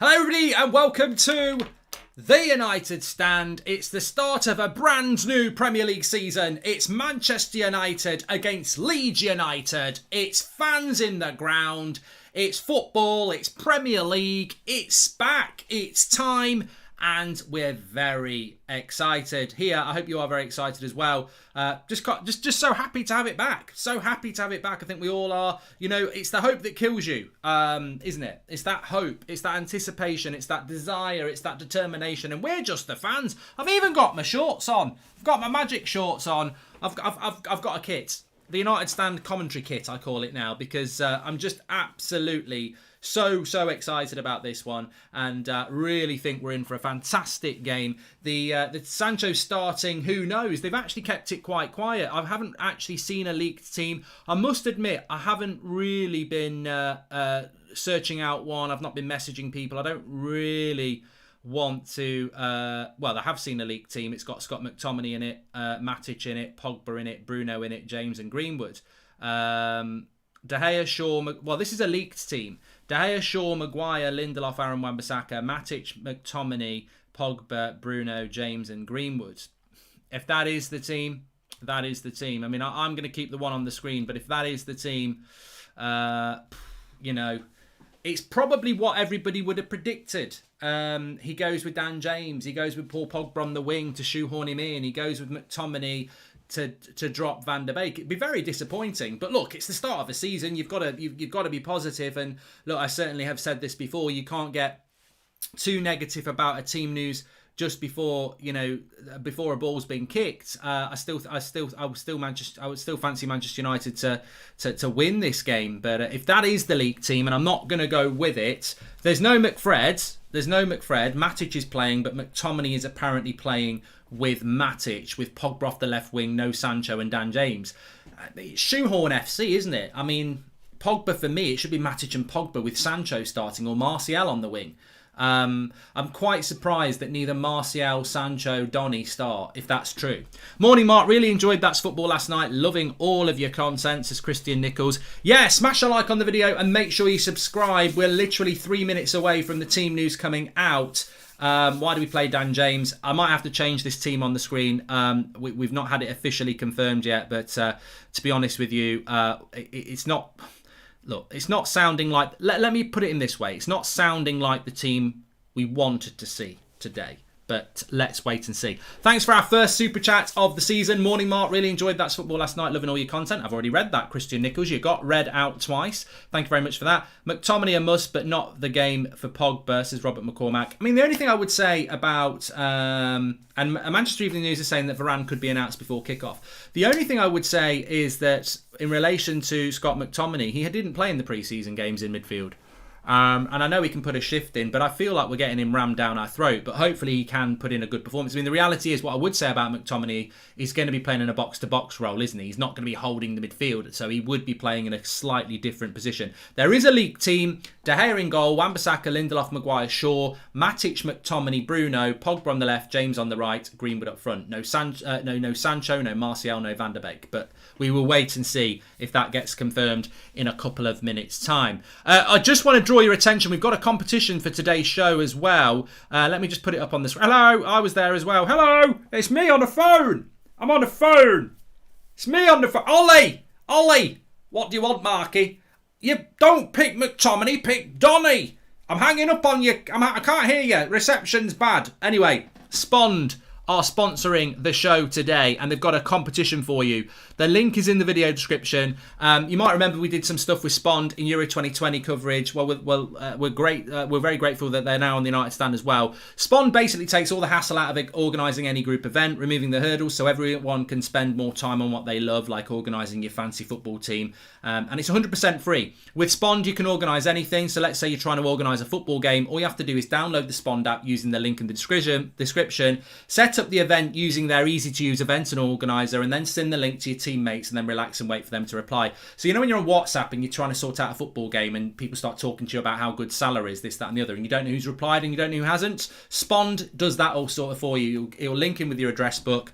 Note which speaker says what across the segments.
Speaker 1: Hello everybody and welcome to the United Stand. It's the start of a brand new Premier League season. It's Manchester United against Leeds United. It's fans in the ground. It's football. It's Premier League. It's back. It's time. And we're very excited here. I hope you are very excited as well. Just so happy to have it back. So happy to have it back. I think we all are. You know, it's the hope that kills you, isn't it? It's that hope. It's that anticipation. It's that desire. It's that determination. And we're just the fans. I've even got my shorts on. I've got my magic shorts on. I've got a kit. The United Stand commentary kit, I call it now, because I'm just absolutely so excited about this one, and really think we're in for a fantastic game. The Sancho starting, who knows? They've actually kept it quite quiet. I haven't actually seen a leaked team. I must admit, I haven't really been searching out one. I've not been messaging people. I don't really want to... well, I have seen a leaked team. It's got Scott McTominay in it, Matic in it, Pogba in it, Bruno in it, James and Greenwood. De Gea, Shaw... Well, this is a leaked team. De Gea, Shaw, Maguire, Lindelof, Aaron Wan-Bissaka, Matic, McTominay, Pogba, Bruno, James and Greenwood. If that is the team, that is the team. I mean, I'm going to keep the one on the screen, but if that is the team, you know, it's probably what everybody would have predicted. He goes with Dan James. He goes with Paul Pogba on the wing to shoehorn him in. He goes with McTominay to drop Van der Beek. It'd be very disappointing, but look, it's the start of a season. You've got to be positive. And look, I certainly have said this before. You can't get too negative about a team news just before, you know, before a ball's been kicked. I would still fancy Manchester United to win this game. But if that is the league team, and I'm not going to go with it, there's no McFred. Matic is playing, but McTominay is apparently playing with Matic, with Pogba off the left wing, no Sancho and Dan James. It's shoehorn FC, isn't it? I mean, Pogba, for me, it should be Matic and Pogba with Sancho starting, or Martial on the wing. I'm quite surprised that neither Martial, Sancho, Donny start, if that's true. Morning, Mark. Really enjoyed That's Football last night. Loving all of your content, says Christian Nichols. Yeah, smash a like on the video and make sure you subscribe. We're literally 3 minutes away from the team news coming out. Why do we play Dan James? I might have to change this team on the screen. We've not had it officially confirmed yet, but to be honest with you, it's not... Look, it's not sounding like... Let me put it in this way. It's not sounding like the team we wanted to see today. But let's wait and see. Thanks for our first super chat of the season. Morning, Mark. Really enjoyed That's Football last night. Loving all your content. I've already read that, Christian Nichols. You got read out twice. Thank you very much for that. McTominay a must, but not the game for Pogba, says Robert McCormack. I mean, the only thing I would say about... and Manchester Evening News is saying that Varane could be announced before kickoff. The only thing I would say is that in relation to Scott McTominay, he didn't play in the pre-season games in midfield. And I know he can put a shift in, but I feel like we're getting him rammed down our throat. But hopefully he can put in a good performance. I mean, the reality is, what I would say about McTominay, he's going to be playing in a box-to-box role, isn't he? He's not going to be holding the midfield, so he would be playing in a slightly different position. There is a league team. De Gea in goal, Wan-Bissaka, Lindelof, Maguire, Shaw, Matic, McTominay, Bruno, Pogba on the left, James on the right, Greenwood up front. No Sancho, no Martial, no Van der Beek. But we will wait and see if that gets confirmed in a couple of minutes' time. I just want to draw your attention. We've got a competition for today's show as well. Let me just put it up on this. Hello, I was there as well. Hello, it's me on the phone. I'm on the phone. It's me on the phone. Ollie, what do you want, Marky? You don't pick McTominay, pick Donny. I'm hanging up on you. I can't hear you. Reception's bad. Anyway, Spond are sponsoring the show today, and they've got a competition for you. The link is in the video description. You might remember we did some stuff with Spond in Euro 2020 coverage. Well, we're great. We're very grateful that they're now on the United Stand as well. Spond basically takes all the hassle out of organising any group event, removing the hurdles so everyone can spend more time on what they love, like organising your fancy football team. And it's 100% free. With Spond, you can organise anything. So let's say you're trying to organise a football game. All you have to do is download the Spond app using the link in the description, set up the event using their easy-to-use event and organiser, and then send the link to your teammates and then relax and wait for them to reply. So you know when you're on WhatsApp and you're trying to sort out a football game and people start talking to you about how good Salah is, this, that and the other, and you don't know who's replied and you don't know who hasn't? Spond does that all sort of for you. It'll link in with your address book.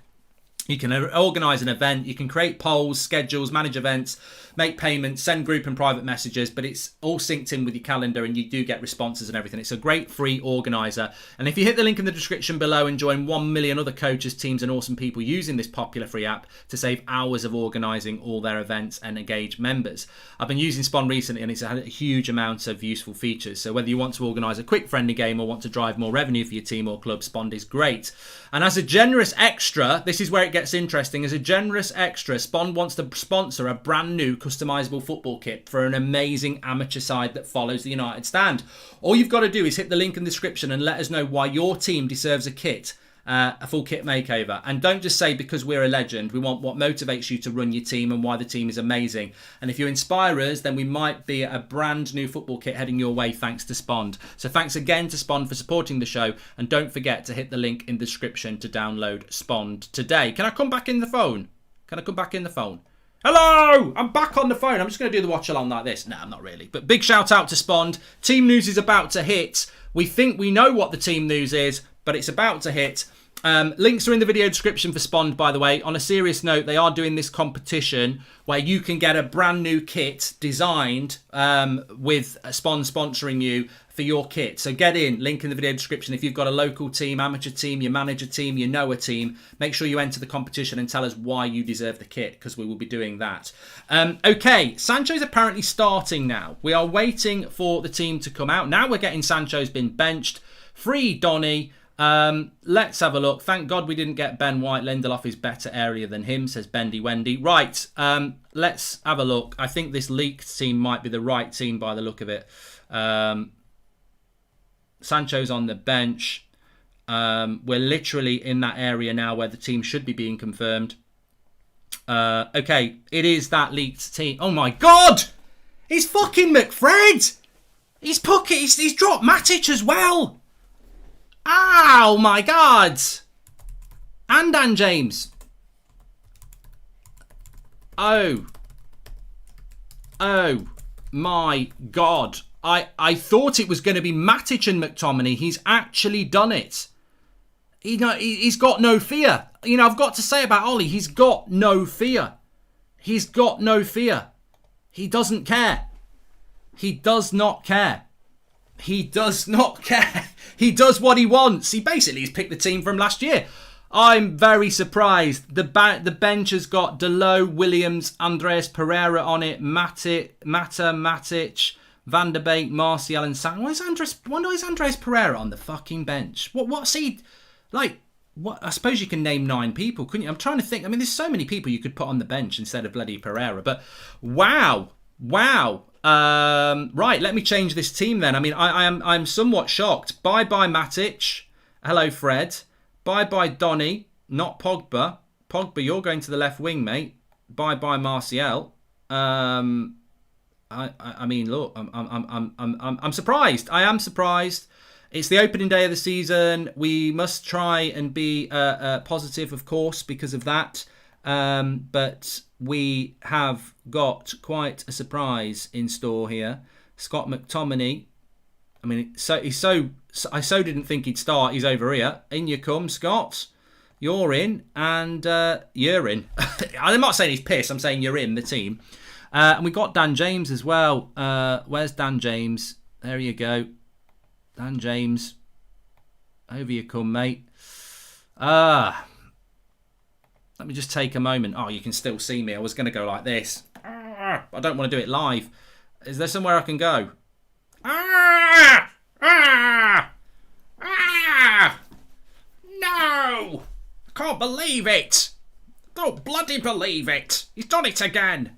Speaker 1: You can organise an event, you can create polls, schedules, manage events, make payments, send group and private messages, but it's all synced in with your calendar and you do get responses and everything. It's a great free organiser. And if you hit the link in the description below and join 1 million other coaches, teams and awesome people using this popular free app to save hours of organising all their events and engage members. I've been using Spawn recently and it's had a huge amount of useful features. So whether you want to organise a quick friendly game or want to drive more revenue for your team or club, Spawn is great. And as a generous extra, this is where it gets interesting. As a generous extra, Spawn wants to sponsor a brand new customizable football kit for an amazing amateur side that follows the United stand. All you've got to do is hit the link in the description and let us know why your team deserves a kit, a full kit makeover. And don't just say because we're a legend. We want what motivates you to run your team and why the team is amazing. And if you inspire us, then we might be a brand new football kit heading your way thanks to Spawn. So thanks again to Spawn for supporting the show. And don't forget to hit the link in the description to download Spawn today. Can I come back in the phone? Can I come back in the phone? Hello! I'm back on the phone. I'm just going to do the watch along like this. No, I'm not really. But big shout out to Spawn. Team news is about to hit. We think we know what the team news is, but it's about to hit. Links are in the video description for Spawn, by the way. On a serious note, they are doing this competition where you can get a brand new kit designed with Spawn sponsoring you for your kit. So get in, link in the video description. If you've got a local team, amateur team, your manager team, you know a team, make sure you enter the competition and tell us why you deserve the kit, because we will be doing that. Okay, Sancho's apparently starting now. We are waiting for the team to come out. Now we're getting Sancho's been benched. Free Donny. Let's have a look. Thank God we didn't get Ben White. Lindelof is better area than him, says Bendy Wendy. Right, let's have a look. I think this leaked team might be the right team by the look of it. Sancho's on the bench. We're literally in that area now where the team should be being confirmed. Okay, it is that leaked team. Oh my God! It's fucking McFred! He's dropped Matic as well! Oh my God! And Dan James. Oh my God. I thought it was going to be Matic and McTominay. He's actually done it. He's got no fear. You know, I've got to say about Ollie, he's got no fear. He's got no fear. He doesn't care. He does not care. He does not care. He does what he wants. He basically has picked the team from last year. I'm very surprised. The bench has got Delo, Williams, Andreas Pereira on it, Matic, Van der Beek, Martial and Sang. Why is Andreas Pereira on the fucking bench? What's he like? What? I suppose you can name 9 people, couldn't you? I'm trying to think. I mean, there's so many people you could put on the bench instead of bloody Pereira. But wow. Right, let me change this team then. I mean, I'm somewhat shocked. Bye Matic. Hello Fred. Bye Donny. Not Pogba. Pogba, you're going to the left wing, mate. Bye Martial. I mean, look, I'm surprised. I am surprised. It's the opening day of the season. We must try and be positive, of course, because of that. But we have got quite a surprise in store here. Scott McTominay. I mean, I didn't think he'd start. He's over here. In you come, Scott. You're in, and you're in. I'm not saying he's pissed. I'm saying you're in the team. And we got Dan James as well. Where's Dan James? There you go. Dan James. Over you come, mate. Let me just take a moment. Oh, you can still see me. I was going to go like this. I don't want to do it live. Is there somewhere I can go? No! I can't believe it. Don't bloody believe it. He's done it again.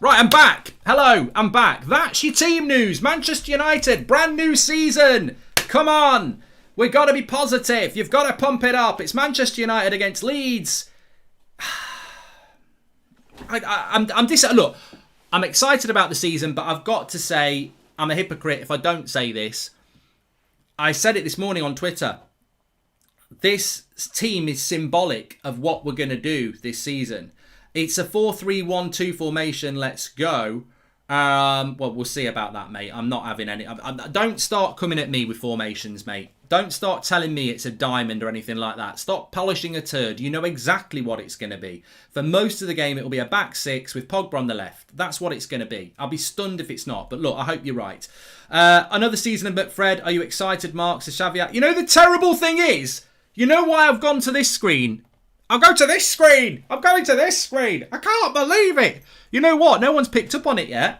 Speaker 1: Right, I'm back. Hello, I'm back. That's your team news. Manchester United, brand new season. Come on. We've got to be positive. You've got to pump it up. It's Manchester United against Leeds. Look, I'm excited about the season, but I've got to say I'm a hypocrite if I don't say this. I said it this morning on Twitter. This team is symbolic of what we're going to do this season. It's a 4-3-1-2 formation. Let's go. Well, we'll see about that, mate. I'm not having any. Don't start coming at me with formations, mate. Don't start telling me it's a diamond or anything like that. Stop polishing a turd. You know exactly what it's going to be. For most of the game, it will be a back six with Pogba on the left. That's what it's going to be. I'll be stunned if it's not. But look, I hope you're right. Another season of McFred. Are you excited, Mark? Says Xavier. You know, the terrible thing is, you know why I've gone to this screen? I'll go to this screen. I'm going to this screen. I can't believe it. You know what? No one's picked up on it yet.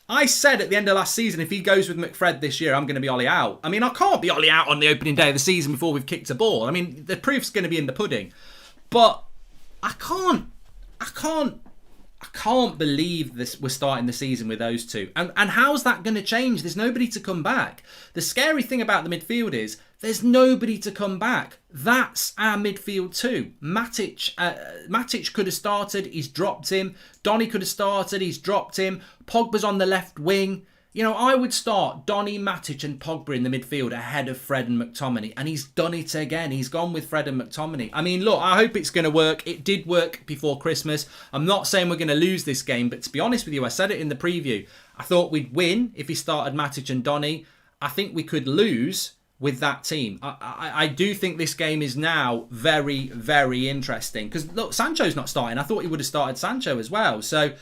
Speaker 1: I said at the end of last season, if he goes with McFred this year, I'm going to be Ollie out. I mean, I can't be Ollie out on the opening day of the season before we've kicked a ball. I mean, the proof's going to be in the pudding. But I can't believe this. We're starting the season with those two. And how's that going to change? There's nobody to come back. The scary thing about the midfield is there's nobody to come back. That's our midfield too. Matic could have started. He's dropped him. Donny could have started. He's dropped him. Pogba's on the left wing. You know, I would start Donny, Matic and Pogba in the midfield ahead of Fred and McTominay. And he's done it again. He's gone with Fred and McTominay. I mean, look, I hope it's going to work. It did work before Christmas. I'm not saying we're going to lose this game. But to be honest with you, I said it in the preview. I thought we'd win if he started Matic and Donny. I think we could lose with that team. I do think this game is now very, very interesting. Because, look, Sancho's not starting. I thought he would have started Sancho as well. So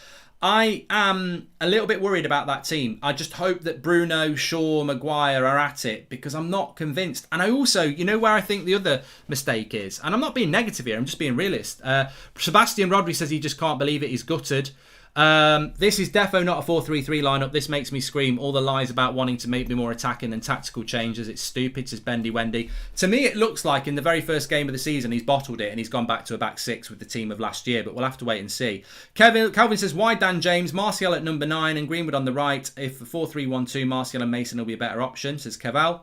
Speaker 1: I am a little bit worried about that team. I just hope that Bruno, Shaw, Maguire are at it because I'm not convinced. And I also, you know where I think the other mistake is? And I'm not being negative here. I'm just being realist. Sebastian Rodri says he just can't believe it. He's gutted. This is defo not a 4-3-3 lineup. This makes me scream. All the lies about wanting to make me more attacking than tactical changes. It's stupid, says Bendy Wendy. To me, it looks like in the very first game of the season, he's bottled it and he's gone back to a back six with the team of last year. But we'll have to wait and see. Calvin says, why Dan James? Martial at number 9 and Greenwood on the right. If 4-3-1-2, Martial and Mason will be a better option, says Keval.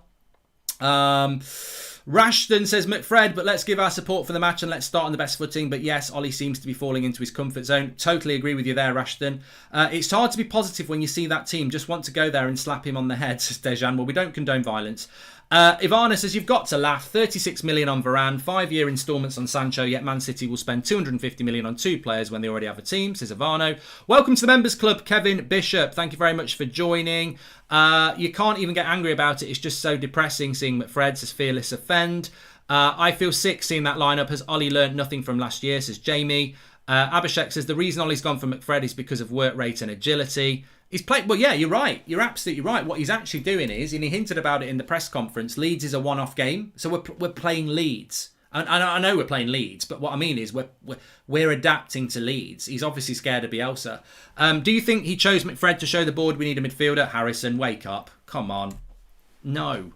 Speaker 1: Rashton says McFred, but let's give our support for the match and let's start on the best footing. But yes, Ollie seems to be falling into his comfort zone. Totally agree with you there, Rashton. It's hard to be positive when you see that team. Just want to go there and slap him on the head, says Dejan. Well, we don't condone violence. Ivana says, you've got to laugh. 36 million on Varane, 5-year instalments on Sancho, yet Man City will spend 250 million on 2 players when they already have a team, says Ivano. Welcome to the Members Club, Kevin Bishop. Thank you very much for joining. You can't even get angry about it. It's just so depressing seeing McFred, says Fearless Offend. I feel sick seeing that lineup. Has Ollie learnt nothing from last year, says Jamie. Abhishek says, the reason Ollie's gone for McFred is because of work rate and agility. He's played, well, yeah, you're right. You're absolutely right. What he's actually doing is, and he hinted about it in the press conference, Leeds is a one-off game. So we're playing Leeds. And I know we're playing Leeds, but what I mean is we're adapting to Leeds. He's obviously scared of Bielsa. Do you think he chose McFred to show the board we need a midfielder? Harrison, wake up. Come on. No.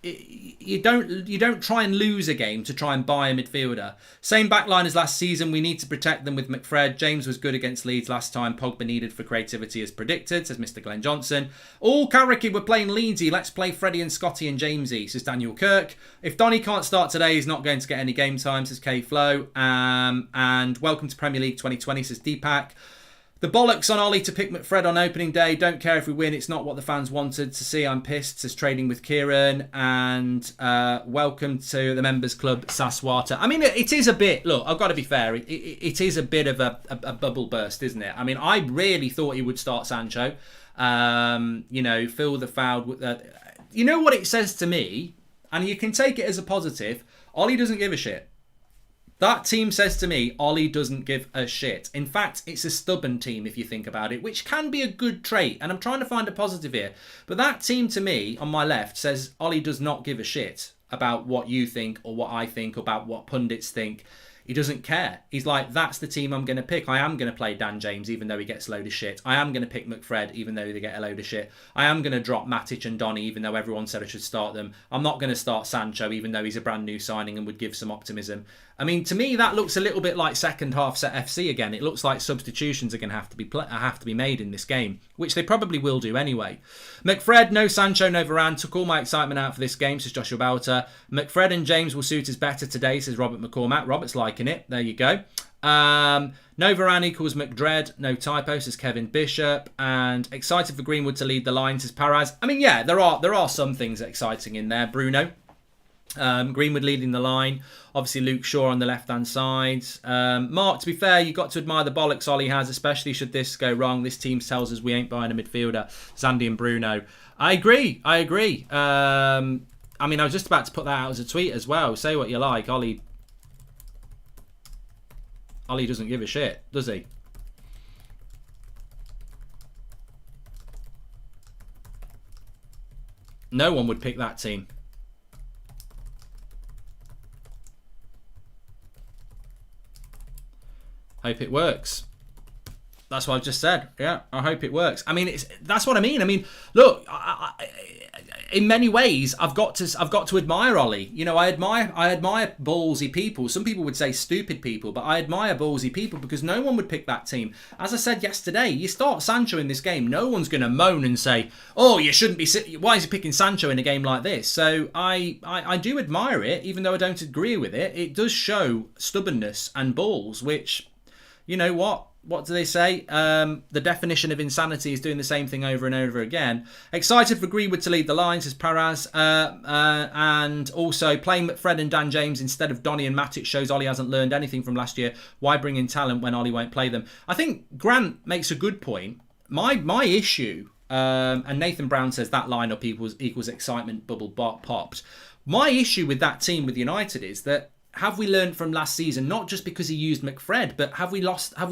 Speaker 1: You don't try and lose a game to try and buy a midfielder. Same backline as last season. We need to protect them with McFred. James was good against Leeds last time. Pogba needed for creativity as predicted, says Mr. Glenn Johnson. All Carricky, we're playing Leedsy. Let's play Freddie and Scotty and Jamesy, says Daniel Kirk. If Donny can't start today, he's not going to get any game time, says K Flo. And welcome to Premier League 2020, says Deepak. The bollocks on Ollie to pick McFred on opening day. Don't care if we win. It's not what the fans wanted to see. I'm pissed, says Trading with Kieran. And welcome to the Members Club, Saswata. I mean, it is a bit... Look, I've got to be fair. It is a bit of a bubble burst, isn't it? I mean, I really thought he would start Sancho. Fill the foul. You know what it says to me? And you can take it as a positive. Ollie doesn't give a shit. That team says to me, Ollie doesn't give a shit. In fact, it's a stubborn team if you think about it, which can be a good trait. And I'm trying to find a positive here. But that team to me, on my left, says Ollie does not give a shit about what you think or what I think, about what pundits think. He doesn't care. He's like, that's the team I'm going to pick. I am going to play Dan James, even though he gets a load of shit. I am going to pick McFred, even though they get a load of shit. I am going to drop Matic and Donny, even though everyone said I should start them. I'm not going to start Sancho, even though he's a brand new signing and would give some optimism. I mean, to me, that looks a little bit like second half set FC again. It looks like substitutions are going to have to be made in this game, which they probably will do anyway. McFred, no Sancho, no Varane. Took all my excitement out for this game, says Joshua Bowter. McFred and James will suit us better today, says Robert McCormack. Robert's liking it. There you go. No Varane equals McDread. No typo, says Kevin Bishop. And excited for Greenwood to lead the line, says Paraz. I mean, yeah, there are some things exciting in there. Bruno. Greenwood leading the line. Obviously, Luke Shaw on the left-hand side. Mark, to be fair, you've got to admire the bollocks Ollie has, especially should this go wrong. This team tells us we ain't buying a midfielder. Zandy and Bruno. I agree. I mean, I was just about to put that out as a tweet as well. Say what you like. Ollie doesn't give a shit, does he? No one would pick that team. Hope it works. That's what I've just said. Yeah, I hope it works. I mean, that's what I mean. I mean, look, in many ways, I've got to admire Ollie. You know, I admire ballsy people. Some people would say stupid people, but I admire ballsy people because no one would pick that team. As I said yesterday, you start Sancho in this game, no one's going to moan and say, "Oh, you shouldn't be. Why is he picking Sancho in a game like this?" So I do admire it, even though I don't agree with it. It does show stubbornness and balls, which, you know what? What do they say? The definition of insanity is doing the same thing over and over again. Excited for Greenwood to lead the line, says Paraz. And also playing McFred and Dan James instead of Donny and Matic shows Ollie hasn't learned anything from last year. Why bring in talent when Ollie won't play them? I think Grant makes a good point. My issue, and Nathan Brown says that lineup equals excitement bubble popped. My issue with that team with United is that, have we learned from last season? Not just because he used McFred, but have we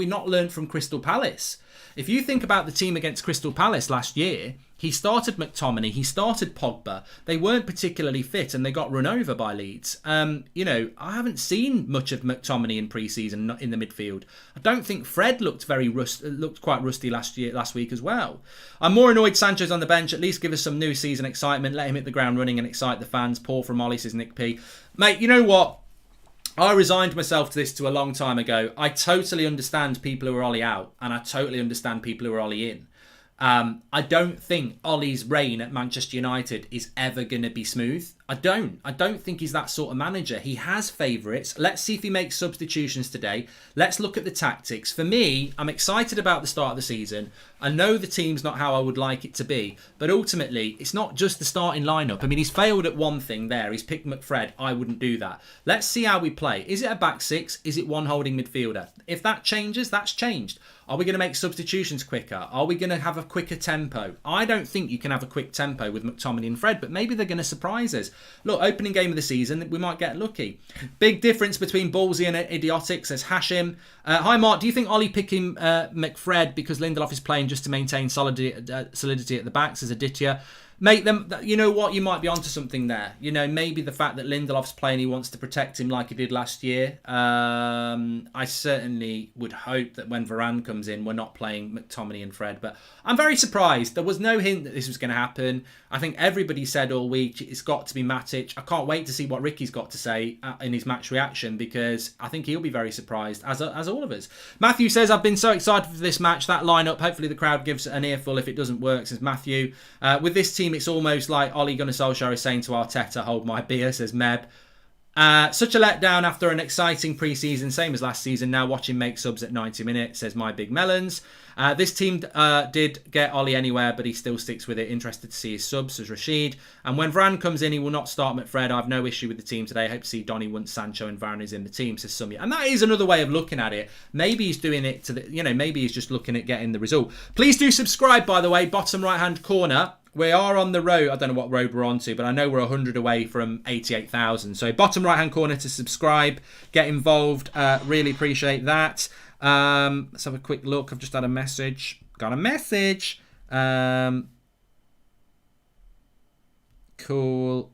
Speaker 1: not learned from Crystal Palace? If you think about the team against Crystal Palace last year, he started McTominay, he started Pogba. They weren't particularly fit and they got run over by Leeds. You know, I haven't seen much of McTominay in pre-season in the midfield. I don't think Fred looked quite rusty last week as well. I'm more annoyed Sancho's on the bench. At least give us some new season excitement. Let him hit the ground running and excite the fans. Poor from Ollie, says Nick P. Mate, you know what? I resigned myself to this a long time ago. I totally understand people who are Ollie out, and I totally understand people who are Ollie in. I don't think Ollie's reign at Manchester United is ever going to be smooth. I don't think he's that sort of manager. He has favourites. Let's see if he makes substitutions today. Let's look at the tactics. For me, I'm excited about the start of the season. I know the team's not how I would like it to be, but ultimately, it's not just the starting lineup. I mean, he's failed at one thing there. He's picked McFred. I wouldn't do that. Let's see how we play. Is it a back six? Is it one holding midfielder? If that changes, that's changed. Are we going to make substitutions quicker? Are we going to have a quicker tempo? I don't think you can have a quick tempo with McTominay and Fred, but maybe they're going to surprise us. Look, opening game of the season, we might get lucky. Big difference between ballsy and idiotic, says Hashim. Hi, Mark. Do you think Ollie picking McFred because Lindelof is playing just to maintain solidity at the back, says Aditya? Mate, you know what? You might be onto something there. You know, maybe the fact that Lindelof's playing, he wants to protect him like he did last year. I certainly would hope that when Varane comes in, we're not playing McTominay and Fred. But I'm very surprised. There was no hint that this was going to happen. I think everybody said all week it's got to be Matic. I can't wait to see what Ricky's got to say in his match reaction, because I think he'll be very surprised, as all of us. Matthew says, I've been so excited for this match. That lineup, hopefully the crowd gives an earful if it doesn't work, says Matthew. With this team, it's almost like Ole Gunnar Solskjaer is saying to Arteta, hold my beer, says Meb. Such a letdown after an exciting pre-season, same as last season. Now watching make subs at 90 minutes, says My Big Melons. This team did get Ollie anywhere, but he still sticks with it. Interested to see his subs, says Rashid. And when Varane comes in, he will not start McFred. I have no issue with the team today. I hope to see Donny once Sancho and Varane is in the team, says Sumya. And that is another way of looking at it. Maybe he's doing it to maybe he's just looking at getting the result. Please do subscribe, by the way, bottom right-hand corner. We are on the road. I don't know what road we're on to, but I know we're 100 away from 88,000. So bottom right-hand corner to subscribe, get involved. Really appreciate that. Let's have a quick look. I've just had a message. Got a message. Cool.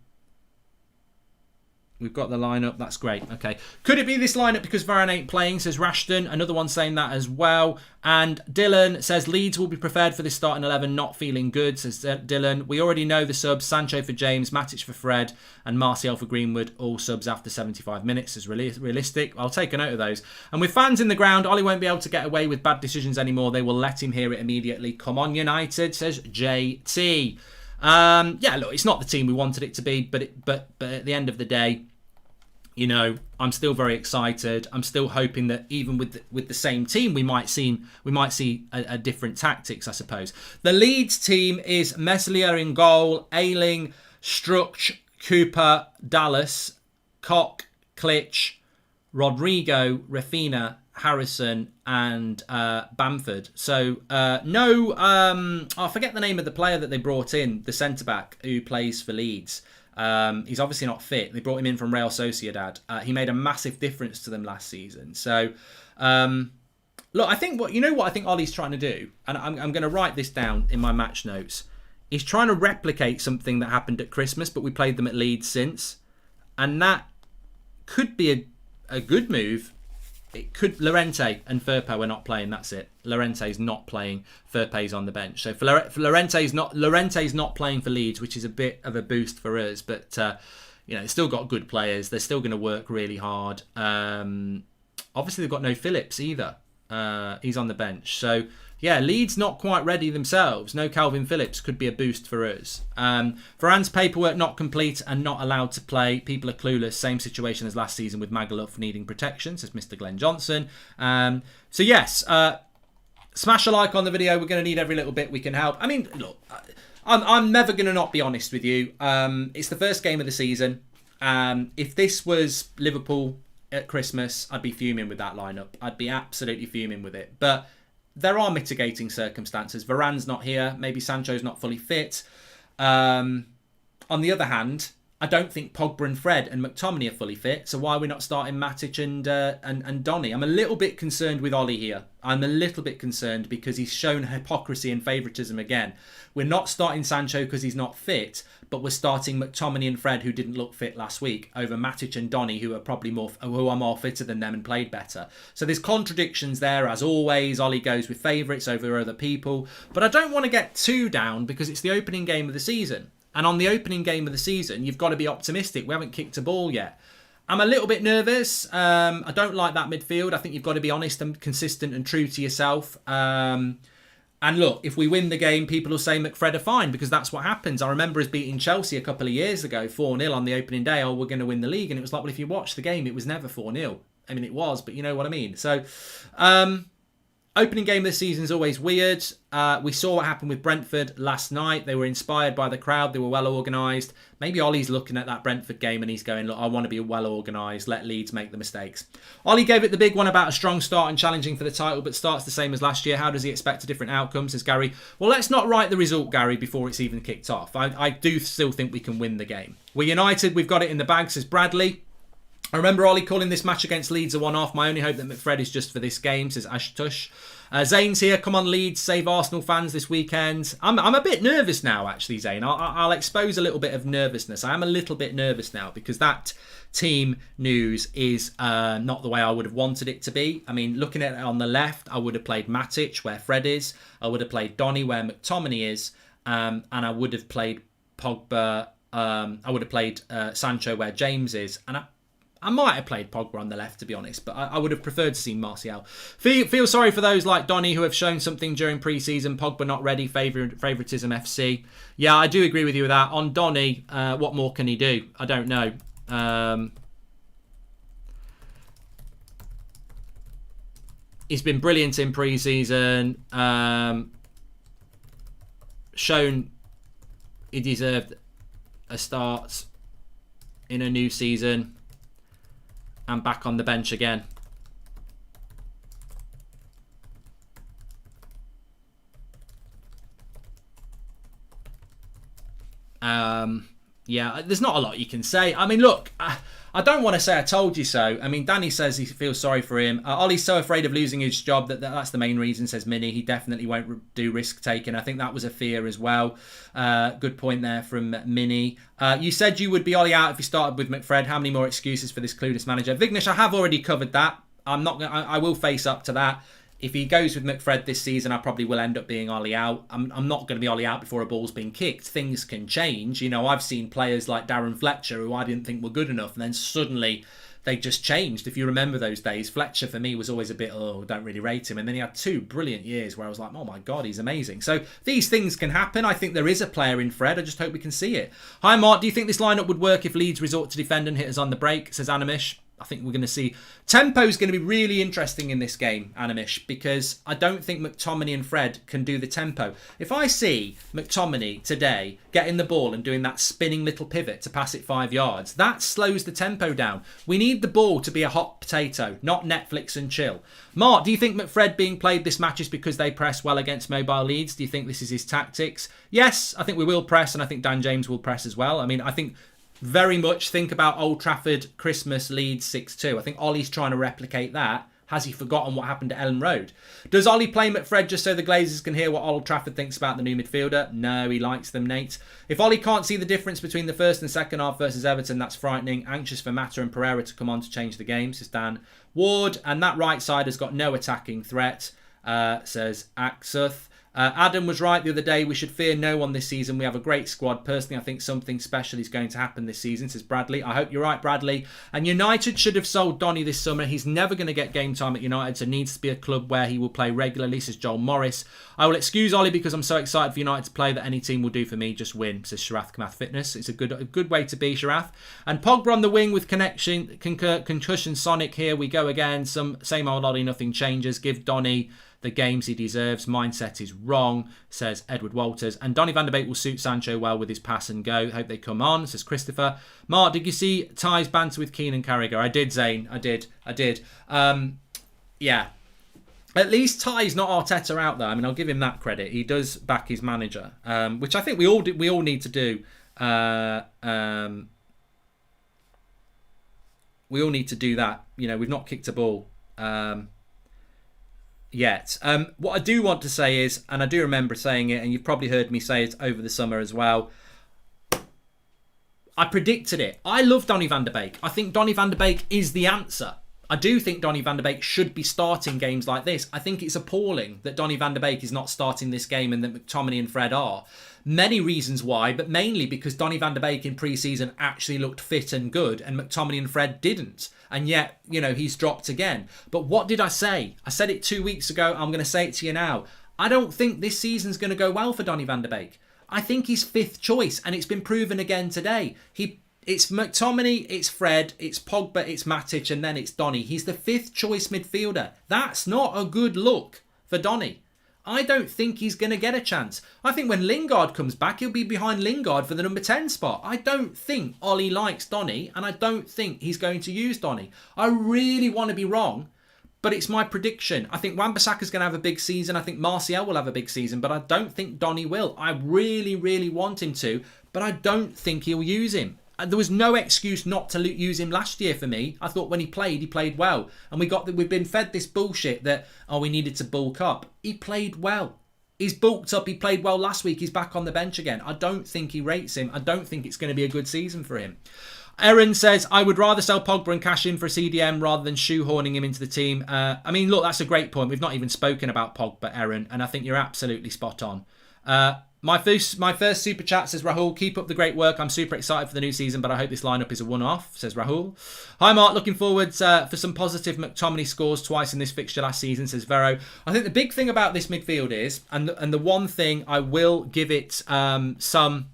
Speaker 1: We've got the lineup. That's great. Okay. Could it be this lineup because Varane ain't playing, says Rashton. Another one saying that as well. And Dylan says Leeds will be prepared for this starting 11. Not feeling good, says Dylan. We already know the subs. Sancho for James, Matic for Fred, and Martial for Greenwood. All subs after 75 minutes is realistic. I'll take a note of those. And with fans in the ground, Ollie won't be able to get away with bad decisions anymore. They will let him hear it immediately. Come on, United, says JT. Yeah, look, it's not the team we wanted it to be, but at the end of the day, you know, I'm still very excited. I'm still hoping that even with the same team, we might see a different tactics, I suppose. The Leeds team is Meslier in goal, Ayling, Struch, Cooper, Dallas, Koch, Klitsch, Rodrigo, Rafina, Harrison, and Bamford. So I forget the name of the player that they brought in, the centre-back who plays for Leeds. He's obviously not fit. They brought him in from Real Sociedad. He made a massive difference to them last season. So, look, I think what I think Ollie's trying to do, and I'm going to write this down in my match notes. He's trying to replicate something that happened at Christmas, but we played them at Leeds since, and that could be a good move. It could. Llorente and Firpo are not playing. That's it. Llorente's not playing. Firpo's on the bench. So for Llorente's not playing for Leeds, which is a bit of a boost for us. But they've still got good players. They're still going to work really hard. Obviously, they've got no Phillips either. He's on the bench. So yeah, Leeds not quite ready themselves. No Calvin Phillips could be a boost for us. Varane's paperwork not complete and not allowed to play. People are clueless. Same situation as last season with Magaluf needing protection, says Mr. Glenn Johnson. So yes, smash a like on the video. We're going to need every little bit we can help. I mean, look, I'm never going to not be honest with you. It's the first game of the season. If this was Liverpool at Christmas, I'd be fuming with that lineup. I'd be absolutely fuming with it. But there are mitigating circumstances. Varane's not here. Maybe Sancho's not fully fit. On the other hand, I don't think Pogba and Fred and McTominay are fully fit. So why are we not starting Matic and Donny? I'm a little bit concerned with Ollie here. I'm a little bit concerned because he's shown hypocrisy and favouritism again. We're not starting Sancho because he's not fit, but we're starting McTominay and Fred, who didn't look fit last week, over Matic and Donny, who are more fitter than them and played better. So there's contradictions there, as always. Ollie goes with favourites over other people, but I don't want to get too down because it's the opening game of the season. And on the opening game of the season, you've got to be optimistic. We haven't kicked a ball yet. I'm a little bit nervous. I don't like that midfield. I think you've got to be honest and consistent and true to yourself. And look, if we win the game, people will say McFred are fine because that's what happens. I remember us beating Chelsea a couple of years ago, 4-0 on the opening day. Oh, we're going to win the league. And it was like, well, if you watch the game, it was never 4-0. I mean, it was, but you know what I mean. So, opening game of the season is always weird. We saw what happened with Brentford last night. They were inspired by the crowd. They were well organised. Maybe Ollie's looking at that Brentford game and he's going, look, I want to be well organised. Let Leeds make the mistakes. Ollie gave it the big one about a strong start and challenging for the title, but starts the same as last year. How does he expect a different outcome, says Gary? Well, let's not write the result, Gary, before it's even kicked off. I do still think we can win the game. We're United. We've got it in the bag, says Bradley. I remember Ollie calling this match against Leeds a one-off. My only hope that McFred is just for this game, says Ashtush. Zane's here. Come on, Leeds. Save Arsenal fans this weekend. I'm a bit nervous now, actually, Zane. I'll expose a little bit of nervousness. I am a little bit nervous now because that team news is not the way I would have wanted it to be. I mean, looking at it on the left, I would have played Matic where Fred is. I would have played Donny where McTominay is. And I would have played Pogba. I would have played Sancho where James is. And I might have played Pogba on the left, to be honest, but I would have preferred to see Martial. Feel sorry for those like Donny who have shown something during pre-season. Pogba not ready, favouritism FC. Yeah, I do agree with you with that. On Donny, what more can he do? I don't know. He's been brilliant in pre-season. Shown he deserved a start in a new season. And back on the bench again. Yeah, there's not a lot you can say. I mean, look, I don't want to say I told you so. I mean, Danny says he feels sorry for him. Ollie's so afraid of losing his job that's the main reason, says Minnie. He definitely won't do risk taking. I think that was a fear as well. Good point there from Minnie. You said you would be Ollie out if you started with McFred. How many more excuses for this clueless manager? Vignesh, I have already covered that. I will face up to that. If he goes with McFred this season, I probably will end up being Ollie out. I'm not going to be Ollie out before a ball's been kicked. Things can change. You know, I've seen players like Darren Fletcher, who I didn't think were good enough, and then suddenly they just changed. If you remember those days, Fletcher for me was always a bit, don't really rate him. And then he had 2 brilliant years where I was like, oh my God, he's amazing. So these things can happen. I think there is a player in Fred. I just hope we can see it. Hi, Mark. Do you think this lineup would work if Leeds resort to defend and hit us on the break, says Animish? I think we're going to see tempo is going to be really interesting in this game, Animish, because I don't think McTominay and Fred can do the tempo. If I see McTominay today getting the ball and doing that spinning little pivot to pass it 5 yards, that slows the tempo down. We need the ball to be a hot potato, not Netflix and chill. Mark, do you think McFred being played this match is because they press well against mobile Leeds? Do you think this is his tactics? Yes, I think we will press, and I think Dan James will press as well. I mean, I think very much think about Old Trafford Christmas Leeds 6-2. I think Ollie's trying to replicate that. Has he forgotten what happened at Ellen Road? Does Ollie play McFred just so the Glazers can hear what Old Trafford thinks about the new midfielder? No, he likes them, Nate. If Ollie can't see the difference between the first and second half versus Everton, that's frightening. Anxious for Mata and Pereira to come on to change the game, says Dan. Ward, and that right side has got no attacking threat, says Axuth. Adam was right the other day. We should fear no one this season. We have a great squad. Personally, I think something special is going to happen this season, says Bradley. I hope you're right, Bradley. And United should have sold Donny this summer. He's never going to get game time at United, so needs to be a club where he will play regularly, says Joel Morris. I will excuse Ollie because I'm so excited for United to play that any team will do for me. Just win, says Sharath Kamath Fitness. It's a good way to be, Sharath. And Pogba on the wing with concussion Sonic. Here we go again. Same old Ollie, nothing changes. Give Donny the games he deserves. Mindset is wrong, says Edward Walters. And Donny van de Beek will suit Sancho well with his pass and go. Hope they come on, says Christopher. Mark, did you see Ty's banter with Keane and Carragher? I did, Zane. I did. Yeah. At least Ty's not Arteta out there. I mean, I'll give him that credit. He does back his manager, which I think we all need to do. We all need to do that. You know, we've not kicked a ball yet. What I do want to say is, and I do remember saying it, and you've probably heard me say it over the summer as well, I predicted it. I love Donny van de Beek. I think Donny van de Beek is the answer. I do think Donny van de Beek should be starting games like this. I think it's appalling that Donny van de Beek is not starting this game and that McTominay and Fred are. Many reasons why, but mainly because Donny van de Beek in pre-season actually looked fit and good and McTominay and Fred didn't. And yet, you know, he's dropped again. But what did I say? I said it 2 weeks ago. I'm going to say it to you now. I don't think this season's going to go well for Donny van de Beek. I think he's fifth choice, and it's been proven again today. It's McTominay, it's Fred, it's Pogba, it's Matic, and then it's Donny. He's the fifth choice midfielder. That's not a good look for Donny. I don't think he's going to get a chance. I think when Lingard comes back, he'll be behind Lingard for the number 10 spot. I don't think Ollie likes Donny, and I don't think he's going to use Donny. I really want to be wrong, but it's my prediction. I think Wan-Bissaka's going to have a big season. I think Martial will have a big season, but I don't think Donny will. I really, really want him to, but I don't think he'll use him. There was no excuse not to use him last year for me. I thought when he played well. And we've been fed this bullshit that, we needed to bulk up. He played well. He's bulked up. He played well last week. He's back on the bench again. I don't think he rates him. I don't think it's going to be a good season for him. Aaron says, I would rather sell Pogba and cash in for a CDM rather than shoehorning him into the team. I mean, look, that's a great point. We've not even spoken about Pogba, Aaron, and I think you're absolutely spot on. My first super chat says, Rahul, keep up the great work. I'm super excited for the new season, but I hope this lineup is a one-off, says Rahul. Hi, Mark. Looking forward for some positive McTominay scores twice in this fixture last season, says Vero. I think the big thing about this midfield is, and the one thing I will give it some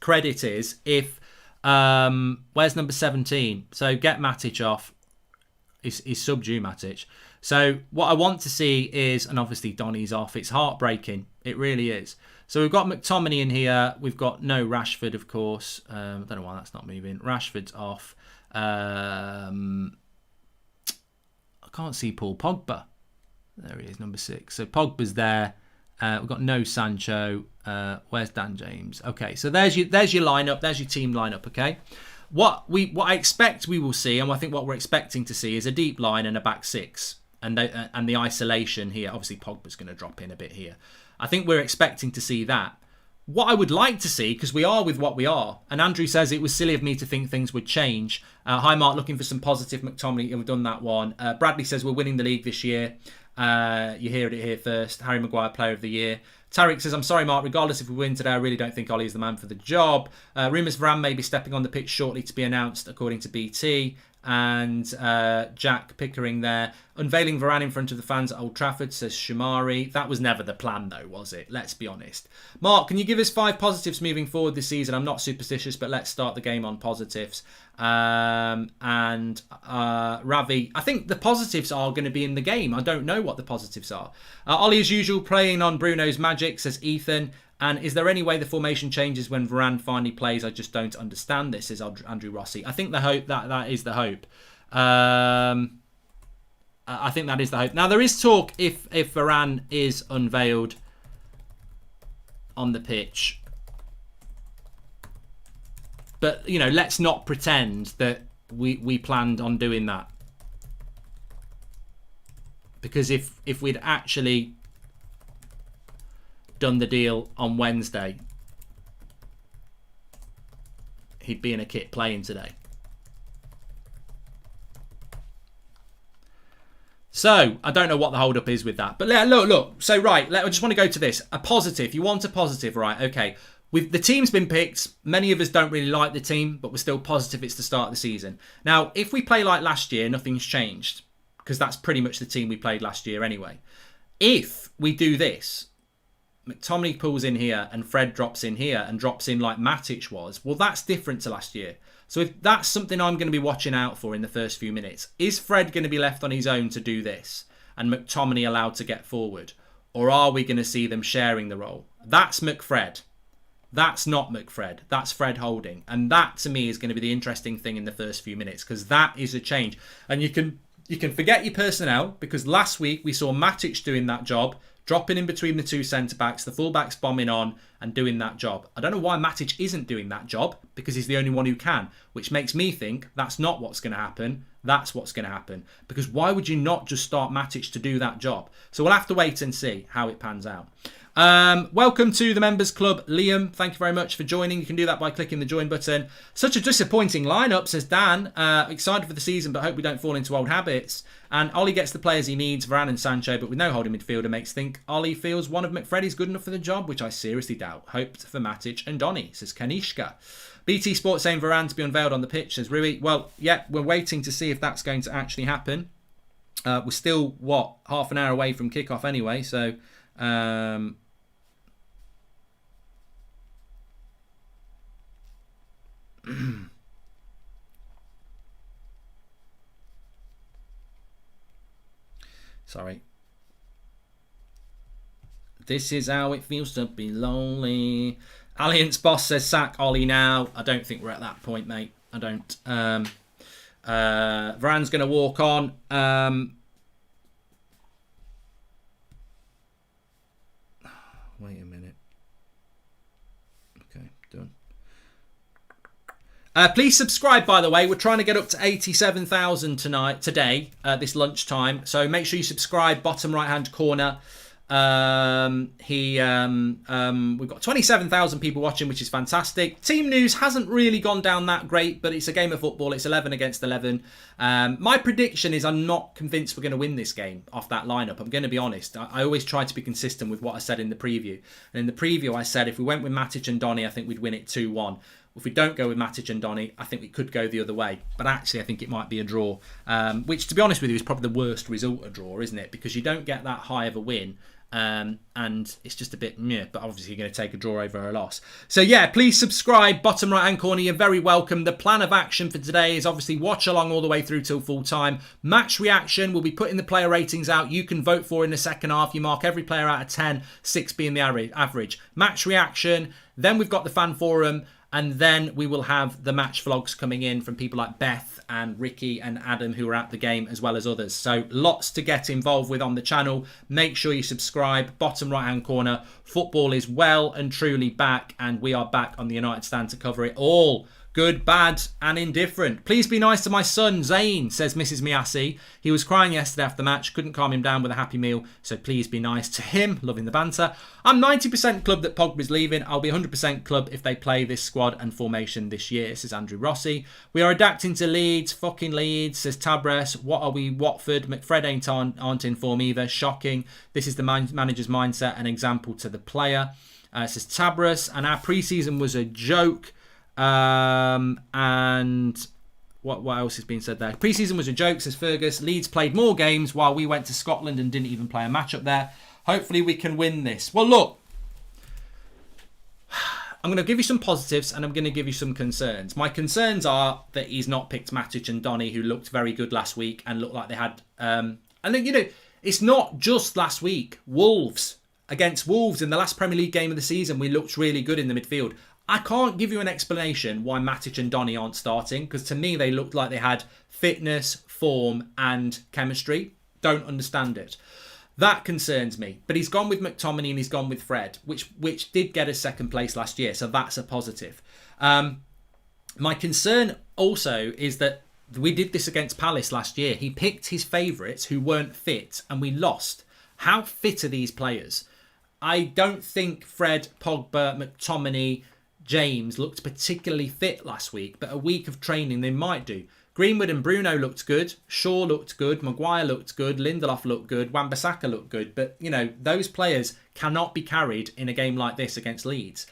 Speaker 1: credit is, if where's number 17? So get Matic off. He's subdue Matic. So what I want to see is, and obviously Donny's off. It's heartbreaking. It really is. So we've got McTominay in here. We've got no Rashford, of course. I don't know why that's not moving. Rashford's off. I can't see Paul Pogba. There he is, number 6. So Pogba's there. We've got no Sancho. Where's Dan James? Okay, so there's your lineup. There's your team lineup. Okay, what I expect we will see, and I think what we're expecting to see, is a deep line and a back 6, and the isolation here. Obviously, Pogba's going to drop in a bit here. I think we're expecting to see that. What I would like to see, because we are with what we are, and Andrew says it was silly of me to think things would change. Hi, Mark, looking for some positive McTominay. We've done that one. Bradley says we're winning the league this year. You heard it here first. Harry Maguire, Player of the Year. Tariq says, I'm sorry, Mark. Regardless if we win today, I really don't think Ollie is the man for the job. Rumours Varane may be stepping on the pitch shortly to be announced, according to BT. And Jack Pickering there. Unveiling Varane in front of the fans at Old Trafford, says Shamari. That was never the plan, though, was it? Let's be honest. Mark, can you give us 5 positives moving forward this season? I'm not superstitious, but let's start the game on positives. Ravi, I think the positives are going to be in the game. I don't know what the positives are. Ollie, as usual, playing on Bruno's magic, says Ethan. And is there any way the formation changes when Varane finally plays? I just don't understand this, says Andrew Rossi. I think the hope that is the hope. I think that is the hope. Now, there is talk if Varane is unveiled on the pitch. But, you know, let's not pretend that we planned on doing that. Because if we'd actually done the deal on Wednesday, he'd be in a kit playing today. So, I don't know what the hold-up is with that. But look. So, right, I just want to go to this. A positive. You want a positive, right? Okay. The team's been picked. Many of us don't really like the team, but we're still positive it's the start of the season. Now, if we play like last year, nothing's changed. Because that's pretty much the team we played last year anyway. If we do this, McTominay pulls in here and Fred drops in here and drops in like Matic was, well, that's different to last year. So if that's something I'm going to be watching out for in the first few minutes. Is Fred going to be left on his own to do this and McTominay allowed to get forward? Or are we going to see them sharing the role? That's McFred. That's not McFred. That's Fred Holding. And that, to me, is going to be the interesting thing in the first few minutes because that is a change. And you can forget your personnel because last week we saw Matic doing that job, dropping in between the two centre-backs, the full-backs bombing on and doing that job. I don't know why Matic isn't doing that job because he's the only one who can, which makes me think that's not what's going to happen. That's what's going to happen. Because why would you not just start Matic to do that job? So we'll have to wait and see how it pans out. Welcome to the Members Club, Liam. Thank you very much for joining. You can do that by clicking the join button. Such a disappointing lineup, says Dan. Excited for the season, but hope we don't fall into old habits. And Ollie gets the players he needs, Varane and Sancho, but with no holding midfielder makes think Ollie feels one of McFreddy's good enough for the job, which I seriously doubt. Hoped for Matic and Donny, says Kanishka. BT Sports saying Varane to be unveiled on the pitch, says Rui. Well, yeah, we're waiting to see if that's going to actually happen. We're still, half an hour away from kickoff anyway, so... Sorry. This is how it feels to be lonely. Alliance Boss says sack Ollie now. I don't think we're at that point, mate. I don't. Varane's going to walk on. Wait a minute. Okay, done. Please subscribe, by the way. We're trying to get up to 87,000 today, this lunchtime. So make sure you subscribe, bottom right-hand corner. We've got 27,000 people watching, which is fantastic. Team news hasn't really gone down that great, but it's a game of football. It's 11 against 11. My prediction is I'm not convinced we're going to win this game off that lineup. I'm going to be honest. I always try to be consistent with what I said in the preview. And in the preview, I said if we went with Matic and Donny, I think we'd win it 2-1. If we don't go with Matic and Donny, I think we could go the other way. But actually, I think it might be a draw. Which, to be honest with you, is probably the worst result, a draw, isn't it? Because you don't get that high of a win. And it's just a bit meh, but obviously you're going to take a draw over a loss. So yeah, please subscribe, bottom right hand corner, you're very welcome. The plan of action for today is obviously watch along all the way through till full time. Match reaction, we'll be putting the player ratings out. You can vote for in the second half. You mark every player out of 10, 6 being the average. Match reaction, then we've got the fan forum, and then we will have the match vlogs coming in from people like Beth and Ricky and Adam who are at the game, as well as others. So lots to get involved with on the channel. Make sure you subscribe. Bottom right hand corner. Football is well and truly back, and we are back on the United Stand to cover it all. Good, bad, and indifferent. Please be nice to my son, Zayn, says Mrs. Miyasi. He was crying yesterday after the match. Couldn't calm him down with a happy meal, so please be nice to him. Loving the banter. I'm 90% club that Pogba's leaving. I'll be 100% club if they play this squad and formation this year, says Andrew Rossi. We are adapting to Leeds. Fucking Leeds, says Tabres. What are we, Watford? McFred aren't in form either. Shocking. This is the manager's mindset, an example to the player, says Tabres. And our pre-season was a joke. And What else has been said there? Pre-season was a joke, says Fergus. Leeds played more games while we went to Scotland and didn't even play a match up there. Hopefully we can win this. Well, look, I'm going to give you some positives and I'm going to give you some concerns. My concerns are that he's not picked Matic and Donny, who looked very good last week and looked like they had... and then, you know, it's not just last week. Wolves. Against Wolves in the last Premier League game of the season, we looked really good in the midfield. I can't give you an explanation why Matic and Donny aren't starting, because to me they looked like they had fitness, form and chemistry. Don't understand it. That concerns me. But he's gone with McTominay and he's gone with Fred, which did get us second place last year, so that's a positive. My concern also is that we did this against Palace last year. He picked his favourites who weren't fit and we lost. How fit are these players? I don't think Fred, Pogba, McTominay, James looked particularly fit last week, but a week of training they might do. Greenwood and Bruno looked good. Shaw looked good. Maguire looked good. Lindelof looked good. Wan-Bissaka looked good. But, you know, those players cannot be carried in a game like this against Leeds.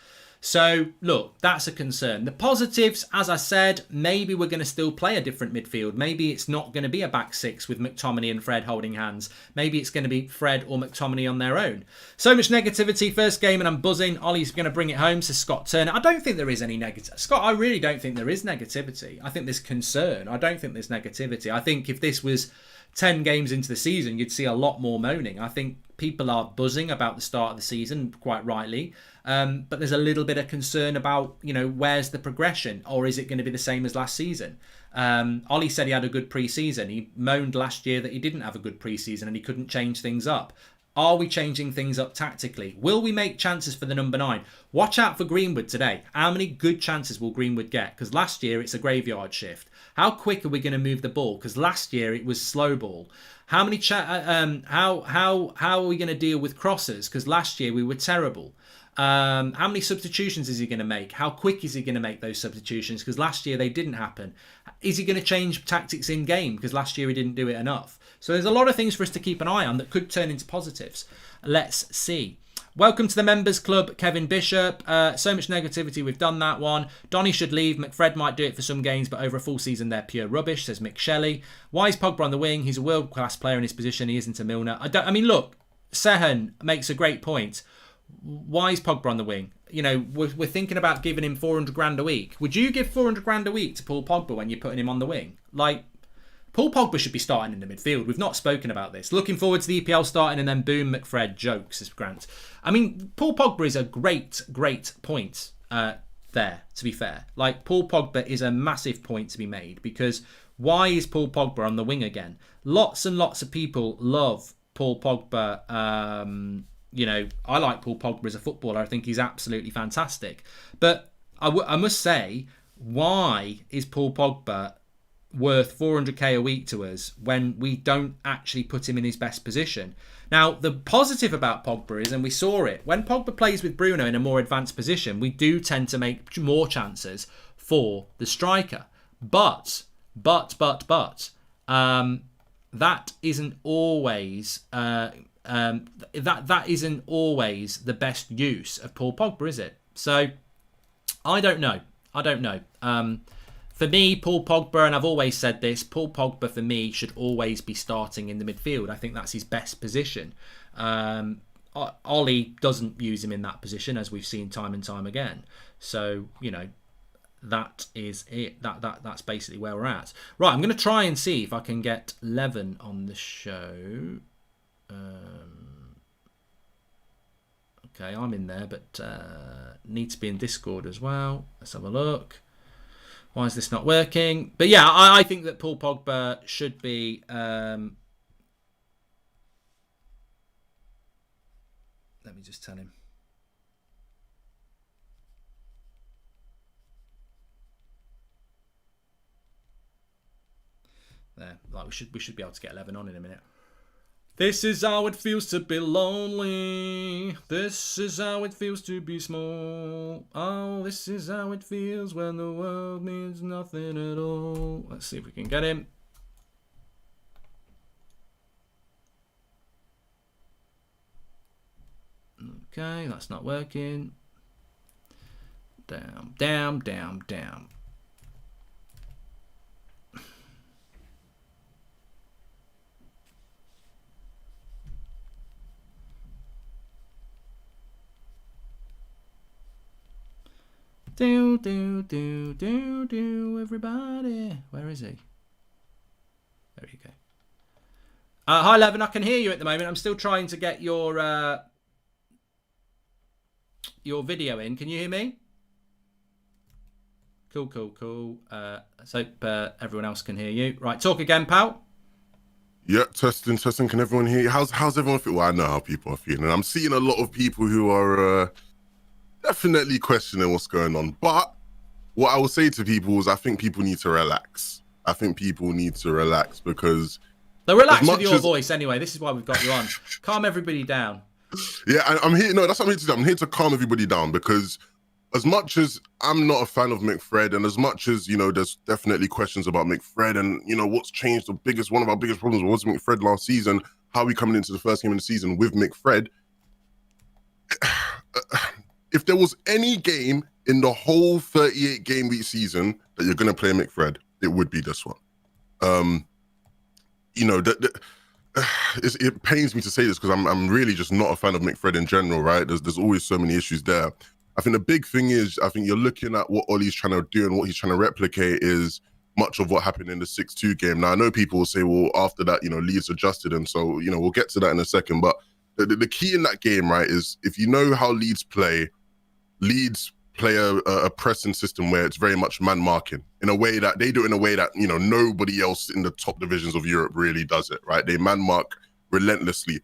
Speaker 1: So, look, that's a concern. The positives, as I said, maybe we're going to still play a different midfield. Maybe it's not going to be a back six with McTominay and Fred holding hands. Maybe it's going to be Fred or McTominay on their own. So much negativity. First game and I'm buzzing. Ollie's going to bring it home, says Scott Turner. I don't think there is any negative. Scott, I really don't think there is negativity. I think there's concern. I don't think there's negativity. I think if this was 10 games into the season, you'd see a lot more moaning. I think people are buzzing about the start of the season, quite rightly. But there's a little bit of concern about, you know, where's the progression? Or is it going to be the same as last season? Ollie said he had a good pre-season. He moaned last year that he didn't have a good pre-season and he couldn't change things up. Are we changing things up tactically? Will we make chances for the number 9? Watch out for Greenwood today. How many good chances will Greenwood get? Because last year it's a graveyard shift. How quick are we going to move the ball? Because last year it was slow ball. How many how are we going to deal with crosses? Because last year we were terrible. How many substitutions is he going to make? How quick is he going to make those substitutions? Because last year they didn't happen. Is he going to change tactics in game? Because last year he didn't do it enough. So there's a lot of things for us to keep an eye on that could turn into positives. Let's see. Welcome to the members club, Kevin Bishop. So much negativity, we've done that one. Donny should leave. McFred might do it for some games, but over a full season they're pure rubbish, says Mick Shelley. Why is Pogba on the wing? He's a world-class player in his position. He isn't a Milner. I mean, look, Sehan makes a great point. Why is Pogba on the wing? You know, we're thinking about giving him 400 grand a week. Would you give 400 grand a week to Paul Pogba when you're putting him on the wing? Like, Paul Pogba should be starting in the midfield. We've not spoken about this. Looking forward to the EPL starting and then boom, McFred jokes, says Grant. I mean, Paul Pogba is a great point there, to be fair. Like, Paul Pogba is a massive point to be made because why is Paul Pogba on the wing again? Lots and lots of people love Paul Pogba. You know, I like Paul Pogba as a footballer. I think he's absolutely fantastic. But I must say, why is Paul Pogba worth 400k a week to us when we don't actually put him in his best position? Now, the positive about Pogba is, and we saw it, when Pogba plays with Bruno in a more advanced position, we do tend to make more chances for the striker. But, that isn't always... that isn't always the best use of Paul Pogba, is it? So I don't know. For me, Paul Pogba, and I've always said this, Paul Pogba for me should always be starting in the midfield. I think that's his best position. Ollie doesn't use him in that position, as we've seen time and time again. So, you know, that is it. That's basically where we're at. Right, I'm going to try and see if I can get Levin on the show. Okay, I'm in there, but need to be in Discord as well. Let's have a look. Why is this not working? But yeah, I think that Paul Pogba should be... let me just tell him. There, like we should be able to get 11 on in a minute. This is how it feels to be lonely. This is how it feels to be small. Oh, this is how it feels when the world means nothing at all. Let's see if we can get him. Okay, that's not working. Down. Do, everybody. Where is he? There you go. Hi, Levin. I can hear you at the moment. I'm still trying to get your video in. Can you hear me? Cool. Let's hope everyone else can hear you. Right, talk again, pal.
Speaker 2: Yeah, testing. Can everyone hear you? How's everyone feel? Well, I know how people are feeling. I'm seeing a lot of people who are definitely questioning what's going on. But what I will say to people is I think people need to relax. Because...
Speaker 1: They'll relax with your voice anyway. This is why we've got you on. Calm everybody down.
Speaker 2: Yeah, I'm here. No, that's what I'm here to do. I'm here to calm everybody down because as much as I'm not a fan of McFred, and as much as, there's definitely questions about McFred and, what's changed, one of our biggest problems was McFred last season, how are we coming into the first game of the season with McFred? If there was any game in the whole 38 game week season that you're going to play McFred, it would be this one. It pains me to say this because I'm really just not a fan of McFred in general, right? There's always so many issues there. I think the big thing is, I think you're looking at what Ollie's trying to do and what he's trying to replicate is much of what happened in the 6-2 game. Now, I know people will say, well, after that, Leeds adjusted him. So, we'll get to that in a second. But the key in that game, right, is if you know how Leeds play a pressing system where it's very much man marking in a way that they do it in a way that, nobody else in the top divisions of Europe really does it, right? They man mark relentlessly.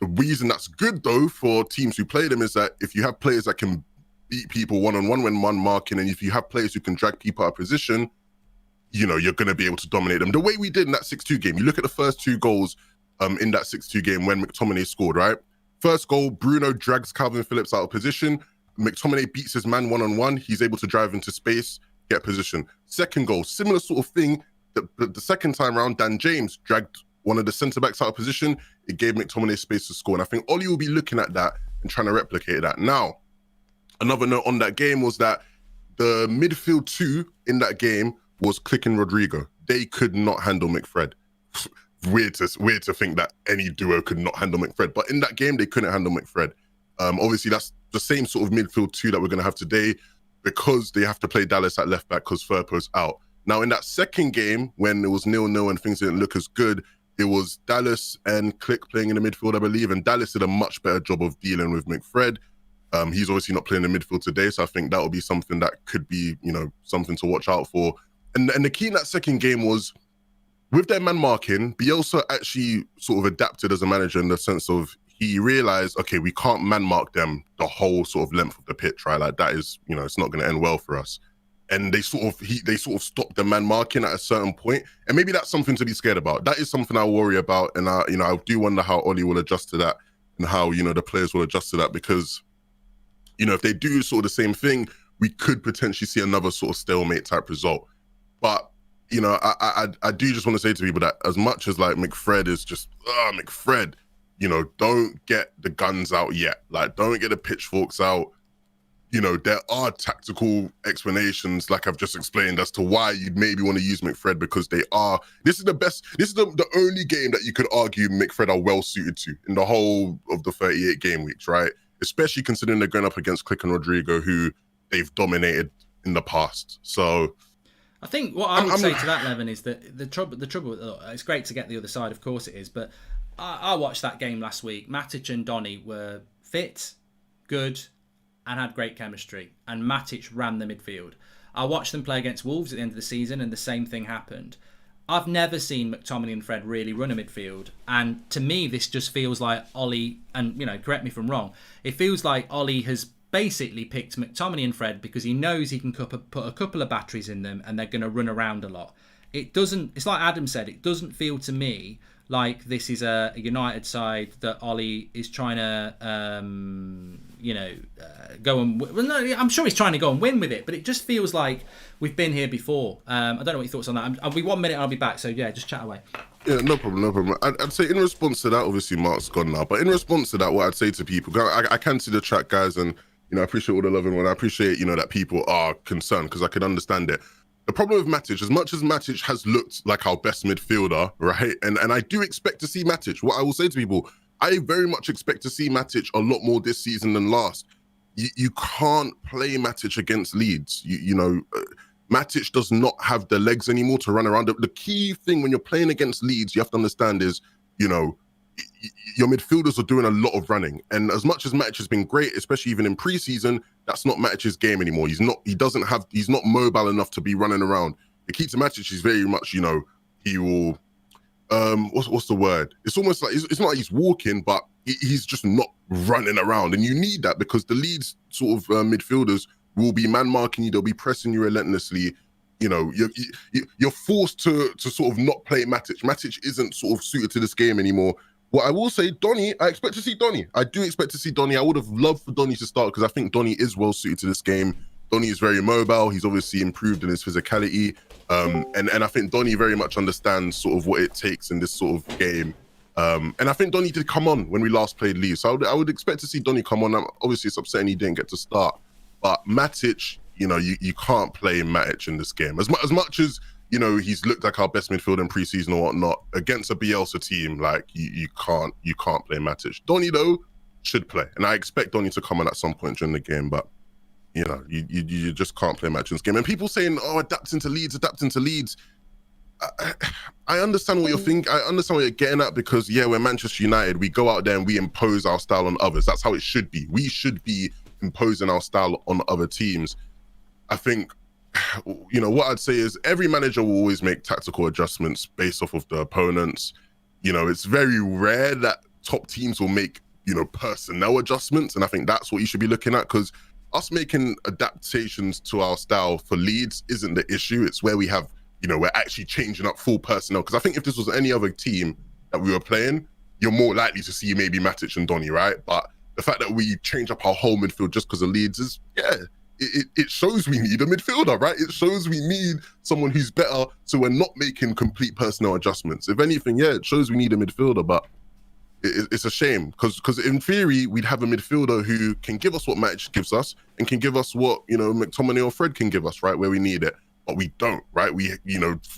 Speaker 2: The reason that's good, though, for teams who play them is that if you have players that can beat people one-on-one when man marking, and if you have players who can drag people out of position, you're going to be able to dominate them. The way we did in that 6-2 game, you look at the first 2 goals in that 6-2 game when McTominay scored, right? First goal, Bruno drags Calvin Phillips out of position. McTominay beats his man one-on-one. He's able to drive into space, get position. Second goal, similar sort of thing. The second time around, Dan James dragged one of the centre-backs out of position. It gave McTominay space to score. And I think Ollie will be looking at that and trying to replicate that. Now, another note on that game was that the midfield 2 in that game was Click and Rodrigo. They could not handle McFred. Weird to think that any duo could not handle McFred. But in that game, they couldn't handle McFred. Obviously, that's the same sort of midfield 2 that we're going to have today because they have to play Dallas at left back because Firpo's out. Now, in that second game, when it was 0-0 and things didn't look as good, it was Dallas and Click playing in the midfield, I believe, and Dallas did a much better job of dealing with McFred. He's obviously not playing in the midfield today, so I think that will be something that could be, something to watch out for. And the key in that second game was, with their man marking, Bielsa actually sort of adapted as a manager in the sense of he realized, okay, we can't man mark them the whole sort of length of the pitch, right? Like that is, it's not going to end well for us. And they sort of stopped the man marking at a certain point, and maybe that's something to be scared about. That is something I worry about, and I do wonder how Ollie will adjust to that and how the players will adjust to that because if they do sort of the same thing, we could potentially see another sort of stalemate type result. But I do just want to say to people that as much as like McFred is just McFred, don't get the guns out yet. Like, don't get the pitchforks out. There are tactical explanations, like I've just explained, as to why you'd maybe want to use McFred because this is the only game that you could argue McFred are well suited to in the whole of the 38 game weeks, right? Especially considering they're going up against Click and Rodrigo, who they've dominated in the past. So
Speaker 1: I think what I would say to that, Levin, is that the trouble, it's great to get the other side, of course it is, but I watched that game last week. Matic and Donny were fit, good, and had great chemistry, and Matic ran the midfield. I watched them play against Wolves at the end of the season, and the same thing happened. I've never seen McTominay and Fred really run a midfield, and to me this just feels like Ollie, and correct me if I'm wrong, it feels like Ollie has basically picked McTominay and Fred because he knows he can put a couple of batteries in them and they're going to run around a lot. It's like Adam said, it doesn't feel to me like this is a United side that Ollie is trying to, go and... Well, no, I'm sure he's trying to go and win with it, but it just feels like we've been here before. I don't know what your thoughts on that. I'll be 1 minute and I'll be back, so yeah, just chat away.
Speaker 2: Yeah, no problem. I'd say in response to that, obviously Mark's gone now, but in response to that, what I'd say to people, I can see the chat, guys, and I appreciate all the love and one. I appreciate, that people are concerned because I can understand it. The problem with Matic, as much as Matic has looked like our best midfielder, right? And I do expect to see Matic. What I will say to people, I very much expect to see Matic a lot more this season than last. you can't play Matic against Leeds. Matic does not have the legs anymore to run around. The key thing when you're playing against Leeds, you have to understand is, your midfielders are doing a lot of running. And as much as Matic has been great, especially even in preseason, that's not Matic's game anymore. He's not mobile enough to be running around. The key to Matic is very much, he will, what's the word? It's almost like, it's not like he's walking, but he's just not running around. And you need that because the Leeds sort of midfielders will be man marking you. They'll be pressing you relentlessly. You're forced to sort of not play Matic. Matic isn't sort of suited to this game anymore. What I will say, Donny, I expect to see Donny. I do expect to see Donny. I would have loved for Donny to start because I think Donny is well suited to this game. Donny is very mobile. He's obviously improved in his physicality. And I think Donny very much understands sort of what it takes in this sort of game. And I think Donny did come on when we last played Leeds. So I would expect to see Donny come on. Obviously, it's upsetting he didn't get to start. But Matic, you can't play Matic in this game. As much as, he's looked like our best midfielder in preseason or whatnot, against a Bielsa team, like, you can't play Matic. Donny, though, should play. And I expect Donny to come on at some point during the game. But, you just can't play Matic in this game. And people saying, adapting to Leeds. I understand what you're thinking. I understand what you're getting at because, we're Manchester United. We go out there and we impose our style on others. That's how it should be. We should be imposing our style on other teams. I think, what I'd say is every manager will always make tactical adjustments based off of the opponents. It's very rare that top teams will make, personnel adjustments. And I think that's what you should be looking at because us making adaptations to our style for Leeds isn't the issue. It's where we have, we're actually changing up full personnel. Because I think if this was any other team that we were playing, you're more likely to see maybe Matic and Donny, right? But the fact that we change up our whole midfield just because of Leeds is, it shows we need a midfielder, right? It shows we need someone who's better, so we're not making complete personnel adjustments. If anything, it shows we need a midfielder, but it's a shame because in theory, we'd have a midfielder who can give us what Matic gives us and can give us what, McTominay or Fred can give us, right, where we need it. But we don't, right?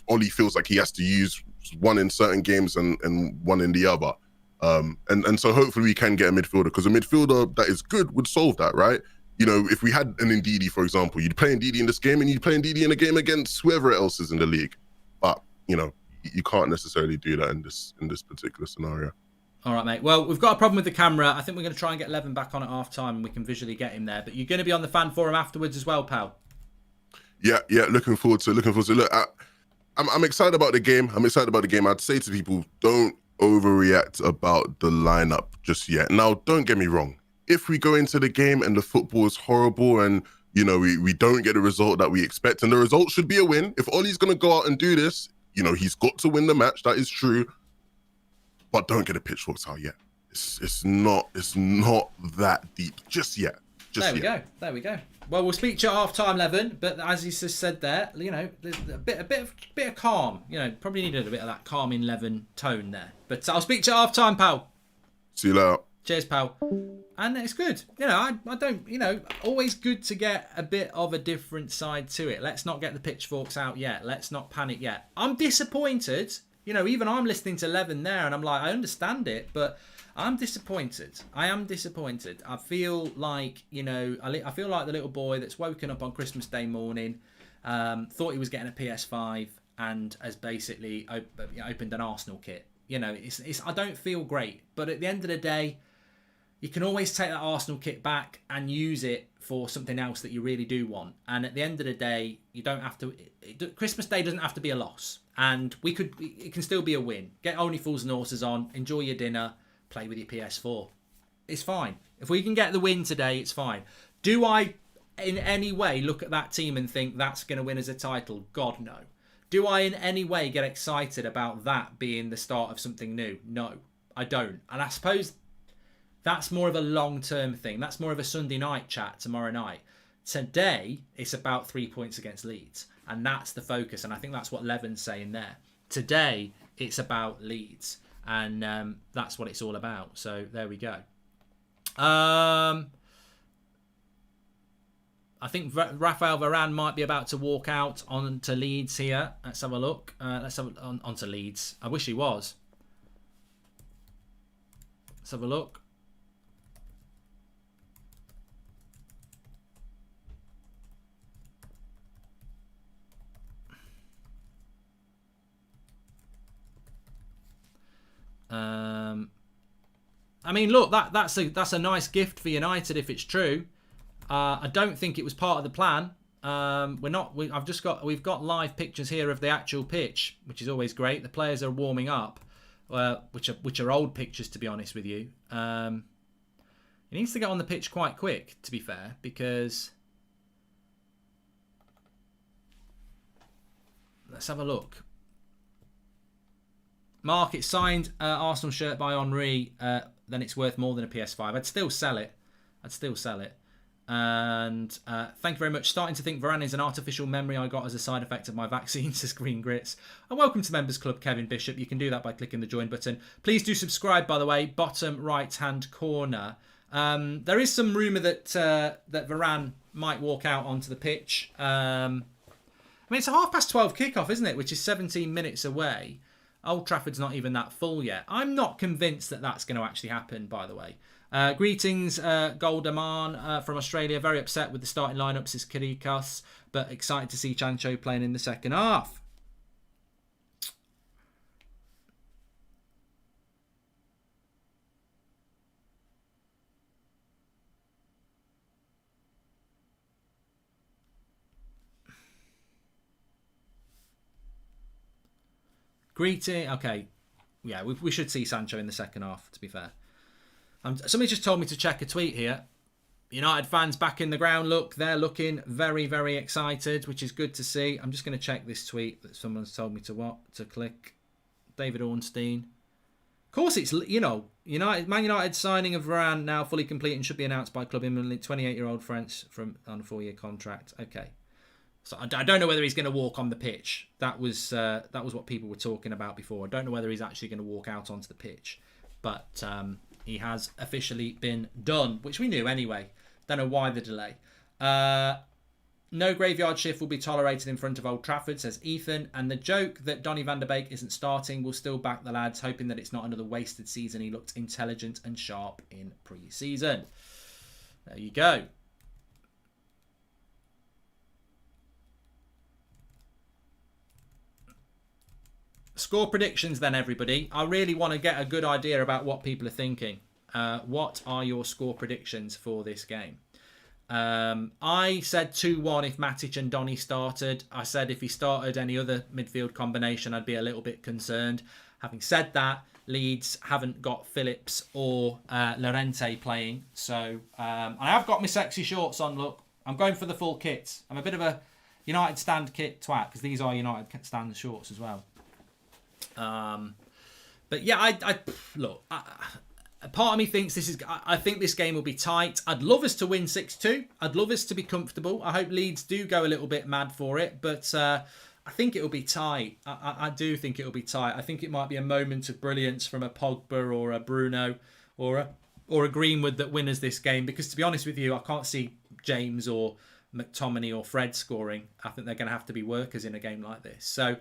Speaker 2: Ollie feels like he has to use one in certain games and one in the other. And so hopefully we can get a midfielder because a midfielder that is good would solve that, right? If we had an Ndidi, for example, you'd play Ndidi in this game and you'd play Ndidi in a game against whoever else is in the league. But, you can't necessarily do that in this particular scenario.
Speaker 1: All right, mate. Well, we've got a problem with the camera. I think we're going to try and get Levin back on at half time and we can visually get him there. But you're going to be on the fan forum afterwards as well, pal.
Speaker 2: Yeah. Looking forward to it. Look, I'm excited about the game. I'd say to people, don't overreact about the lineup just yet. Now, don't get me wrong. If we go into the game and the football is horrible and, we don't get the result that we expect, and the result should be a win. If Ollie's going to go out and do this, he's got to win the match. That is true. But don't get the pitchforks out yet. It's not that deep just yet.
Speaker 1: There we go. Well, we'll speak to you at half time, Levin. But as he just said there, there's a bit of calm. Probably needed a bit of that calming Levin tone there. But I'll speak to you at half time, pal.
Speaker 2: See you later.
Speaker 1: Cheers, pal. And it's good. I don't, always good to get a bit of a different side to it. Let's not get the pitchforks out yet. Let's not panic yet. I'm disappointed. Even I'm listening to Levin there and I'm like, I understand it, but I'm disappointed. I am disappointed. I feel like, I feel like the little boy that's woken up on Christmas Day morning, thought he was getting a PS5 and has basically opened an Arsenal kit. I don't feel great, but at the end of the day, you can always take that Arsenal kit back and use it for something else that you really do want. And at the end of the day, you don't have to. Christmas Day doesn't have to be a loss, and it can still be a win. Get Only Fools and Horses on, enjoy your dinner, play with your PS4. It's fine. If we can get the win today, it's fine. Do I, in any way, look at that team and think that's going to win as a title? God, no. Do I in any way get excited about that being the start of something new? No, I don't. And I suppose that's more of a long-term thing. That's more of a Sunday night chat tomorrow night. Today, it's about 3 points against Leeds. And that's the focus. And I think that's what Levin's saying there. Today, it's about Leeds. And that's what it's all about. So, there we go. I think Rafael Varane might be about to walk out onto Leeds here. Let's have a look. Let's have onto Leeds. I wish he was. Let's have a look. I mean, look, that's a nice gift for United if it's true. I don't think it was part of the plan. We've got live pictures here of the actual pitch, which is always great. The players are warming up, which are old pictures, to be honest with you. He needs to get on the pitch quite quick, to be fair, because let's have a look. Mark, it's signed Arsenal shirt by Henry. Then it's worth more than a PS5. I'd still sell it. And thank you very much. Starting to think Varane is an artificial memory I got as a side effect of my vaccine, says Green Grits. And welcome to Members Club, Kevin Bishop. You can do that by clicking the join button. Please do subscribe, by the way, bottom right-hand corner. There is some rumour that Varane might walk out onto the pitch. I mean, it's a 12:30 kickoff, isn't it? Which is 17 minutes away. Old Trafford's not even that full yet. I'm not convinced that that's going to actually happen, by the way. Greetings, Goldaman from Australia. Very upset with the starting lineup, says Kirikas, but excited to see Sancho playing in the second half. Greeting. Okay. Yeah, we should see Sancho in the second half, to be fair. Somebody just told me to check a tweet here. United fans back in the ground. Look, they're looking very, very excited, which is good to see. I'm just going to check this tweet that someone's told me to click. David Ornstein. Of course, it's, Man United signing of Varane now fully complete and should be announced by club imminently. 28-year-old French on a 4-year contract. Okay. So I don't know whether he's going to walk on the pitch. That was what people were talking about before. I don't know whether he's actually going to walk out onto the pitch. But he has officially been done, which we knew anyway. Don't know why the delay. No graveyard shift will be tolerated in front of Old Trafford, says Ethan. And the joke that Donny van der Beek isn't starting will still back the lads, hoping that it's not another wasted season. He looked intelligent and sharp in pre-season. There you go. Score predictions then, everybody. I really want to get a good idea about what people are thinking. What are your score predictions for this game? I said 2-1 if Matic and Donny started. I said if he started any other midfield combination, I'd be a little bit concerned. Having said that, Leeds haven't got Phillips or Llorente playing. So I have got my sexy shorts on, look. I'm going for the full kit. I'm a bit of a United stand kit twat because these are United stand shorts as well. But yeah, I look. Part of me thinks I think this game will be tight. I'd love us to win 6-2. I'd love us to be comfortable. I hope Leeds do go a little bit mad for it, but I think it will be tight. I do think it will be tight. I think it might be a moment of brilliance from a Pogba or a Bruno or a Greenwood that win us this game. Because to be honest with you, I can't see James or McTominay or Fred scoring. I think they're going to have to be workers in a game like this. So.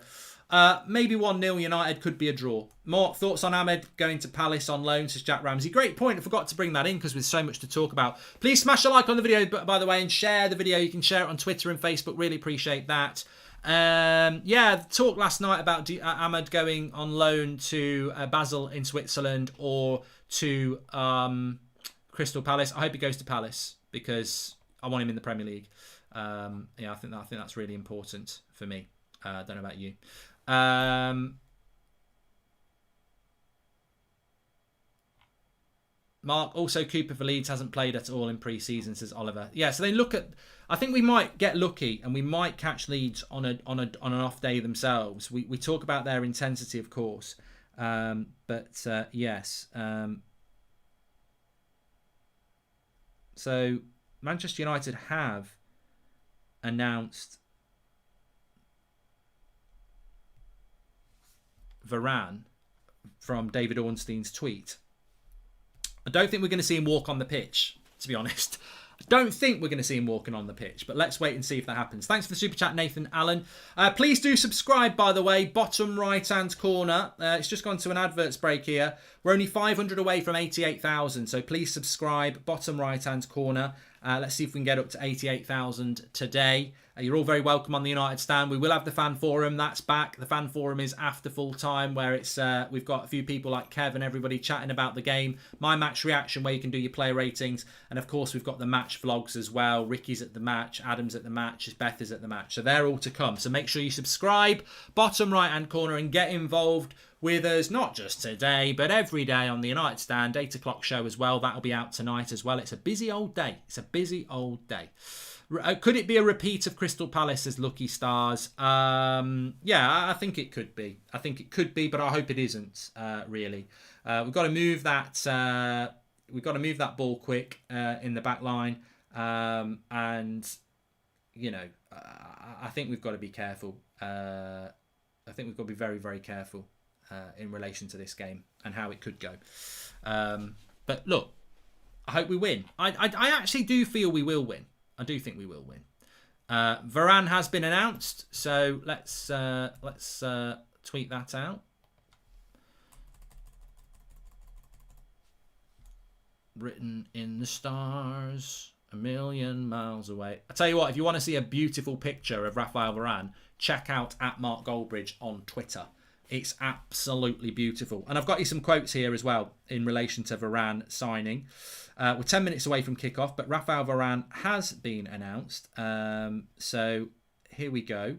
Speaker 1: Maybe 1-0 United, could be a draw. More thoughts on Ahmed going to Palace on loan, says Jack Ramsey. Great point. I forgot to bring that in because there's so much to talk about. Please smash a like on the video, by the way, and share the video. You can share it on Twitter and Facebook. Really appreciate that. The talk last night about Ahmed going on loan to Basel in Switzerland or to Crystal Palace. I hope he goes to Palace because I want him in the Premier League. I think that's really important for me. Don't know about you. Mark, also Cooper for Leeds hasn't played at all in pre-season, says Oliver. Yeah, so they look at. I think we might get lucky and we might catch Leeds on an off day themselves. We talk about their intensity, of course, but yes. So Manchester United have announced Varane from David Ornstein's tweet. I don't think we're going to see him walk on the pitch, to be honest. I don't think we're going to see him walking on the pitch, but let's wait and see if that happens. Thanks for the super chat, Nathan Allen. Please do subscribe, by the way, bottom right-hand corner. It's just gone to an adverts break here. We're only 500 away from 88,000, so please subscribe, bottom right-hand corner. Let's see if we can get up to 88,000 today. You're all very welcome on the United Stand. We will have the fan forum. That's back. The fan forum is after full time, where it's we've got a few people like Kev and everybody chatting about the game. My match reaction, where you can do your player ratings. And of course, we've got the match vlogs as well. Ricky's at the match. Adam's at the match. Beth is at the match. So they're all to come. So make sure you subscribe, bottom right-hand corner, and get involved with us, not just today, but every day on the United Stand, 8 o'clock show as well. That'll be out tonight as well. It's a busy old day. It's a busy old day. Could it be a repeat of Crystal Palace as Lucky Stars? Yeah, I think it could be. I think it could be, but I hope it isn't. Really, we've got to move that. We've got to move that ball quick in the back line, and you know, I think we've got to be careful. I think we've got to be very, very careful in relation to this game and how it could go. But look, I hope we win. I actually do feel we will win. I do think we will win. Varane has been announced, so let's tweet that out. Written in the stars, a million miles away. I tell you what, if you want to see a beautiful picture of Raphael Varane, check out @MarkGoldbridge on Twitter. It's absolutely beautiful. And I've got you some quotes here as well in relation to Varane signing. We're 10 minutes away from kickoff, but Raphael Varane has been announced. So here we go.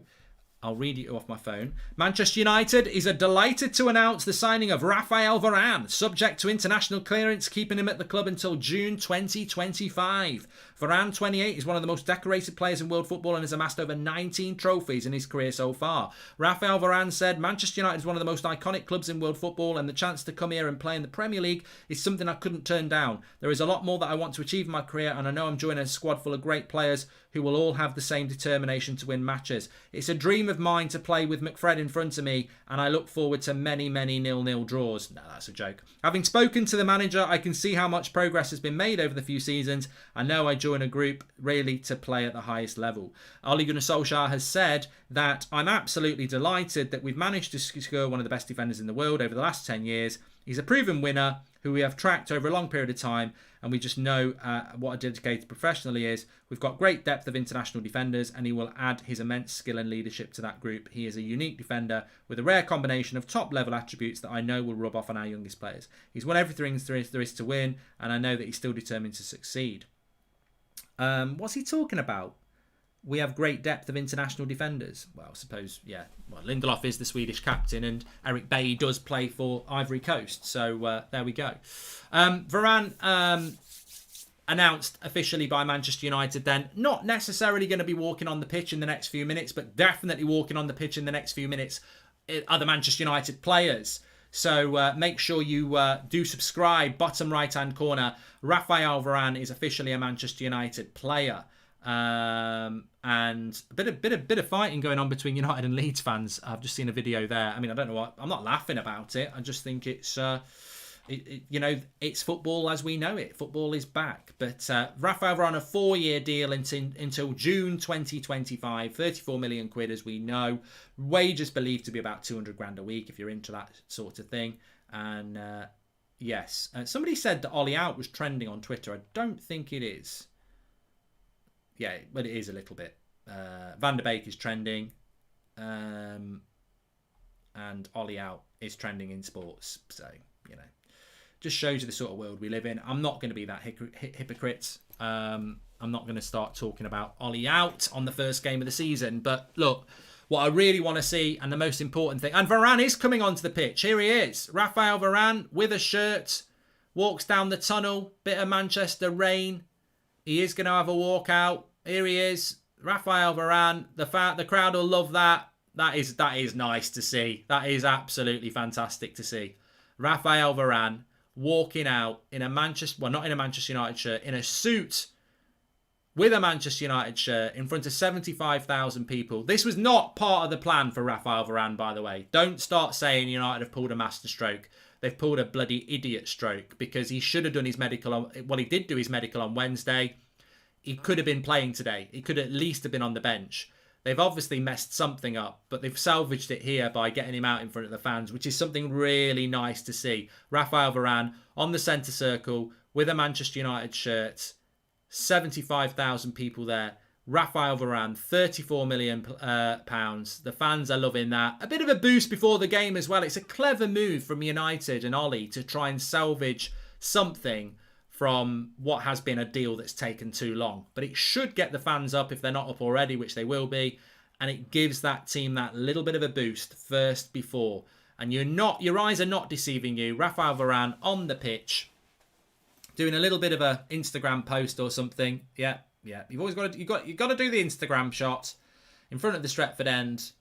Speaker 1: I'll read it off my phone. Manchester United is delighted to announce the signing of Raphael Varane, subject to international clearance, keeping him at the club until June 2025. Varane, 28, is one of the most decorated players in world football and has amassed over 19 trophies in his career so far. Raphael Varane said, Manchester United is one of the most iconic clubs in world football, and the chance to come here and play in the Premier League is something I couldn't turn down. There is a lot more that I want to achieve in my career, and I know I'm joining a squad full of great players who will all have the same determination to win matches. It's a dream of mine to play with McFred in front of me, and I look forward to many, many 0-0 draws. No, that's a joke. Having spoken to the manager, I can see how much progress has been made over the few seasons. I know I join a group really to play at the highest level. Ole Gunnar Solskjaer has said that I'm absolutely delighted that we've managed to secure one of the best defenders in the world over the last 10 years. He's a proven winner who we have tracked over a long period of time, and we just know what a dedicated professional he is. We've got great depth of international defenders, and he will add his immense skill and leadership to that group. He is a unique defender with a rare combination of top-level attributes that I know will rub off on our youngest players. He's won everything there is to win, and I know that he's still determined to succeed. What's he talking about? We have great depth of international defenders. Well, I suppose, yeah. Well, Lindelof is the Swedish captain, and Eric Bailly does play for Ivory Coast. So there we go. Varane announced officially by Manchester United then. Not necessarily going to be walking on the pitch in the next few minutes, but definitely walking on the pitch in the next few minutes are the Manchester United players. So make sure you do subscribe. Bottom right-hand corner, Raphael Varane is officially a Manchester United player. And a bit of fighting going on between United and Leeds fans. I've just seen a video there. I mean, I don't know what. I'm not laughing about it. I just think it's it's football as we know it. Football is back. But Raphael Varane, a 4-year deal until June 2025. 34 million quid, as we know. Wages believed to be about 200 grand a week if you're into that sort of thing. And yes, somebody said that Ollie Out was trending on Twitter. I don't think it is. Yeah, but it is a little bit. Van der Beek is trending. And Ollie Out is trending in sports. So, just shows you the sort of world we live in. I'm not going to be that hypocrite. I'm not going to start talking about Ollie Out on the first game of the season. But look, what I really want to see, and the most important thing, and Varane is coming onto the pitch. Here he is. Raphael Varane with a shirt. Walks down the tunnel. Bit of Manchester rain. He is going to have a walkout. Here he is, Raphael Varane. The crowd will love that. That is nice to see. That is absolutely fantastic to see. Raphael Varane walking out in a not in a Manchester United shirt, in a suit with a Manchester United shirt in front of 75,000 people. This was not part of the plan for Raphael Varane, by the way. Don't start saying United have pulled a masterstroke. They've pulled a bloody idiot stroke, because he should have done his medical he did do his medical on Wednesday. He could have been playing today. He could at least have been on the bench. They've obviously messed something up, but they've salvaged it here by getting him out in front of the fans, which is something really nice to see. Raphael Varane on the centre circle with a Manchester United shirt, 75,000 people there. Raphael Varane, 34 million pounds. The fans are loving that. A bit of a boost before the game as well. It's a clever move from United and Ollie to try and salvage something from what has been a deal that's taken too long. But it should get the fans up if they're not up already, which they will be. And it gives that team that little bit of a boost first before. And your eyes are not deceiving you. Raphael Varane on the pitch, doing a little bit of a Instagram post or something. Yeah. You've always got to do the Instagram shot in front of the Stretford end.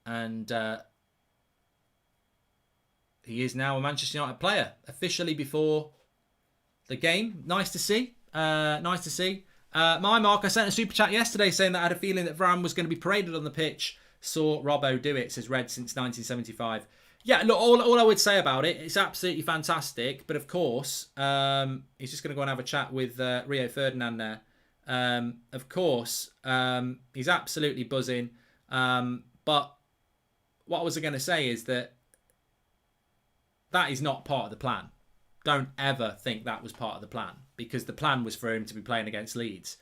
Speaker 1: And he is now a Manchester United player officially before the game. Nice to see. Nice to see. My Mark, I sent a super chat yesterday saying that I had a feeling that Varane was going to be paraded on the pitch. Saw Robbo do it, says Red, since 1975. Yeah, look, all I would say about it, it's absolutely fantastic. But of course, he's just going to go and have a chat with Rio Ferdinand there. Of course, he's absolutely buzzing. But what I was going to say is that is not part of the plan. Don't ever think that was part of the plan, because the plan was for him to be playing against Leeds.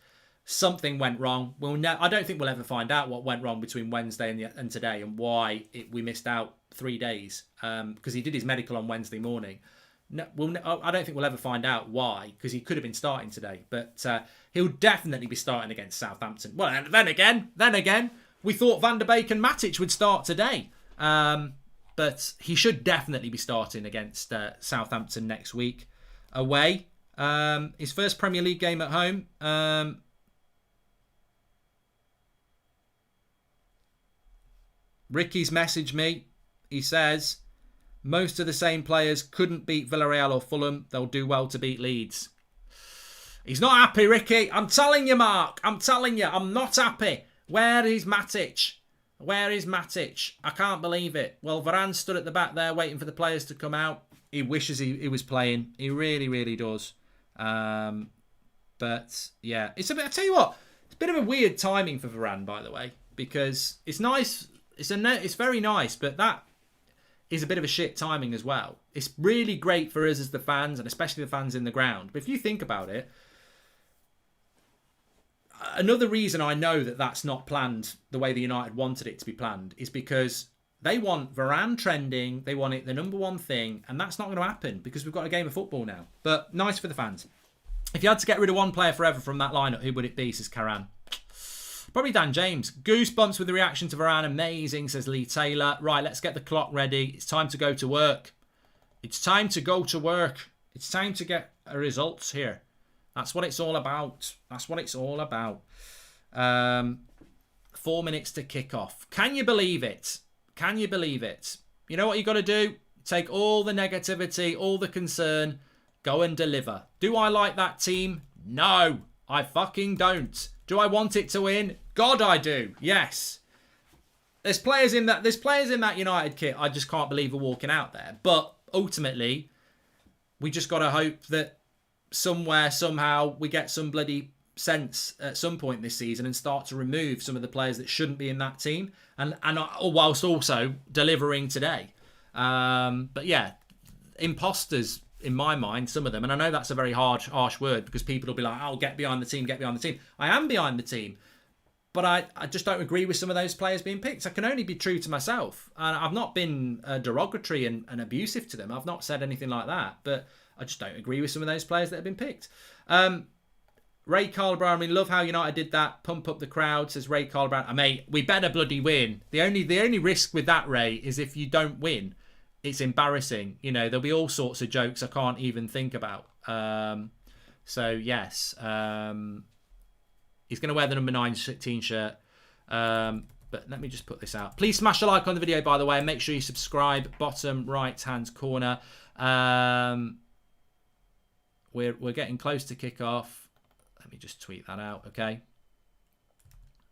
Speaker 1: Something went wrong. I don't think we'll ever find out what went wrong between Wednesday and today, and why we missed out 3 days. Because he did his medical on Wednesday morning. No, I don't think we'll ever find out why, because he could have been starting today. But he'll definitely be starting against Southampton. Well, and then again, we thought Van der Beek and Matic would start today. But he should definitely be starting against Southampton next week away. His first Premier League game at home. Ricky's messaged me. He says, most of the same players couldn't beat Villarreal or Fulham. They'll do well to beat Leeds. He's not happy, Ricky. I'm telling you, Mark. I'm telling you, I'm not happy. Where is Matic? Where is Matic? I can't believe it. Well, Varane stood at the back there waiting for the players to come out. He wishes he was playing. He really, really does. But yeah, it's a bit. I tell you what, it's a bit of a weird timing for Varane, by the way, because it's nice. It's very nice, but that is a bit of a shit timing as well. It's really great for us as the fans, and especially the fans in the ground. But if you think about it, another reason I know that that's not planned the way the United wanted it to be planned is because they want Varane trending. They want it the number one thing. And that's not going to happen because we've got a game of football now. But nice for the fans. If you had to get rid of one player forever from that lineup, who would it be, says Karan? Probably Dan James. Goosebumps with the reaction to Varane. Amazing, says Lee Taylor. Right, let's get the clock ready. It's time to go to work. It's time to go to work. It's time to get results here. That's what it's all about. That's what it's all about. 4 minutes to kick off. Can you believe it? Can you believe it? You know what you got to do? Take all the negativity, all the concern, go and deliver. Do I like that team? No, I fucking don't. Do I want it to win? God, I do. Yes. There's players in that United kit I just can't believe are walking out there. But ultimately, we just got to hope that somewhere, somehow, we get some bloody sense at some point this season and start to remove some of the players that shouldn't be in that team, and whilst also delivering today. But yeah, imposters in my mind, some of them, and I know that's a very harsh word because people will be like, "Oh, get behind the team, get behind the team." I am behind the team, but I just don't agree with some of those players being picked. I can only be true to myself, and I've not been derogatory and abusive to them. I've not said anything like that, but I just don't agree with some of those players that have been picked. Ray Carl Brown, I mean, love how United did that. Pump up the crowd, says Ray Carl Brown. Mate, we better bloody win. The only risk with that, Ray, is if you don't win, it's embarrassing. You know, there'll be all sorts of jokes I can't even think about. So, yes. He's going to wear the number 19 shirt. But let me just put this out. Please smash a like on the video, by the way, and make sure you subscribe. Bottom right-hand corner. We're getting close to kick-off. Let me just tweet that out, okay?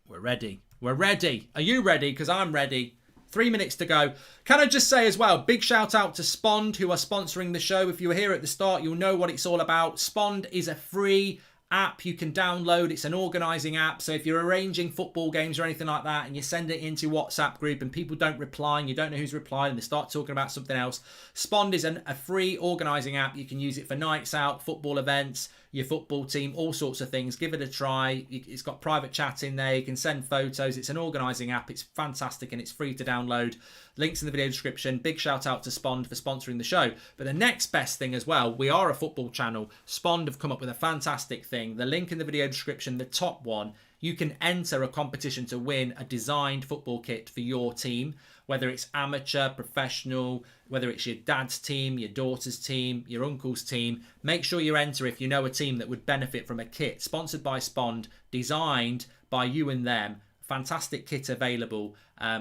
Speaker 1: We're ready. We're ready. Are you ready? Because I'm ready. 3 minutes to go. Can I just say as well, big shout out to Spond, who are sponsoring the show. If you were here at the start, you'll know what it's all about. Spond is a free app you can download. It's an organising app. So if you're arranging football games or anything like that and you send it into WhatsApp group and people don't reply and you don't know who's replied and they start talking about something else, Spond is a free organising app. You can use it for nights out, football events. your football team, all sorts of things. Give it a try. It's got private chat in there. You can send photos. It's an organising app. It's fantastic and it's free to download. Links in the video description. Big shout out to Spond for sponsoring the show. But the next best thing as well, we are a football channel. Spond have come up with a fantastic thing. The link in the video description, the top one, you can enter a competition to win a designed football kit for your team, whether it's amateur, professional, whether it's your dad's team, your daughter's team, your uncle's team. Make sure you enter if you know a team that would benefit from a kit sponsored by Spond, designed by you and them. Fantastic kit available.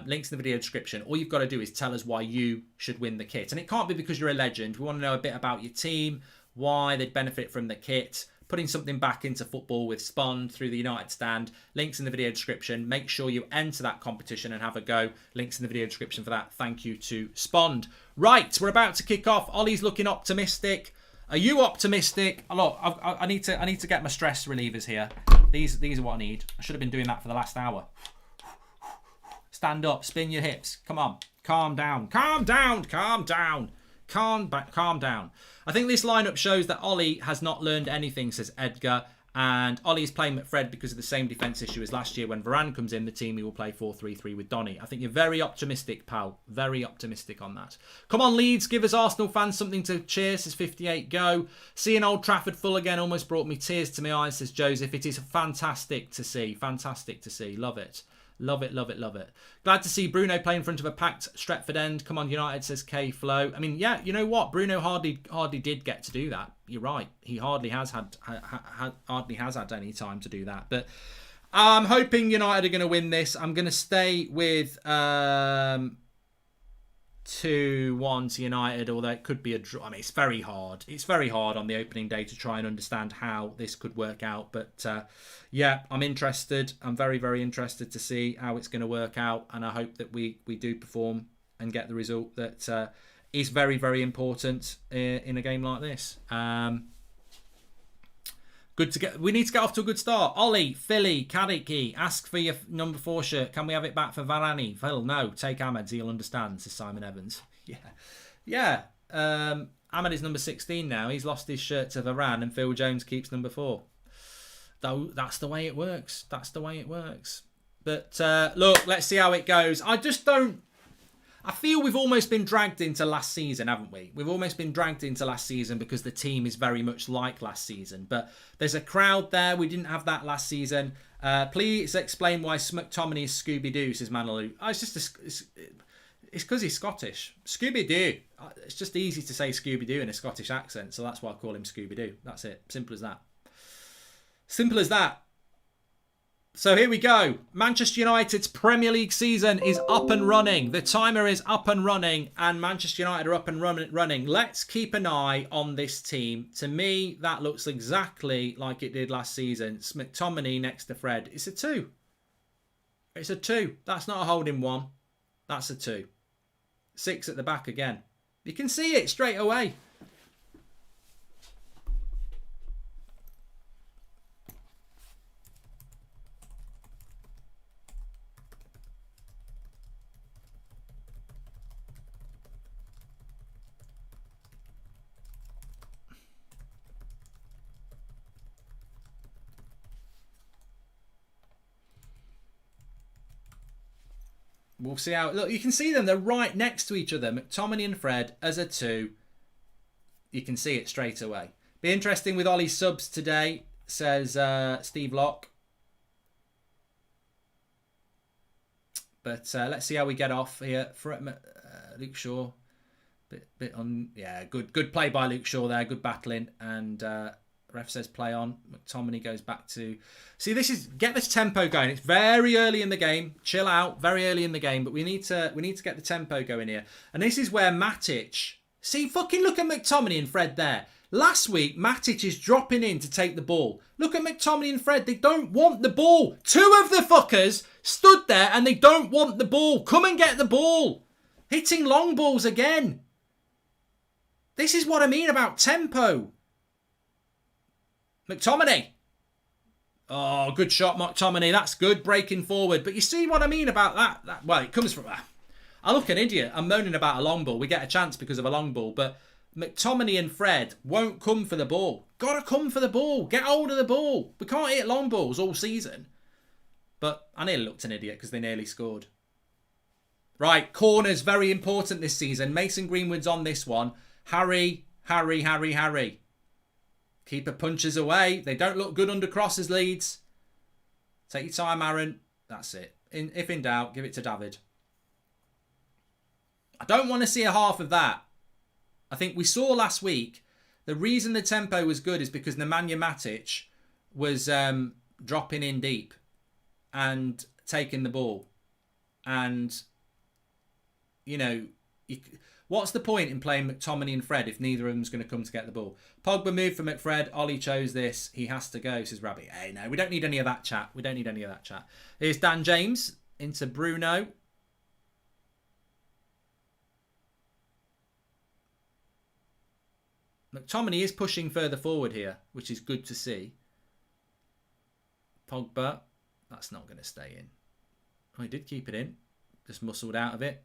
Speaker 1: Links in the video description. All you've got to do is tell us why you should win the kit. And it can't be because you're a legend. We want to know a bit about your team, why they'd benefit from the kit, putting something back into football with Spond through the United Stand. Links in the video description. Make sure you enter that competition and have a go. Links in the video description for that. Thank you to Spond. Right, we're about to kick off. Ollie's looking optimistic. Are you optimistic? Look, I need to get my stress relievers here. These are what I need. I should have been doing that for the last hour. Stand up, spin your hips. Come on, calm down, calm down, calm down. Calm down. I think this lineup shows that Ollie has not learned anything, says Edgar. And Ollie is playing McFred because of the same defence issue as last year. When Varane comes in the team, he will play 4-3-3 with Donny. I think you're very optimistic, pal. Very optimistic on that. Come on, Leeds. Give us Arsenal fans something to cheer, says 58 Go. Seeing Old Trafford full again almost brought me tears to my eyes, says Joseph. It is fantastic to see. Fantastic to see. Love it. Love it, love it, love it. Glad to see Bruno play in front of a packed Stretford end. Come on, United, says K Flow. I mean, yeah, you know what? Bruno hardly did get to do that. You're right. He hardly has had any time to do that. But I'm hoping United are going to win this. I'm going to stay with 2-1 to United, although it could be a draw. I mean, it's very hard. It's very hard on the opening day to try and understand how this could work out. But yeah, I'm interested. I'm very, very interested to see how it's going to work out. And I hope that we do perform and get the result that is very, very important in a game like this. Good to get. We need to get off to a good start. Ollie, Philly, Kadiki, ask for your number 4 shirt. Can we have it back for Varane? Phil, no. Take Ahmed's. He'll understand, says Simon Evans. Yeah. Ahmed is number 16 now. He's lost his shirt to Varane, and Phil Jones keeps number 4. Though that's the way it works. That's the way it works. But look, let's see how it goes. I just don't. I feel we've almost been dragged into last season, haven't we? We've almost been dragged into last season because the team is very much like last season. But there's a crowd there. We didn't have that last season. Please explain why McTominay is Scooby-Doo, says Manaloo. Oh, it's because he's Scottish. Scooby-Doo. It's just easy to say Scooby-Doo in a Scottish accent, so that's why I call him Scooby-Doo. That's it. Simple as that. Simple as that. So here we go. Manchester United's Premier League season is up and running. The timer is up and running and Manchester United are up and running. Let's keep an eye on this team. To me, that looks exactly like it did last season. It's McTominay next to Fred. It's a 2. It's a 2. That's not a holding 1. That's a 2. 6 at the back again. You can see it straight away. We'll see how... Look, you can see them. They're right next to each other. McTominay and Fred as a 2. You can see it straight away. Be interesting with Ollie's subs today, says Steve Locke. But let's see how we get off here. Luke Shaw. Bit on... Yeah, good play by Luke Shaw there. Good battling. And... Ref says play on. McTominay goes back to... See, this is... Get this tempo going. It's very early in the game. Chill out. Very early in the game. But we need to get the tempo going here. And this is where Matic... See, fucking look at McTominay and Fred there. Last week, Matic is dropping in to take the ball. Look at McTominay and Fred. They don't want the ball. 2 of the fuckers stood there and they don't want the ball. Come and get the ball. Hitting long balls again. This is what I mean about tempo. McTominay. Oh, good shot, McTominay. That's good, breaking forward. But you see what I mean about that? Well, it comes from... I look an idiot. I'm moaning about a long ball. We get a chance because of a long ball. But McTominay and Fred won't come for the ball. Gotta come for the ball. Get hold of the ball. We can't hit long balls all season. But I nearly looked an idiot because they nearly scored. Right, corners, very important this season. Mason Greenwood's on this one. Harry. Keeper punches away. They don't look good under crosses, Leeds. Take your time, Aaron. That's it. If in doubt, give it to David. I don't want to see a half of that. I think we saw last week, the reason the tempo was good is because Nemanja Matic was dropping in deep and taking the ball. And, you know, what's the point in playing McTominay and Fred if neither of them's going to come to get the ball? Pogba moved for McFred. Ollie chose this. He has to go, says Rabbit. Hey, no, we don't need any of that chat. We don't need any of that chat. Here's Dan James into Bruno. McTominay is pushing further forward here, which is good to see. Pogba. That's not going to stay in. Oh, he did keep it in. Just muscled out of it.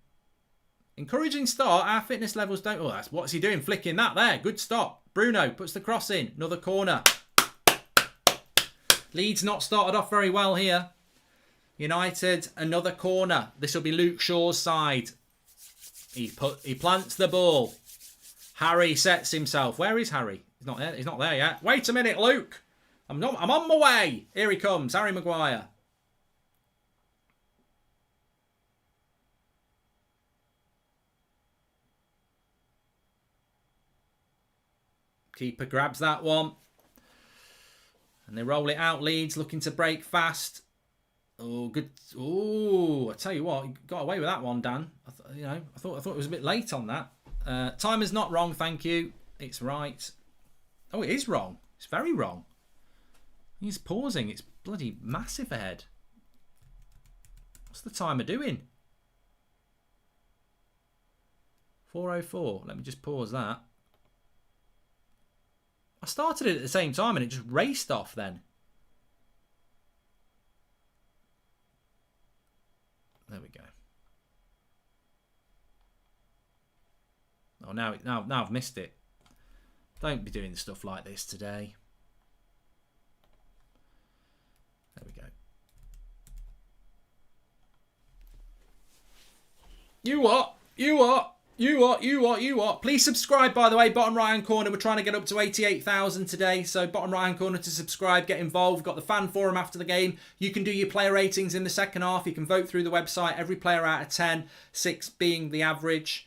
Speaker 1: Encouraging start. Our fitness levels don't... Oh, that's what's he doing? Flicking that there. Good stop. Bruno puts the cross in. Another corner. Leeds not started off very well here. United, another corner. This will be Luke Shaw's side. He plants the ball. Harry sets himself. Where is Harry? He's not there. He's not there yet. Wait a minute, Luke. I'm on my way. Here he comes. Harry Maguire. Keeper grabs that one. And they roll it out. Leeds looking to break fast. Oh, good. Oh, I tell you what, you got away with that one, Dan. I thought it was a bit late on that. Time is not wrong, thank you. It's right. Oh, it is wrong. It's very wrong. He's pausing. It's bloody massive ahead. What's the timer doing? 4:04. Let me just pause that. I started it at the same time and it just raced off then. There we go. Oh, now I've missed it. Don't be doing stuff like this today. There we go. You what? Please subscribe, by the way. Bottom right hand corner. We're trying to get up to 88,000 today. So bottom right hand corner to subscribe, get involved. We've got the fan forum after the game. You can do your player ratings in the second half. You can vote through the website. Every player out of 10, 6 being the average.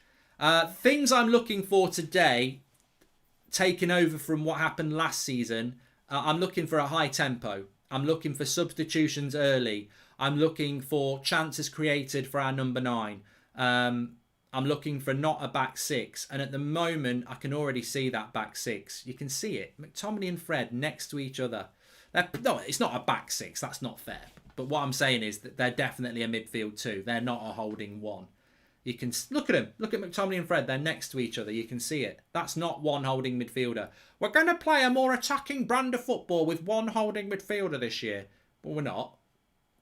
Speaker 1: Things I'm looking for today, taking over from what happened last season. I'm looking for a high tempo. I'm looking for substitutions early. I'm looking for chances created for our number 9. I'm looking for not a back 6. And at the moment, I can already see that back 6. You can see it. McTominay and Fred next to each other. No, it's not a back 6. That's not fair. But what I'm saying is that they're definitely a midfield 2. They're not a holding 1. You can look at them. Look at McTominay and Fred. They're next to each other. You can see it. That's not one holding midfielder. We're going to play a more attacking brand of football with one holding midfielder this year. But we're not.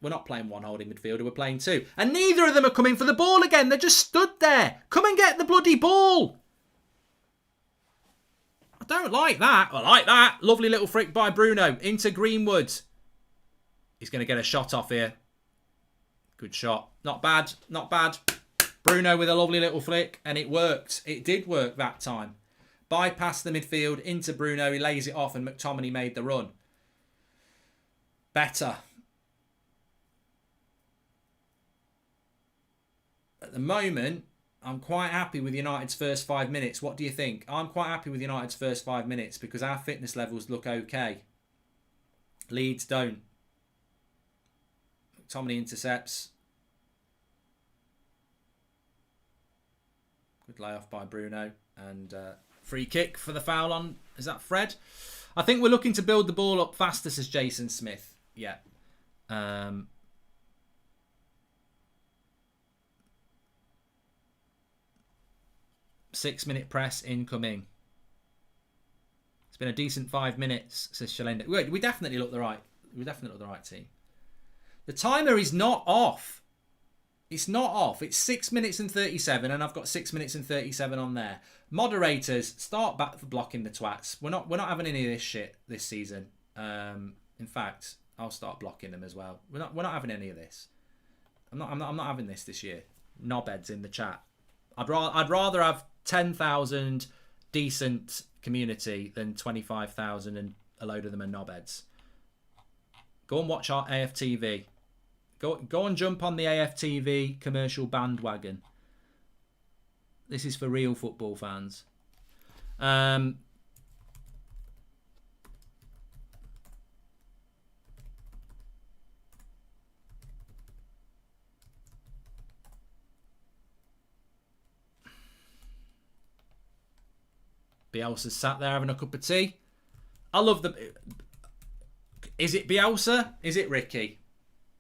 Speaker 1: We're not playing one holding midfielder. We're playing 2. And neither of them are coming for the ball again. They're just stood there. Come and get the bloody ball. I don't like that. I like that. Lovely little flick by Bruno into Greenwood. He's going to get a shot off here. Good shot. Not bad. Not bad. Bruno with a lovely little flick. And it worked. It did work that time. Bypassed the midfield into Bruno. He lays it off and McTominay made the run. Better. At the moment, I'm quite happy with United's first 5 minutes. What do you think? I'm quite happy with United's first 5 minutes because our fitness levels look okay. Leeds don't. McTominay intercepts. Good layoff by Bruno. And free kick for the foul on... Is that Fred? I think we're looking to build the ball up faster, says Jason Smith. Yeah. 6-minute press incoming. It's been a decent 5 minutes, says Shalenda. We definitely look the right. We definitely look the right team. The timer is not off. It's not off. It's 6 minutes and 37, and I've got 6 minutes and 37 on there. Moderators, start back for blocking the twats. We're not having any of this shit this season. In fact, I'll start blocking them as well. We're not having any of this. I'm not having this year. Knobheads in the chat. I'd rather have 10,000 decent community than 25,000 and a load of them are knobheads. Go and watch our AFTV. Go and jump on the AFTV commercial bandwagon. This is for real football fans. Bielsa's sat there having a cup of tea. I love the... Is it Bielsa? Is it Ricky?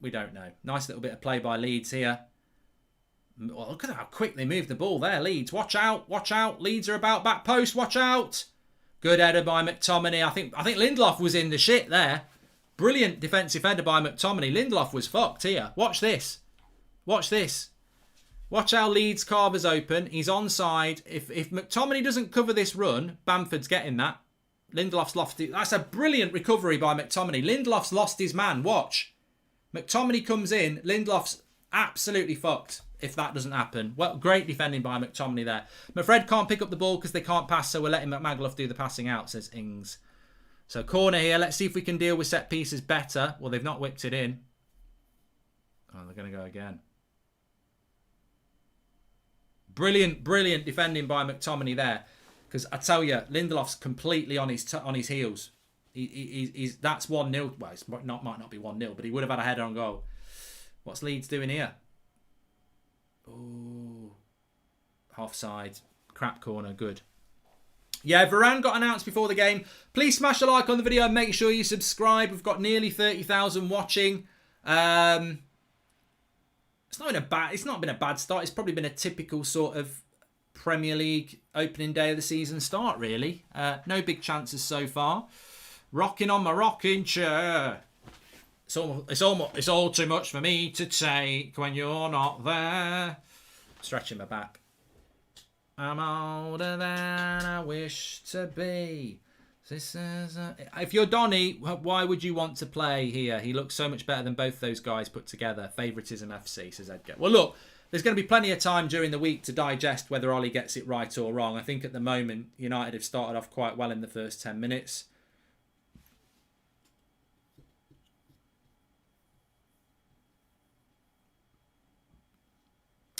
Speaker 1: We don't know. Nice little bit of play by Leeds here. Oh, look at how quick they moved the ball there, Leeds. Watch out, watch out. Leeds are about back post. Watch out. Good header by McTominay. I think Lindelof was in the shit there. Brilliant defensive header by McTominay. Lindelof was fucked here. Watch this. Watch this. Watch how Leeds Carver's open. He's onside. If McTominay doesn't cover this run, Bamford's getting that. Lindelof's lost it. That's a brilliant recovery by McTominay. Lindelof's lost his man. Watch. McTominay comes in. Lindelof's absolutely fucked if that doesn't happen. Well, great defending by McTominay there. Fred can't pick up the ball because they can't pass, so we're letting McMagaloff do the passing out, says Ings. So corner here. Let's see if we can deal with set pieces better. Well, they've not whipped it in. Oh, they're going to go again. Brilliant, brilliant defending by McTominay there. Because I tell you, Lindelof's completely on his heels. He's that's 1-0. Well, it might not be 1-0, but he would have had a header on goal. What's Leeds doing here? Oh, offside, crap corner, good. Yeah, Varane got announced before the game. Please smash a like on the video and make sure you subscribe. We've got nearly 30,000 watching. It's not been a bad start. It's probably been a typical sort of Premier League opening day of the season start, really. No big chances so far. Rocking on my rocking chair. It's all too much for me to take when you're not there. Stretching my back. I'm older than I wish to be. If you're Donny, why would you want to play here? He looks so much better than both those guys put together. Favouritism FC, says Edgar. Well, look, there's going to be plenty of time during the week to digest whether Ollie gets it right or wrong. I think at the moment, United have started off quite well in the first 10 minutes.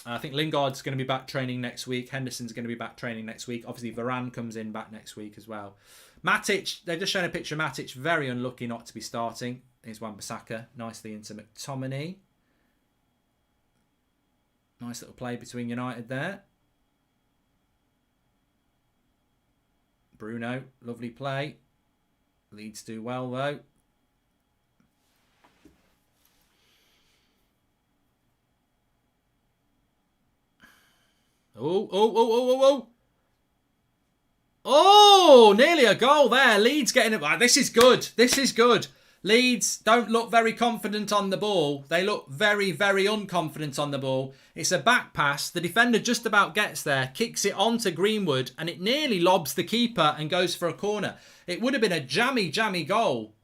Speaker 1: I think Lingard's going to be back training next week. Henderson's going to be back training next week. Obviously, Varane comes in back next week as well. Matic, they've just shown a picture of Matic. Very unlucky not to be starting. Here's Wan-Bissaka. Nicely into McTominay. Nice little play between United there. Bruno, lovely play. Leeds do well, though. Oh, nearly a goal there. Leeds getting it. This is good. This is good. Leeds don't look very confident on the ball. They look very, very unconfident on the ball. It's a back pass. The defender just about gets there, kicks it onto Greenwood, and it nearly lobs the keeper and goes for a corner. It would have been a jammy goal.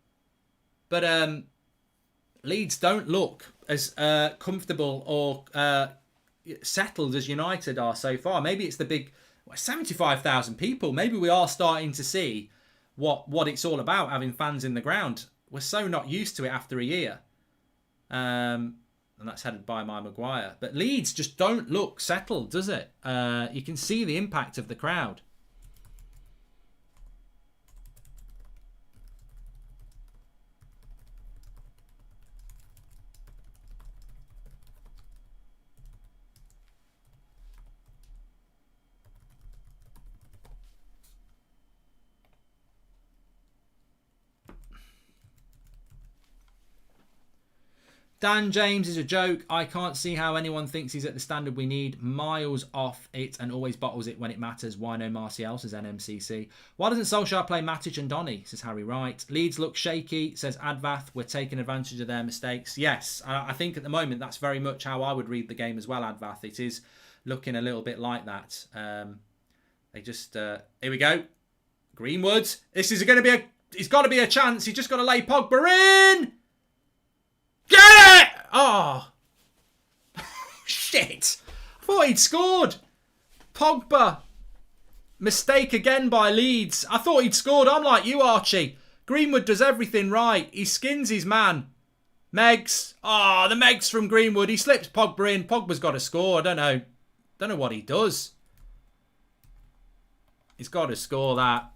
Speaker 1: But Leeds don't look as comfortable or settled as United are so far. Maybe it's the big 75,000 people. Maybe we are starting to see what it's all about, having fans in the ground. We're so not used to it after a year. And that's headed by Maguire. But Leeds just don't look settled, does it? You can see the impact of the crowd. Dan James is a joke. I can't see how anyone thinks he's at the standard we need. Miles off it and always bottles it when it matters. Why no Martial, says NMCC. Why doesn't Solskjaer play Matic and Donny, says Harry Wright. Leeds look shaky, says Advath. We're taking advantage of their mistakes. Yes, I think at the moment that's very much how I would read the game as well, Advath. It is looking a little bit like that. They just... here we go. Greenwood. This is going to be a... It's got to be a chance. He's just got to lay Pogba in. Get it! Oh. Shit. I thought he'd scored. Pogba. Mistake again by Leeds. I thought he'd scored. I'm like you, Archie. Greenwood does everything right. He skins his man. Megs. Oh, the Megs from Greenwood. He slips Pogba in. Pogba's got to score. I don't know. Don't know what he does. He's got to score that.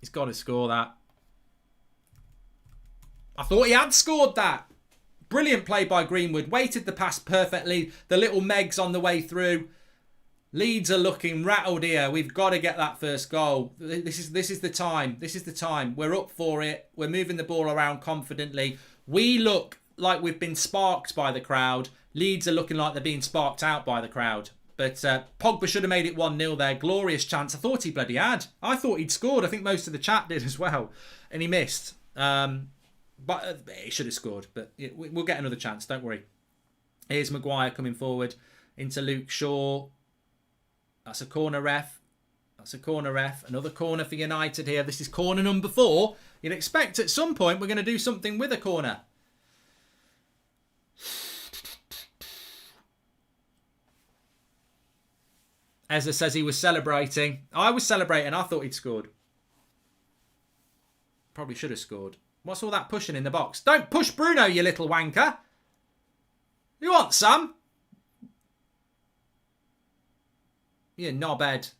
Speaker 1: He's got to score that. I thought he had scored that. Brilliant play by Greenwood. Waited the pass perfectly. The little Megs on the way through. Leeds are looking rattled here. We've got to get that first goal. This is the time. This is the time. We're up for it. We're moving the ball around confidently. We look like we've been sparked by the crowd. Leeds are looking like they're being sparked out by the crowd. But Pogba should have made it 1-0 there. Glorious chance. I thought he bloody had. I thought he'd scored. I think most of the chat did as well. And he missed. But he should have scored. But we'll get another chance. Don't worry. Here's Maguire coming forward into Luke Shaw. That's a corner, ref. That's a corner, ref. Another corner for United here. This is corner number 4. You'd expect at some point we're going to do something with a corner. Ezra says he was celebrating. I was celebrating. I thought he'd scored. Probably should have scored. What's all that pushing in the box? Don't push Bruno, you little wanker. You want some? You knobhead.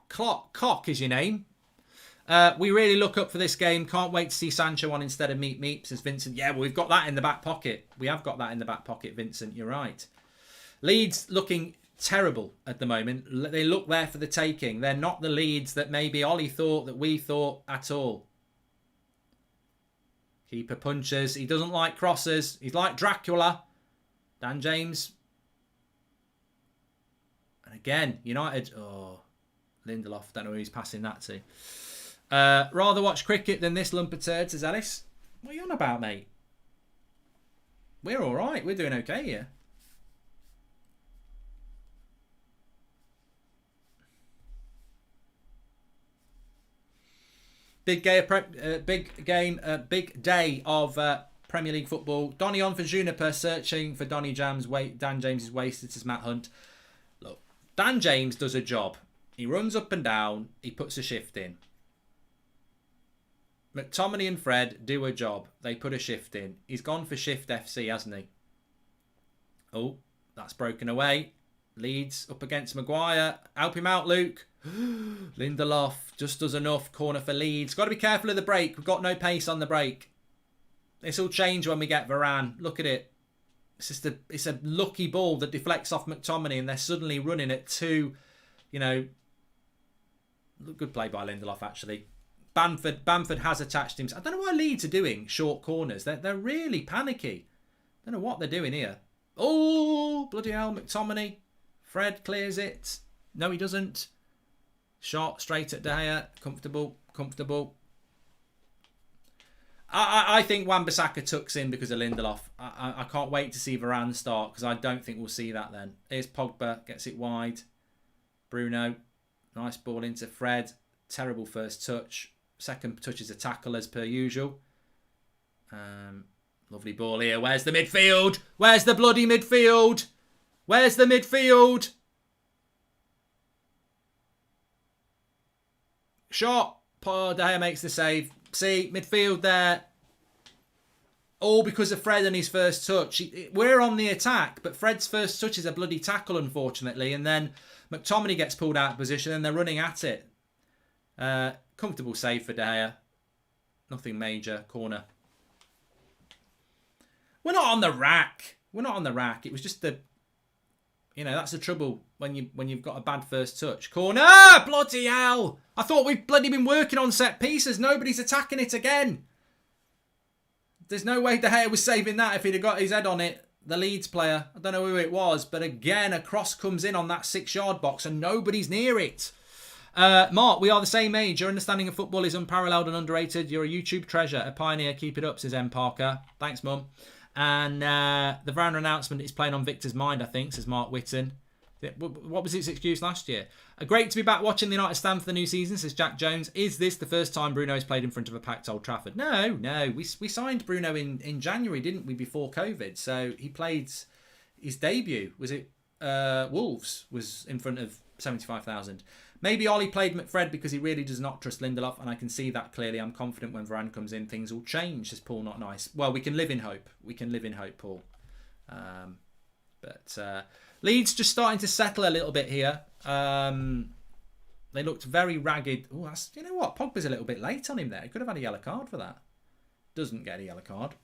Speaker 1: Cock is your name. We really look up for this game. Can't wait to see Sancho on instead of Meep Meep, says Vincent. Yeah, well, we've got that in the back pocket. We have got that in the back pocket, Vincent. You're right. Leeds looking terrible at the moment. They look there for the taking. They're not the Leeds that maybe Ollie thought, that we thought at all. Keeper punches. He doesn't like crosses. He's like Dracula. Dan James. And again, United. Oh, Lindelof. Don't know who he's passing that to. Rather watch cricket than this lump of turd, says Alice. What are you on about, mate? We're all right. We're doing okay here. Big day of Premier League football. Donny on for Juniper, searching for Dan James is wasted, says Matt Hunt. Look, Dan James does a job. He runs up and down. He puts a shift in. McTominay and Fred do a job. They put a shift in. He's gone for shift FC, hasn't he? Oh, that's broken away. Leeds up against Maguire. Help him out, Luke. Lindelof just does enough. Corner for Leeds. Got to be careful of the break. We've got no pace on the break. This will change when we get Varane. Look at it. It's a lucky ball that deflects off McTominay and they're suddenly running at 2. Good play by Lindelof, actually. Bamford has attached him. I don't know why Leeds are doing short corners. They're really panicky. I don't know what they're doing here. Oh, bloody hell, McTominay. Fred clears it. No, he doesn't. Shot straight at De Gea. Comfortable. I think Wan-Bissaka tucks in because of Lindelof. I can't wait to see Varane start because I don't think we'll see that then. Here's Pogba. Gets it wide. Bruno. Nice ball into Fred. Terrible first touch. Second touch is a tackle as per usual. Lovely ball here. Where's the midfield? Where's the bloody midfield? Where's the midfield? Shot. De Gea makes the save. See, midfield there. All because of Fred and his first touch. We're on the attack, but Fred's first touch is a bloody tackle, unfortunately. And then McTominay gets pulled out of position and they're running at it. Comfortable save for De Gea. Nothing major. Corner. We're not on the rack. It was just the... that's the trouble when you've got a bad first touch. Corner! Bloody hell! I thought we've bloody been working on set pieces. Nobody's attacking it again. There's no way De Gea was saving that if he'd have got his head on it. The Leeds player, I don't know who it was, but again, a cross comes in on that 6-yard box and nobody's near it. Mark, we are the same age. Your understanding of football is unparalleled and underrated. You're a YouTube treasure, a pioneer. Keep it up, says M. Parker. Thanks, Mum. And the Varane announcement is playing on Victor's mind, I think, says Mark Whitten. What was his excuse last year? Great to be back watching the United stand for the new season, says Jack Jones. Is this the first time Bruno has played in front of a packed Old Trafford? No. We signed Bruno in January, didn't we, before COVID? So he played his debut. Was it Wolves? Was in front of 75,000. Maybe Ollie played McFred because he really does not trust Lindelof, and I can see that clearly. I'm confident when Varane comes in, things will change, says Paul Not Nice. Well, we can live in hope. We can live in hope, Paul. But Leeds just starting to settle a little bit here. They looked very ragged. Oh, you know what? Pogba's a little bit late on him there. He could have had a yellow card for that. Doesn't get a yellow card.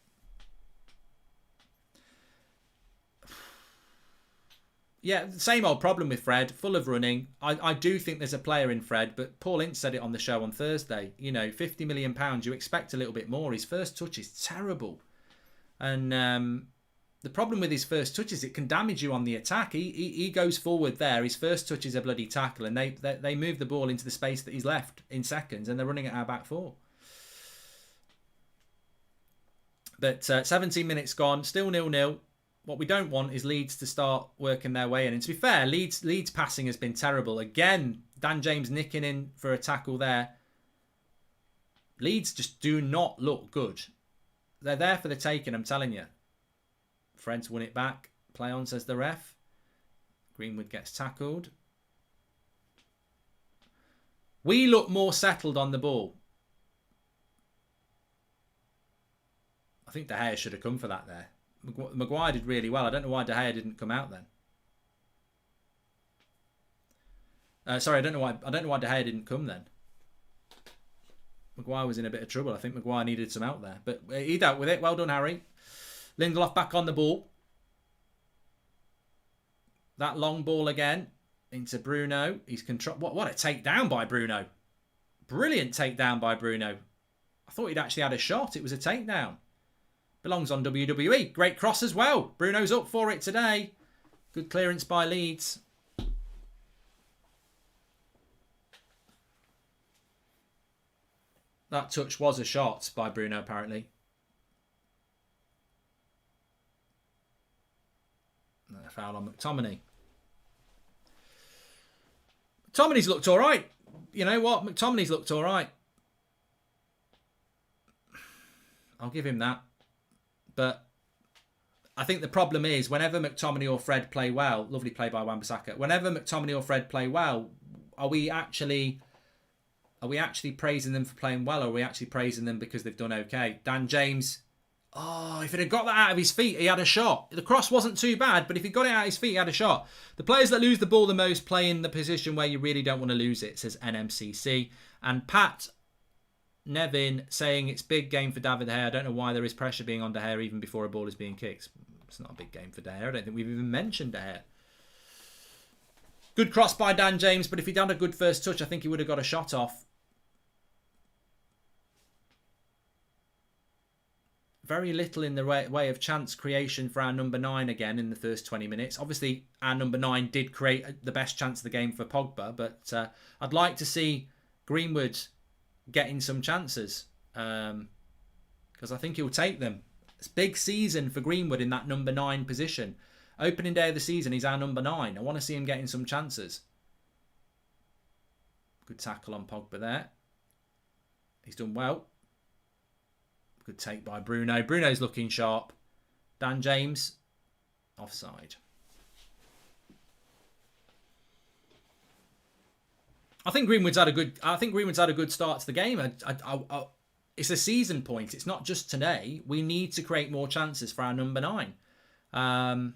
Speaker 1: Yeah, same old problem with Fred, full of running. I do think there's a player in Fred, but Paul Ince said it on the show on Thursday. You know, £50 million, you expect a little bit more. His first touch is terrible. And the problem with his first touch is it can damage you on the attack. He goes forward there. His first touch is a bloody tackle, and they move the ball into the space that he's left in seconds, and they're running at our back four. But 17 minutes gone, still 0-0. What we don't want is Leeds to start working their way in. And to be fair, Leeds passing has been terrible. Again, Dan James nicking in for a tackle there. Leeds just do not look good. They're there for the taking, I'm telling you. Fred's won it back. Play on, says the ref. Greenwood gets tackled. We look more settled on the ball. I think De Gea should have come for that there. Maguire did really well. I don't know why De Gea didn't come out then. Sorry, I don't know why De Gea didn't come then. Maguire was in a bit of trouble. I think Maguire needed some out there, but he dealt with it. Well done, Harry. Lindelof back on the ball. That long ball again into Bruno. He's what a takedown by Bruno. Brilliant takedown by Bruno. I thought he'd actually had a shot. It was a takedown. Belongs on WWE. Great cross as well. Bruno's up for it today. Good clearance by Leeds. That touch was a shot by Bruno, apparently. A foul on McTominay. McTominay's looked all right. You know what? McTominay's looked all right. I'll give him that. But I think the problem is whenever McTominay or Fred play well, lovely play by Wan-Bissaka, whenever McTominay or Fred play well, are we actually praising them for playing well, or are we actually praising them because they've done okay? Dan James, if he'd have got that out of his feet, he had a shot. The cross wasn't too bad, but if he got it out of his feet, he had a shot. The players that lose the ball the most play in the position where you really don't want to lose it, says NMCC. And Pat Nevin saying it's big game for David De Gea. I don't know why there is pressure being on De Gea even before a ball is being kicked. It's not a big game for De Gea. I don't think we've even mentioned De Gea. Good cross by Dan James, but if he'd done a good first touch, I think he would have got a shot off. Very little in the way of chance creation for our number 9 again in the first 20 minutes. Obviously, our number 9 did create the best chance of the game for Pogba, but I'd like to see Greenwood getting some chances because I think he'll take them. It's a big season for Greenwood in that number 9 position. Opening day of the season, he's our number 9. I want to see him getting some chances. Good tackle on Pogba there. He's done well. Good take by Bruno. Bruno's looking sharp. Dan James, offside. I think Greenwood's had a good start to the game. It's a season point. It's not just today. We need to create more chances for our number 9.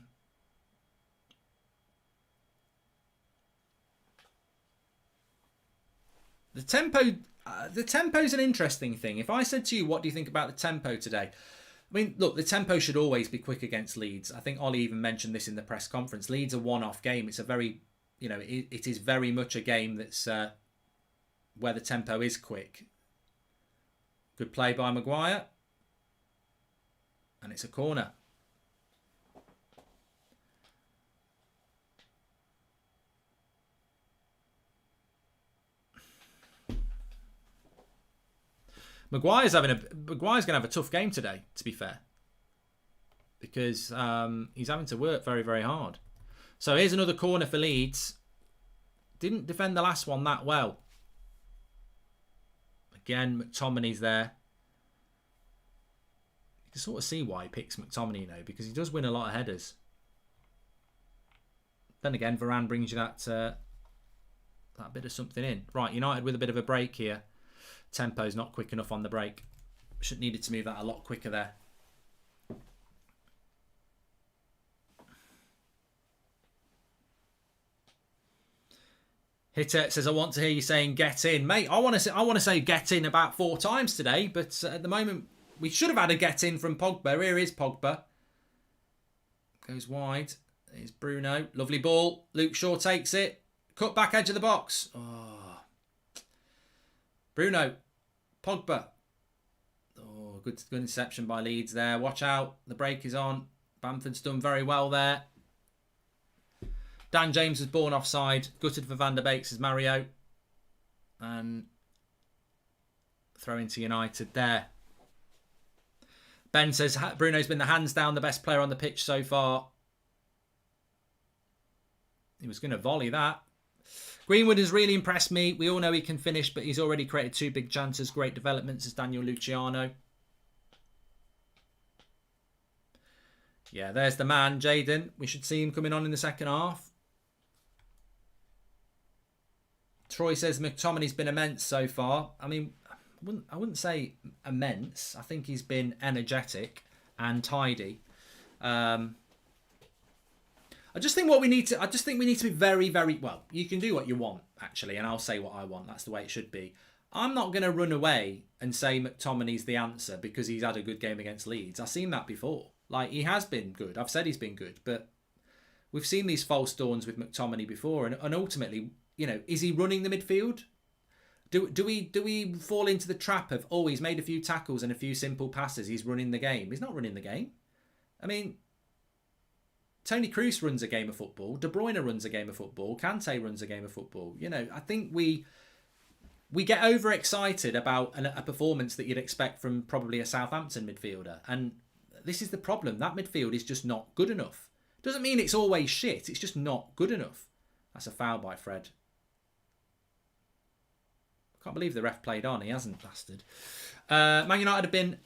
Speaker 1: The tempo's an interesting thing. If I said to you, what do you think about the tempo today? I mean, look, the tempo should always be quick against Leeds. I think Ollie even mentioned this in the press conference. Leeds are one-off game. It's a very, it is very much a game that's where the tempo is quick. Good play by Maguire. And it's a corner. Maguire's going to have a tough game today, to be fair. Because he's having to work very, very hard. So here's another corner for Leeds. Didn't defend the last one that well. Again, McTominay's there. You can sort of see why he picks McTominay, you know, because he does win a lot of headers. Then again, Varane brings you that bit of something in. Right, United with a bit of a break here. Tempo's not quick enough on the break. Should needed to move that a lot quicker there. Hitter says, I want to hear you saying get in. Mate, I want to say get in about 4 times today, but at the moment we should have had a get in from Pogba. Here is Pogba. Goes wide. There's Bruno. Lovely ball. Luke Shaw takes it. Cut back edge of the box. Oh. Bruno. Pogba. Oh, good interception by Leeds there. Watch out. The break is on. Bamford's done very well there. Dan James was born offside. Gutted for Van der Beek, says Mario. And throw into United there. Ben says Bruno's been the hands down the best player on the pitch so far. He was going to volley that. Greenwood has really impressed me. We all know he can finish, but he's already created 2 big chances. Great developments, as Daniel Luciano. Yeah, there's the man, Jayden. We should see him coming on in the second half. Troy says McTominay's been immense so far. I mean, I wouldn't say immense. I think he's been energetic and tidy. I just think we need to be very, very well. You can do what you want, actually, and I'll say what I want. That's the way it should be. I'm not going to run away and say McTominay's the answer because he's had a good game against Leeds. I've seen that before. Like, he has been good. I've said he's been good, but we've seen these false dawns with McTominay before, and ultimately, you know, is he running the midfield? Do we fall into the trap of, oh, he's made a few tackles and a few simple passes, he's running the game? He's not running the game. I mean, Toni Kroos runs a game of football. De Bruyne runs a game of football. Kante runs a game of football. You know, I think we get overexcited about a performance that you'd expect from probably a Southampton midfielder. And this is the problem. That midfield is just not good enough. Doesn't mean it's always shit. It's just not good enough. That's a foul by Fred. Can't believe the ref played on. He hasn't, bastard. Man United have been...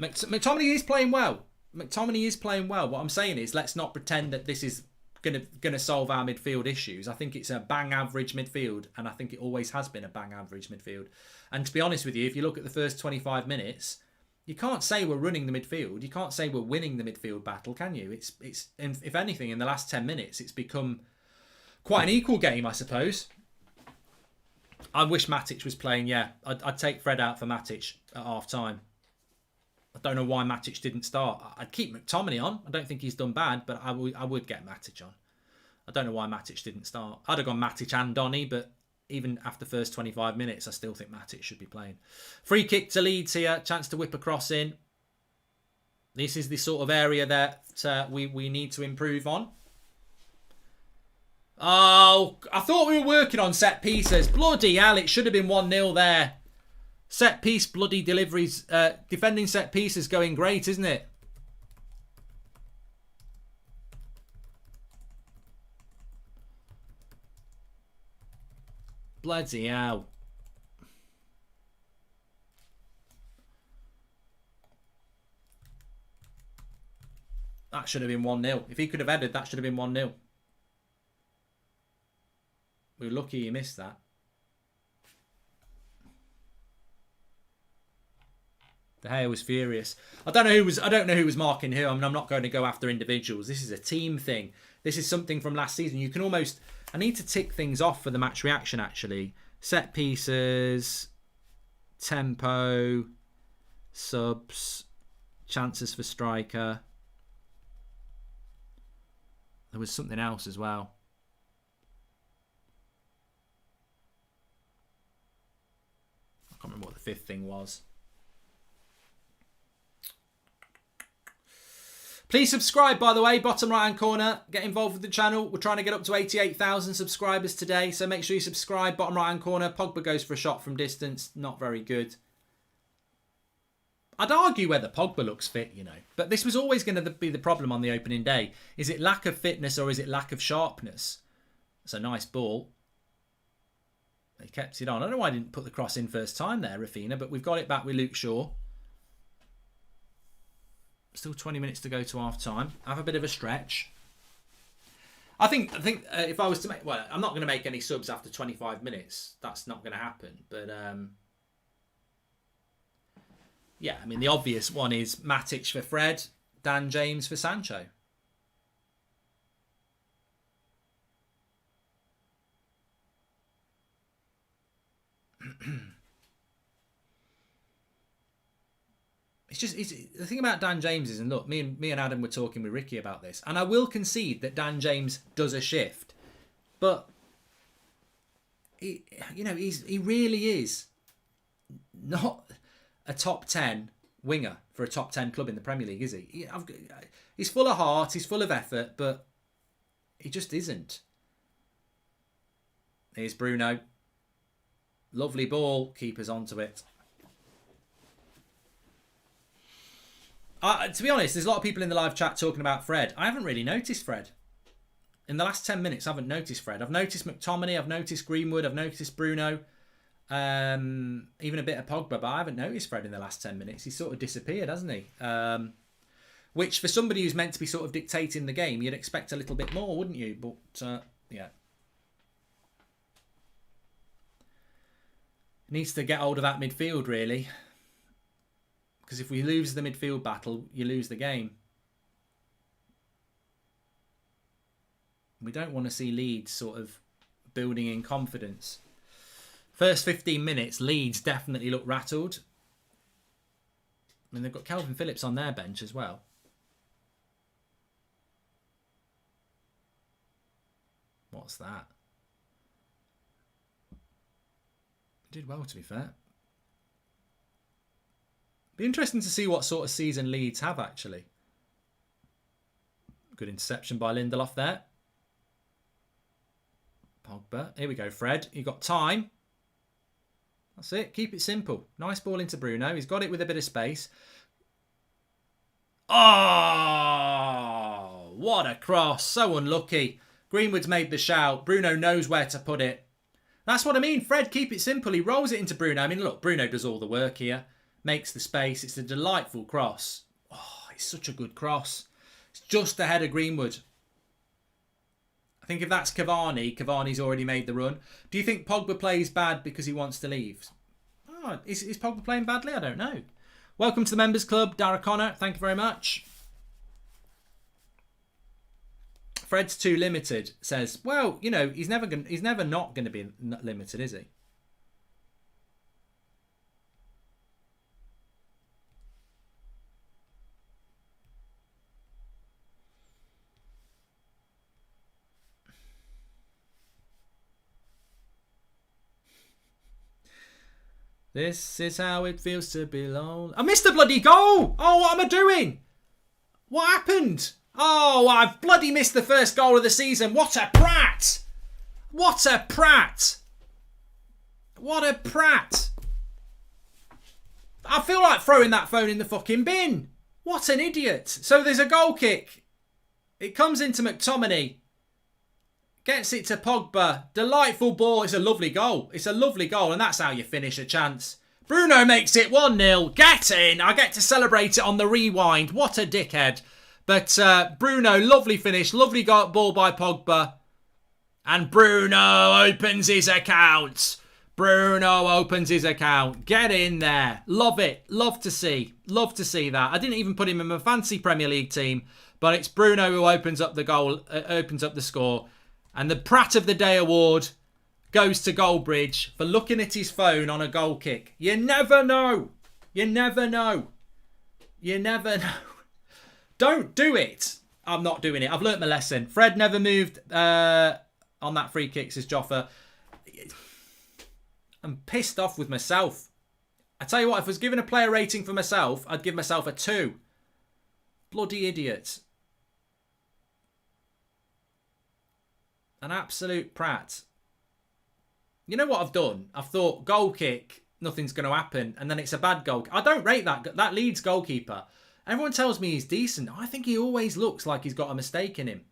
Speaker 1: McTominay is playing well. McTominay is playing well. What I'm saying is, let's not pretend that this is gonna solve our midfield issues. I think it's a bang average midfield, and I think it always has been a bang average midfield. And to be honest with you, if you look at the first 25 minutes, you can't say we're running the midfield. You can't say we're winning the midfield battle, can you? It's if anything, in the last 10 minutes, it's become quite an equal game, I suppose. I wish Matic was playing. Yeah, I'd take Fred out for Matic at half time. I don't know why Matic didn't start. I'd keep McTominay on. I don't think he's done bad, but I would get Matic on. I don't know why Matic didn't start. I'd have gone Matic and Donny, but even after the first 25 minutes, I still think Matic should be playing. Free kick to Leeds here. Chance to whip a cross in. This is the sort of area that we need to improve on. Oh, I thought we were working on set pieces. Bloody hell, it should have been 1-0 there. Set piece bloody deliveries. Defending set pieces going great, isn't it? Bloody hell. That should have been 1-0. If he could have headed, that should have been 1-0. We were lucky he missed that. De Gea was furious. I don't know who was marking who. I mean, I'm not going to go after individuals. This is a team thing. This is something from last season. You can almost... I need to tick things off for the match reaction, actually. Set pieces, tempo, subs, chances for striker. There was something else as well. I can't remember what the fifth thing was. Please subscribe, by the way, bottom right-hand corner. Get involved with the channel. We're trying to get up to 88,000 subscribers today, so make sure you subscribe. Bottom right-hand corner. Pogba goes for a shot from distance. Not very good. I'd argue whether Pogba looks fit, you know. But this was always going to be the problem on the opening day. Is it lack of fitness or is it lack of sharpness? It's a nice ball. He kept it on. I don't know why I didn't put the cross in first time there, Rafinha, but we've got it back with Luke Shaw. Still 20 minutes to go to half time. Have a bit of a stretch. I think if I was to make... Well, I'm not going to make any subs after 25 minutes. That's not going to happen. But, yeah, I mean, the obvious one is Matic for Fred, Dan James for Sancho. The thing about Dan James is, and look, me and Adam were talking with Ricky about this, and I will concede that Dan James does a shift, but he really is not a top 10 winger for a top 10 club in the Premier League, is he? He's full of heart, he's full of effort, but he just isn't. Here's Bruno. Lovely ball, keeper's onto it. To be honest, there's a lot of people in the live chat talking about Fred. I haven't really noticed Fred. In the last 10 minutes, I haven't noticed Fred. I've noticed McTominay, I've noticed Greenwood, I've noticed Bruno. Even a bit of Pogba, but I haven't noticed Fred in the last 10 minutes. He's sort of disappeared, hasn't he? Which, for somebody who's meant to be sort of dictating the game, you'd expect a little bit more, wouldn't you? But, yeah. Needs to get hold of that midfield, really. Because if we lose the midfield battle, you lose the game. We don't want to see Leeds sort of building in confidence. First 15 minutes, Leeds definitely look rattled. I mean, they've got Calvin Phillips on their bench as well. What's that? Did well, to be fair. Be interesting to see what sort of season Leeds have, actually. Good interception by Lindelof there. Pogba. Here we go, Fred. You got time. That's it. Keep it simple. Nice ball into Bruno. He's got it with a bit of space. Oh, what a cross. So unlucky. Greenwood's made the shout. Bruno knows where to put it. That's what I mean. Fred, keep it simple. He rolls it into Bruno. I mean, look, Bruno does all the work here. Makes the space. It's a delightful cross. Oh, it's such a good cross. It's just ahead of Greenwood. I think if that's Cavani, Cavani's already made the run. Do you think Pogba plays bad because he wants to leave? Oh, is Pogba playing badly? I don't know. Welcome to the Members Club, Dara Connor. Thank you very much. Fred's too limited. Says, well, you know, he's never not going to be limited, is he? This is how it feels to be alone. I missed the bloody goal! Oh, what am I doing? What happened? Oh, I've bloody missed the first goal of the season. What a prat! What a prat! What a prat! I feel like throwing that phone in the fucking bin. What an idiot. So there's a goal kick. It comes into McTominay. Gets it to Pogba. Delightful ball. It's a lovely goal. It's a lovely goal, and that's how you finish a chance. Bruno makes it 1-0. Get in. I get to celebrate it on the rewind. What a dickhead. But Bruno, lovely finish. Lovely ball by Pogba. And Bruno opens his account. Bruno opens his account. Get in there. Love it. Love to see. Love to see that. I didn't even put him in my fancy Premier League team, but it's Bruno who opens up the goal, opens up the score. And the Prat of the Day award goes to Goldbridge for looking at his phone on a goal kick. You never know. You never know. You never know. Don't do it. I'm not doing it. I've learnt my lesson. Fred never moved on that free kick, says Joffa. I'm pissed off with myself. I tell you what, if I was given a player rating for myself, I'd give myself a 2. Bloody idiot. An absolute prat. You know what I've done? I've thought, goal kick, nothing's going to happen. And then it's a bad goal. I don't rate that Leeds goalkeeper. Everyone tells me he's decent. I think he always looks like he's got a mistake in him.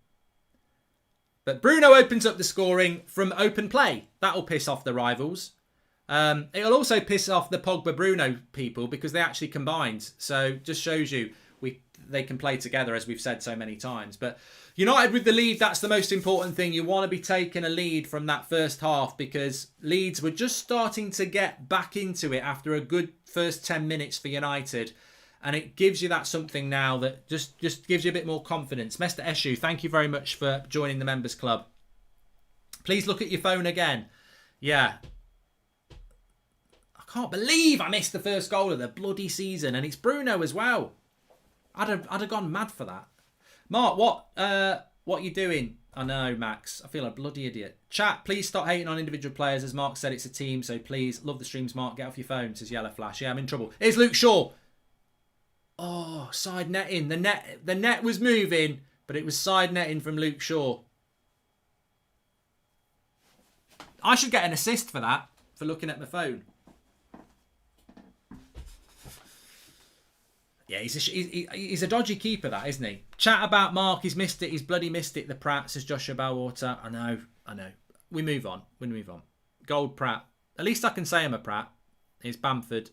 Speaker 1: But Bruno opens up the scoring from open play. That'll piss off the rivals. It'll also piss off the Pogba-Bruno people because they actually combined. So just shows you they can play together, as we've said so many times. But United with the lead, that's the most important thing. You want to be taking a lead from that first half because Leeds were just starting to get back into it after a good first 10 minutes for United. And it gives you that something now that just gives you a bit more confidence. Mr. Eshu, thank you very much for joining the members club. Please look at your phone again. Yeah. I can't believe I missed the first goal of the bloody season. And it's Bruno as well. I'd have gone mad for that. Mark, what you doing? I know, Max. I feel a bloody idiot. Chat, please stop hating on individual players. As Mark said, it's a team. So please, love the streams, Mark. Get off your phone, says Yellow Flash. Yeah, I'm in trouble. Here's Luke Shaw. Oh, side netting. The net was moving, but it was side netting from Luke Shaw. I should get an assist for that, for looking at my phone. Yeah, he's a dodgy keeper, that, isn't he? Chat about Mark, he's missed it. He's bloody missed it, the Pratt, says Joshua Bellwater. I know. We move on. Gold Pratt. At least I can say I'm a Pratt. It's Bamford.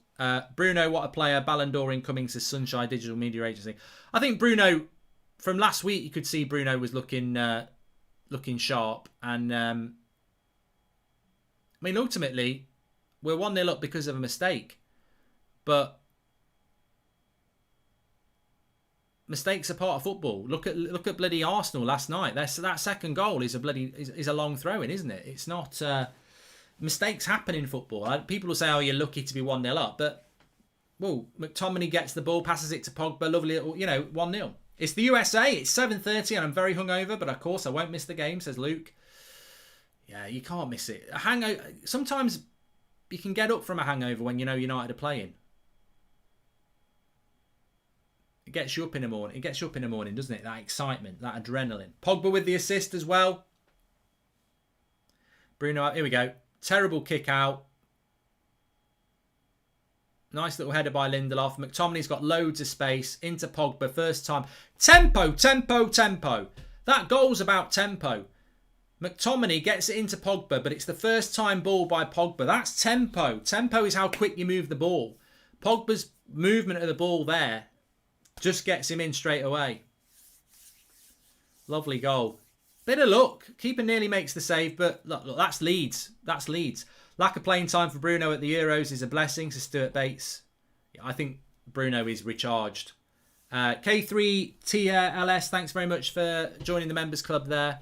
Speaker 1: Bruno, what a player. Ballon d'Or incoming, says Sunshine Digital Media Agency. I think Bruno, from last week, you could see Bruno was looking sharp. And, I mean, ultimately, we're 1-0 up because of a mistake. But mistakes are part of football. Look at bloody Arsenal last night. That second goal is a long throw in, isn't it? It's not... mistakes happen in football. People will say, oh, you're lucky to be 1-0 up. But, well, McTominay gets the ball, passes it to Pogba, lovely little, 1-0. It's the USA. It's 7:30 and I'm very hungover, but of course I won't miss the game, says Luke. Yeah, you can't miss it. A hangover. Sometimes you can get up from a hangover when you know United are playing. It gets you up in the morning. Doesn't it? That excitement, that adrenaline. Pogba with the assist as well. Bruno, here we go. Terrible kick out. Nice little header by Lindelof. McTominay's got loads of space. Into Pogba, first time. Tempo. That goal's about tempo. McTominay gets it into Pogba, but it's the first time ball by Pogba. That's tempo. Tempo is how quick you move the ball. Pogba's movement of the ball there just gets him in straight away. Lovely goal. Bit of luck. Keeper nearly makes the save, but look, that's Leeds. Lack of playing time for Bruno at the Euros is a blessing, says Stuart Bates. Yeah, I think Bruno is recharged. K3TLS, thanks very much for joining the members club there.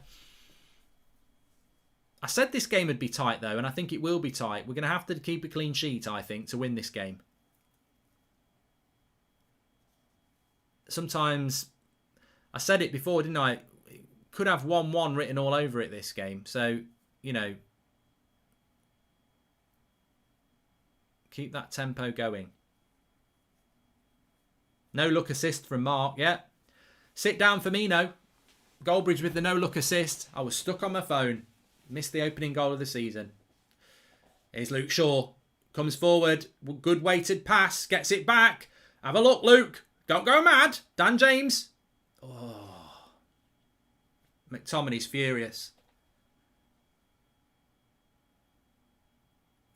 Speaker 1: I said this game would be tight, though, and I think it will be tight. We're going to have to keep a clean sheet, I think, to win this game. Sometimes, I said it before, didn't I? Could have 1-1 written all over it, this game. So, keep that tempo going. No look assist from Mark. Yeah. Sit down Firmino. Goldbridge with the no look assist. I was stuck on my phone. Missed the opening goal of the season. Here's Luke Shaw. Comes forward. Good weighted pass. Gets it back. Have a look, Luke. Don't go mad. Dan James. Oh. McTominay's furious.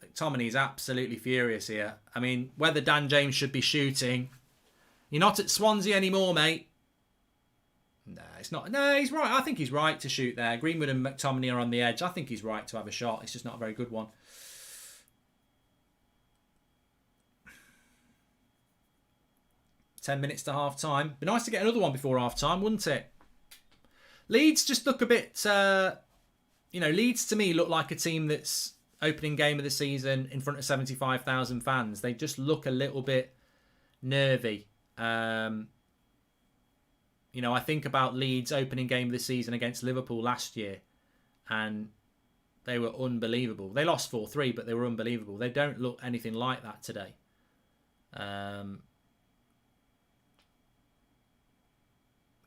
Speaker 1: McTominay's absolutely furious here. I mean, whether Dan James should be shooting. You're not at Swansea anymore, mate. No, it's not. No, he's right. I think he's right to shoot there. Greenwood and McTominay are on the edge. I think he's right to have a shot. It's just not a very good one. Ten minutes to half time. Be nice to get another one before half time, wouldn't it? Leeds just look a bit, Leeds to me look like a team that's opening game of the season in front of 75,000 fans. They just look a little bit nervy. I think about Leeds opening game of the season against Liverpool last year, and they were unbelievable. They lost 4-3, but they were unbelievable. They don't look anything like that today.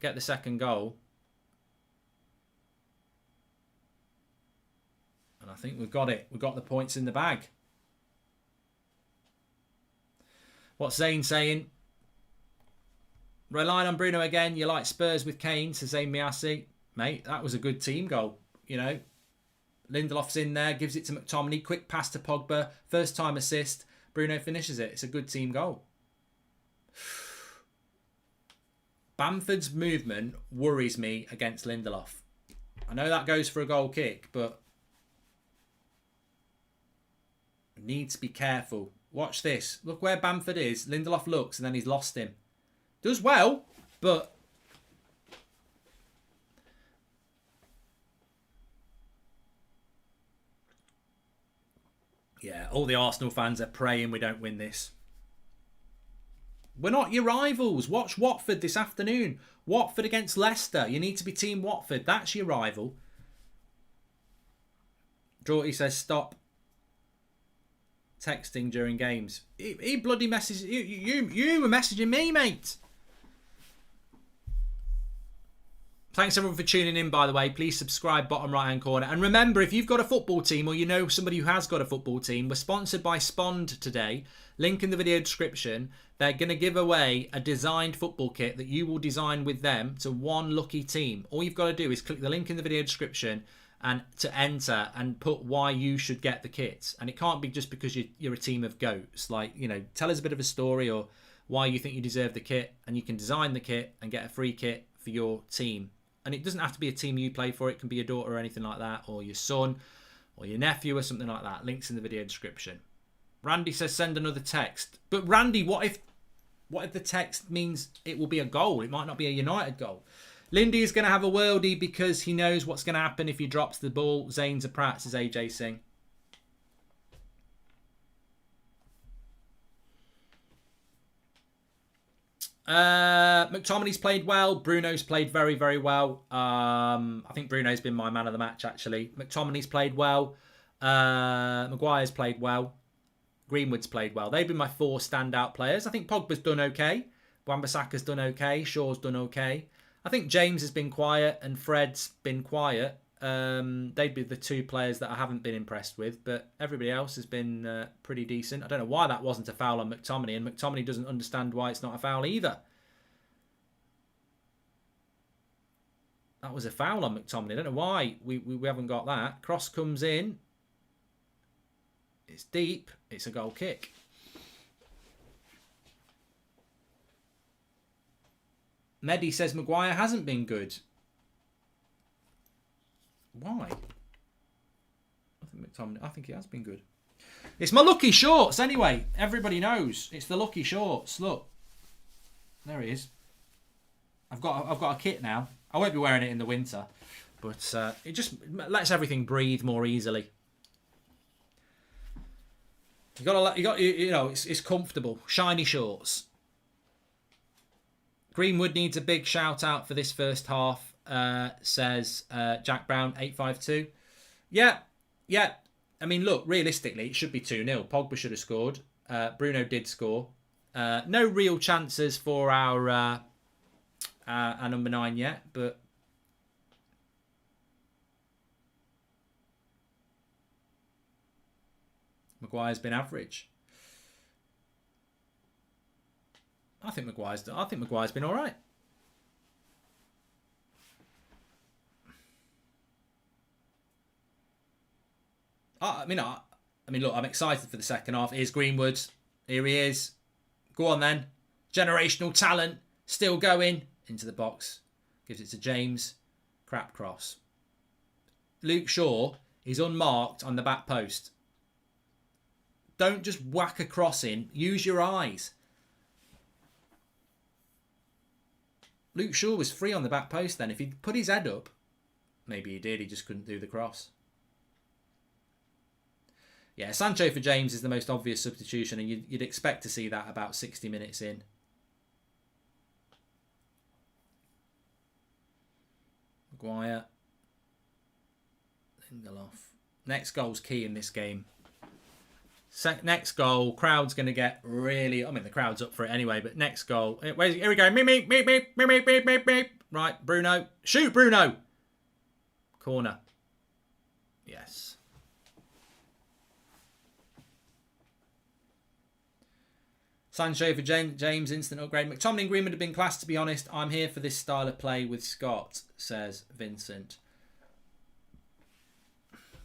Speaker 1: get the second goal. And I think we've got it. We've got the points in the bag. What's Zane saying? Relying on Bruno again. You like Spurs with Kane, says Zane Miasi. Mate, that was a good team goal. You know, Lindelof's in there, gives it to McTominay. Quick pass to Pogba. First time assist. Bruno finishes it. It's a good team goal. Bamford's movement worries me against Lindelof. I know that goes for a goal kick, but need to be careful. Watch this. Look where Bamford is. Lindelof looks and then he's lost him. Does well, but yeah, all the Arsenal fans are praying we don't win this. We're not your rivals. Watch Watford this afternoon. Watford against Leicester. You need to be Team Watford. That's your rival. Jorty says stop texting during games. He bloody messages you were messaging me, mate. Thanks everyone for tuning in, by the way. Please subscribe, bottom right hand corner. And remember, if you've got a football team or you know somebody who has got a football team, we're sponsored by Spond today. Link in the video description. They're going to give away a designed football kit that you will design with them to one lucky team. All you've got to do is click the link in the video description and to enter and put why you should get the kit. And it can't be just because you're a team of goats. Like, you know, tell us a bit of a story or why you think you deserve the kit, and you can design the kit and get a free kit for your team. And it doesn't have to be a team you play for. It can be your daughter or anything like that, or your son or your nephew or something like that. Links in the video description. Randy says send another text. But Randy, what if the text means it will be a goal? It might not be a United goal. Lindy is going to have a worldie because he knows what's going to happen if he drops the ball. Zane's a prat, says AJ Singh. McTominay's played well. Bruno's played very, very well. I think Bruno's been my man of the match, actually. McTominay's played well. Maguire's played well. Greenwood's played well. They've been my 4 standout players. I think Pogba's done okay. Wan-Bissaka's done okay. Shaw's done okay. I think James has been quiet and Fred's been quiet. They'd be the 2 players that I haven't been impressed with, but everybody else has been pretty decent. I don't know why that wasn't a foul on McTominay, and McTominay doesn't understand why it's not a foul either. That was a foul on McTominay. I don't know why we haven't got that. Cross comes in. It's deep. It's a goal kick. Mehdi says Maguire hasn't been good. Why? I think he has been good. It's my lucky shorts anyway. Everybody knows it's the lucky shorts. Look, there he is. I've got a kit now. I won't be wearing it in the winter, but it just lets everything breathe more easily. You know, it's comfortable. Shiny shorts. Greenwood needs a big shout out for this first half, says Jack Brown 852. Yeah. I mean, look, realistically, it should be 2-0. Pogba should have scored. Bruno did score. No real chances for our number 9 yet, but Maguire's been average. I think Maguire's been all right. I mean, look, I'm excited for the second half. Here's Greenwood. Here he is. Go on then. Generational talent. Still going into the box. Gives it to James. Crap cross. Luke Shaw is unmarked on the back post. Don't just whack a cross in. Use your eyes. Luke Shaw was free on the back post then. If he'd put his head up, maybe he did. He just couldn't do the cross. Yeah, Sancho for James is the most obvious substitution, and you'd expect to see that about 60 minutes in. Maguire. Lindelof. Next goal's key in this game. Next goal, crowd's going to get really... I mean, the crowd's up for it anyway, but next goal... Here we go. Meep, meep, meep, meep, meep, meep, meep, meep. Right, Bruno. Shoot, Bruno. Corner. Yes. Sancho for James, instant upgrade. McTominay and Green would have been class, to be honest. I'm here for this style of play with Scott, says Vincent.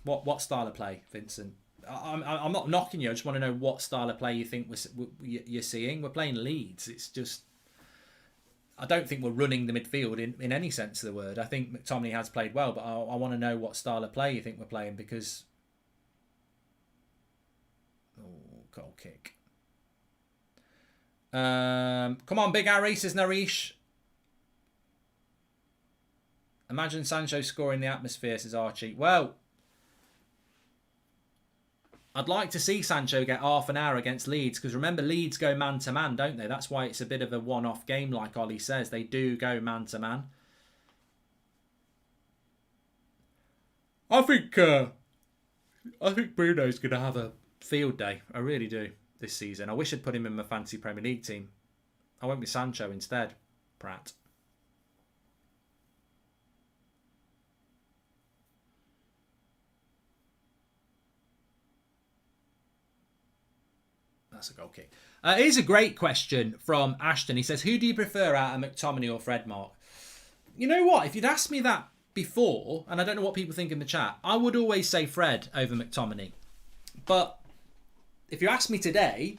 Speaker 1: What style of play, Vincent? I'm not knocking you. I just want to know what style of play you think you're seeing. We're playing Leeds. It's just... I don't think we're running the midfield in any sense of the word. I think McTominay has played well, but I want to know what style of play you think we're playing because... Oh, goal kick. Come on, Big Harry, says Narish. Imagine Sancho scoring the atmosphere, says Archie. Well, I'd like to see Sancho get half an hour against Leeds because remember, Leeds go man-to-man, don't they? That's why it's a bit of a one-off game, like Ollie says. They do go man-to-man. I think Bruno's going to have a field day. I really do. This season. I wish I'd put him in my fancy Premier League team. I went with Sancho instead. Pratt. That's a goal kick. Here's a great question from Ashton. He says, who do you prefer out of McTominay or Fred, Mark? You know what? If you'd asked me that before, and I don't know what people think in the chat, I would always say Fred over McTominay. But if you ask me today,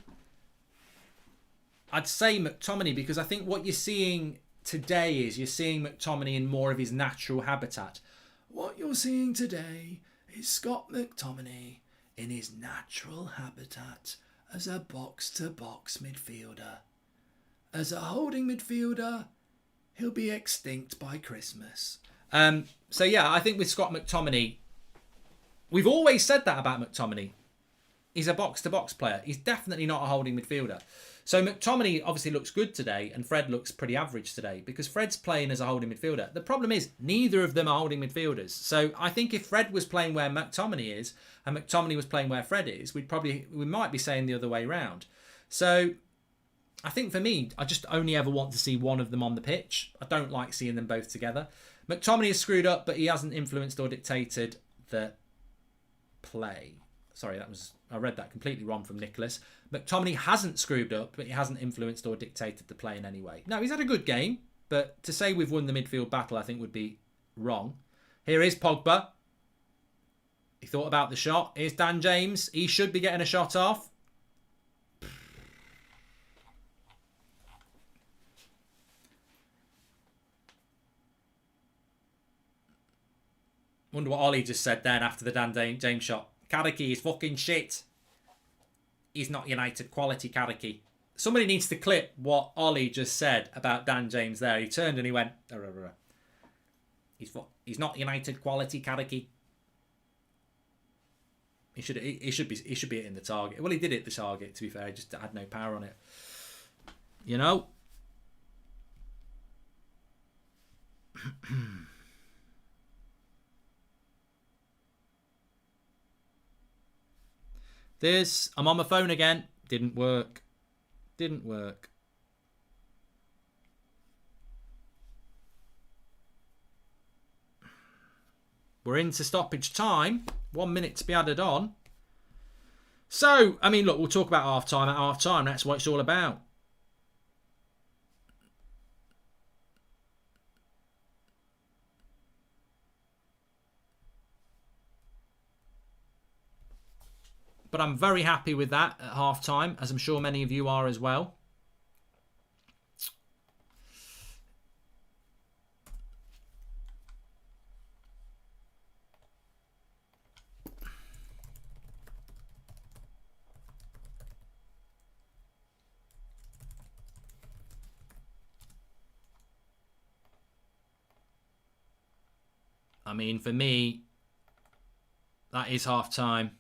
Speaker 1: I'd say McTominay because I think what you're seeing today is you're seeing McTominay in more of his natural habitat. What you're seeing today is Scott McTominay in his natural habitat as a box-to-box midfielder. As a holding midfielder, he'll be extinct by Christmas. So yeah, I think with Scott McTominay, we've always said that about McTominay. He's a box-to-box player. He's definitely not a holding midfielder. So McTominay obviously looks good today and Fred looks pretty average today because Fred's playing as a holding midfielder. The problem is neither of them are holding midfielders. So I think if Fred was playing where McTominay is and McTominay was playing where Fred is, we might be saying the other way round. So I think for me, I just only ever want to see one of them on the pitch. I don't like seeing them both together. McTominay is screwed up, but he hasn't influenced or dictated the play. Sorry, I read that completely wrong from Nicholas. McTominay hasn't screwed up, but he hasn't influenced or dictated the play in any way. No, he's had a good game, but to say we've won the midfield battle, I think would be wrong. Here is Pogba. He thought about the shot. Here's Dan James. He should be getting a shot off. Wonder what Ollie just said then after the Dan James shot. Karaki is fucking shit. He's not United quality, Karaki. Somebody needs to clip what Ollie just said about Dan James there. He turned and he went, he's not United quality, Karaki. He should be hitting the target. Well, he did hit the target, to be fair. He just had no power on it. You know? I'm on my phone again. Didn't work. We're into stoppage time. 1 minute to be added on. So, I mean, look, we'll talk about half-time at half-time. That's what it's all about. But I'm very happy with that at half-time, as I'm sure many of you are as well. I mean, for me, that is half-time.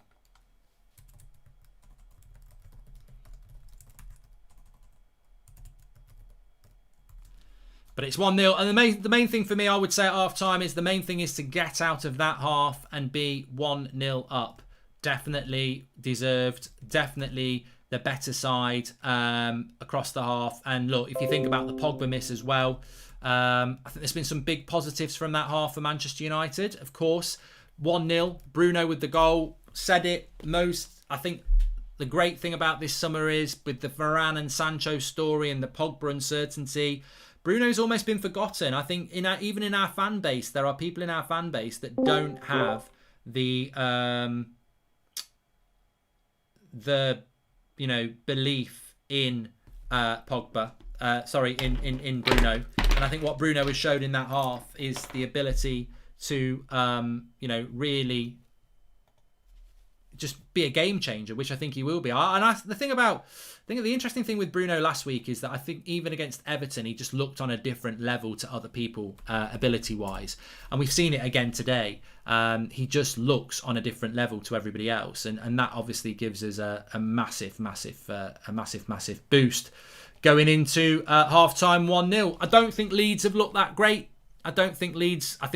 Speaker 1: But it's 1-0. And the main thing for me, I would say at half-time, is the main thing is to get out of that half and be 1-0 up. Definitely deserved. Definitely the better side across the half. And look, if you think about the Pogba miss as well, I think there's been some big positives from that half for Manchester United. Of course, 1-0, Bruno with the goal, said it most. I think the great thing about this summer is with the Varane and Sancho story and the Pogba uncertainty, Bruno's almost been forgotten. I think even in our fan base, there are people in our fan base that don't have the belief in Pogba. In Bruno. And I think what Bruno has showed in that half is the ability to really just be a game changer, which I think he will be. The interesting thing with Bruno last week is that I think even against Everton, he just looked on a different level to other people ability-wise. And we've seen it again today. He just looks on a different level to everybody else. And that obviously gives us a massive boost going into half-time 1-0. I don't think Leeds have looked that great. I think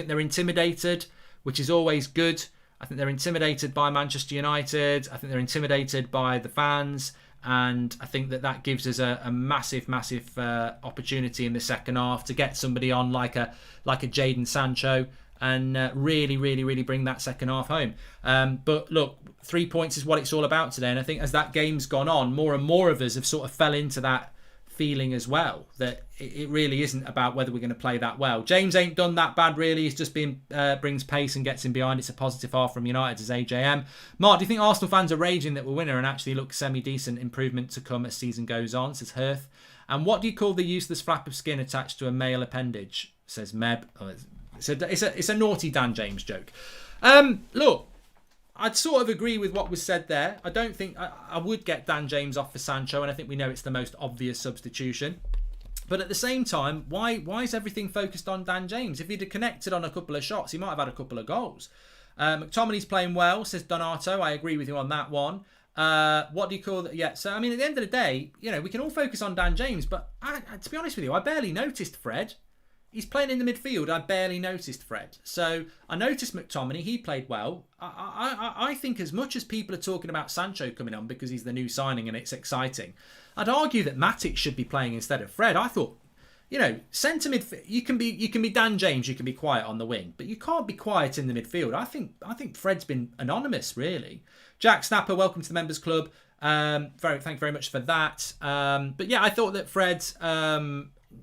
Speaker 1: they're intimidated, which is always good. I think they're intimidated by Manchester United. I think they're intimidated by the fans. And I think that gives us a massive opportunity in the second half to get somebody on like a Jadon Sancho and really bring that second half home. But look, 3 points is what it's all about today. And I think as that game's gone on, more and more of us have sort of fell into that feeling as well, that it really isn't about whether we're going to play that well. James ain't done that bad really. He's just brings pace and gets in behind. It's a positive half from United as AJM. Mark, do you think Arsenal fans are raging that we're winner and actually look semi-decent improvement to come as season goes on, says Hirth? And what do you call the useless flap of skin attached to a male appendage, says Meb? Oh, it's a naughty Dan James joke. Look, I'd sort of agree with what was said there. I don't think I would get Dan James off for Sancho, and I think we know it's the most obvious substitution. But at the same time, why is everything focused on Dan James? If he'd have connected on a couple of shots, he might have had a couple of goals. McTominay's playing well, says Donato. I agree with you on that one. What do you call that? Yeah, so I mean, at the end of the day, we can all focus on Dan James, but to be honest with you, I barely noticed Fred. He's playing in the midfield. I barely noticed Fred. So I noticed McTominay. He played well. I think as much as people are talking about Sancho coming on because he's the new signing and it's exciting, I'd argue that Matic should be playing instead of Fred. I thought, centre midfield. You can be Dan James. You can be quiet on the wing, but you can't be quiet in the midfield. I think Fred's been anonymous really. Jack Snapper, welcome to the Members Club. Thank you very much for that. But yeah, I thought that Fred.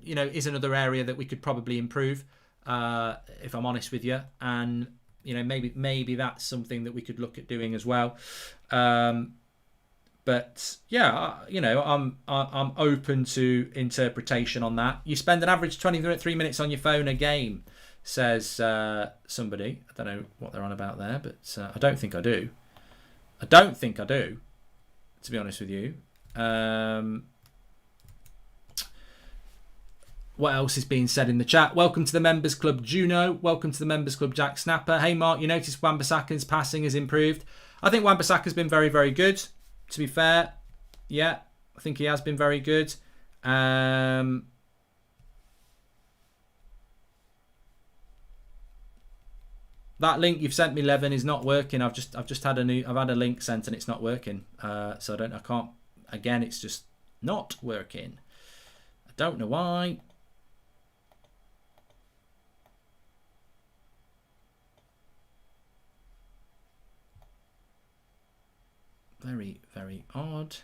Speaker 1: Is another area that we could probably improve, if I'm honest with you, and maybe that's something that we could look at doing as well. But yeah, I'm open to interpretation on that. You spend an average 23 minutes on your phone a game, says somebody. I don't know what they're on about there, but I don't think I do. To be honest with you. What else is being said in the chat? Welcome to the Members Club, Juno. Welcome to the Members Club, Jack Snapper. Hey, Mark, you noticed Wan-Bissaka's passing has improved. I think Wan-Bissaka's been very, very good, to be fair. Yeah, I think he has been very good. That link you've sent me, Levin, is not working. I've just had a link sent and it's not working. So I can't. Again, it's just not working. I don't know why. Very, very odd.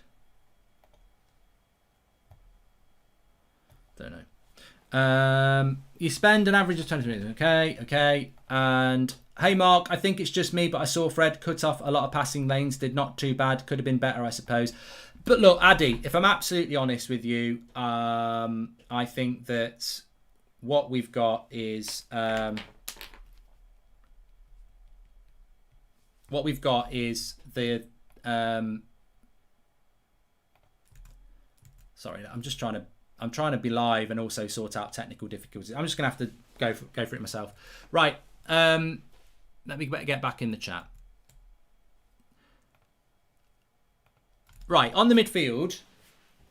Speaker 1: Don't know. You spend an average of 20 minutes. Okay. And hey, Mark, I think it's just me, but I saw Fred cut off a lot of passing lanes. Did not too bad. Could have been better, I suppose. But look, Addy, if I'm absolutely honest with you, I think that what we've got is the sorry, I'm trying to be live and also sort out technical difficulties. I'm just gonna have to go for it myself. Right. Let me get back in the chat. Right, on the midfield,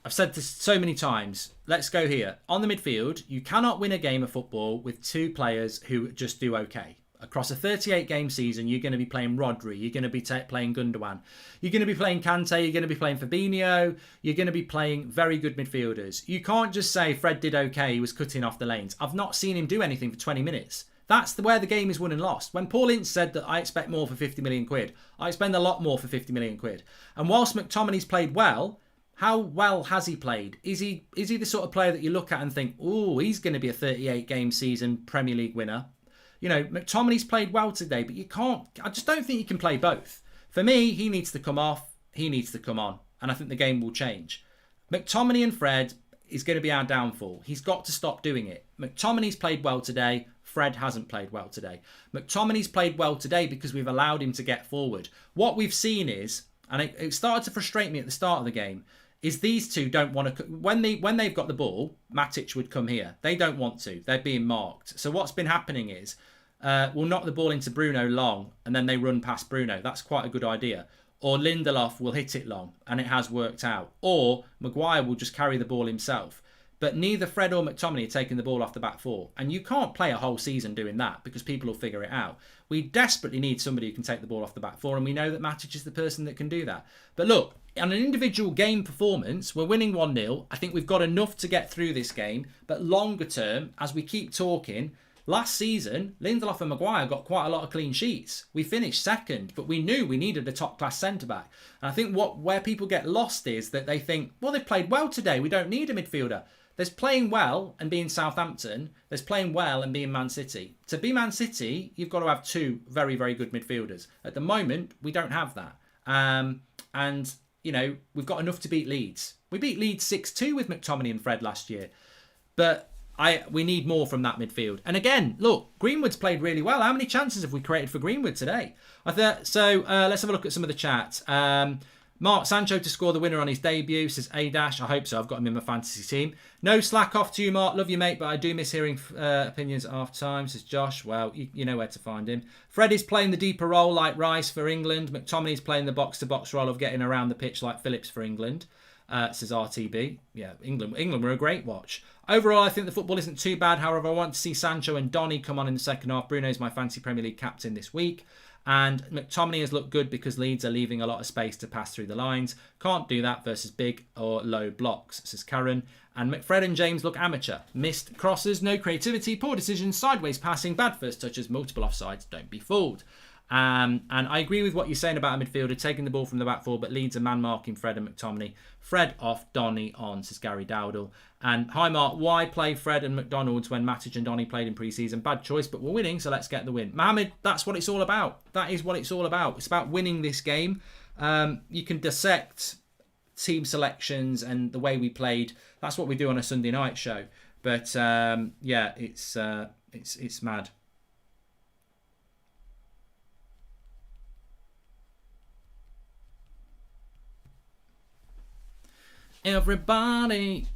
Speaker 1: I've said this so many times. Let's go here. On the midfield, you cannot win a game of football with two players who just do okay. across a 38-game season, you're going to be playing Rodri, you're going to be playing Gundogan, you're going to be playing Kante, you're going to be playing Fabinho, you're going to be playing very good midfielders. You can't just say Fred did okay, he was cutting off the lanes. I've not seen him do anything for 20 minutes. That's where the game is won and lost. When Paul Ince said that I expect more for 50 million quid, I expend a lot more for 50 million quid. And whilst McTominay's played well, how well has he played? Is he the sort of player that you look at and think, oh, he's going to be a 38-game season Premier League winner? You know, McTominay's played well today, but you can't. I just don't think you can play both. For me, he needs to come off. He needs to come on. And I think the game will change. McTominay and Fred is going to be our downfall. He's got to stop doing it. McTominay's played well today. Fred hasn't played well today. McTominay's played well today because we've allowed him to get forward. What we've seen is, and it started to frustrate me at the start of the game, is these two don't want to... When they've got the ball, Matic would come here. They don't want to. They're being marked. So what's been happening is we'll knock the ball into Bruno long and then they run past Bruno. That's quite a good idea. Or Lindelof will hit it long and it has worked out. Or Maguire will just carry the ball himself. But neither Fred or McTominay are taking the ball off the back four. And you can't play a whole season doing that because people will figure it out. We desperately need somebody who can take the ball off the back four, and we know that Matic is the person that can do that. But look, on an individual game performance, we're winning 1-0. I think we've got enough to get through this game. But longer term, as we keep talking, last season, Lindelof and Maguire got quite a lot of clean sheets. We finished second, but we knew we needed a top-class centre-back. And I think where people get lost is that they think, well, they've played well today. We don't need a midfielder. There's playing well and being Southampton. There's playing well and being Man City. To be Man City, you've got to have two very, very good midfielders. At the moment, we don't have that. And, you know, we've got enough to beat Leeds. We beat Leeds 6-2 with McTominay and Fred last year. But we need more from that midfield. And again, look, Greenwood's played really well. How many chances have we created for Greenwood today? Let's have a look at some of the chat. Mark Sancho to score the winner on his debut, says A-Dash. I hope so. I've got him in my fantasy team. No slack off to you, Mark. Love you, mate, but I do miss hearing opinions at half time, says Josh. Well, you know where to find him. Fred is playing the deeper role like Rice for England. McTominay's playing the box-to-box role of getting around the pitch like Phillips for England, says RTB. Yeah, England were a great watch. Overall, I think the football isn't too bad. However, I want to see Sancho and Donny come on in the second half. Bruno's my fantasy Premier League captain this week. And McTominay has looked good because Leeds are leaving a lot of space to pass through the lines. Can't do that versus big or low blocks, says Karen. And McFred and James look amateur. Missed crosses, no creativity, poor decisions, sideways passing, bad first touches, multiple offsides. Don't be fooled. And I agree with what you're saying about a midfielder taking the ball from the back four, but Leeds are man-marking Fred and McTominay. Fred off, Donny on, says Gary Dowdle. And hi, Mark, why play Fred and McDonald's when Matic and Donny played in pre-season? Bad choice, but we're winning, so let's get the win. Mohamed, that's what it's all about. That is what it's all about. It's about winning this game. You can dissect team selections and the way we played. That's what we do on a Sunday night show. But yeah, it's mad. Everybody,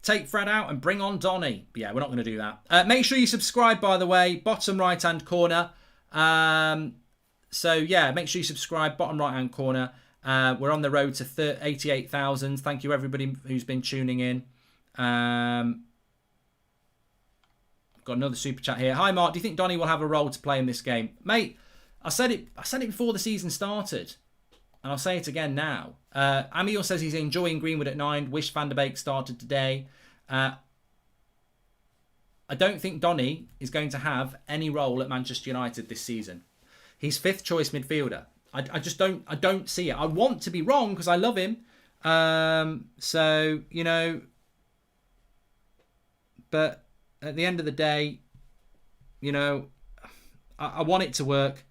Speaker 1: take Fred out and bring on Donny. Yeah, we're not going to do that. Make sure you subscribe, by the way, bottom right-hand corner. So, yeah, make sure you subscribe, bottom right-hand corner. We're on the road to 88,000. Thank you, everybody who's been tuning in. Got another super chat here. Hi, Mark. Do you think Donny will have a role to play in this game? Mate, I said it before the season started. And I'll say it again now. Amiel says he's enjoying Greenwood at 9. Wish Van der Beek started today. I don't think Donny is going to have any role at Manchester United this season. He's fifth choice midfielder. I just don't see it. I want to be wrong because I love him. So, you know, but at the end of the day, you know, I want it to work.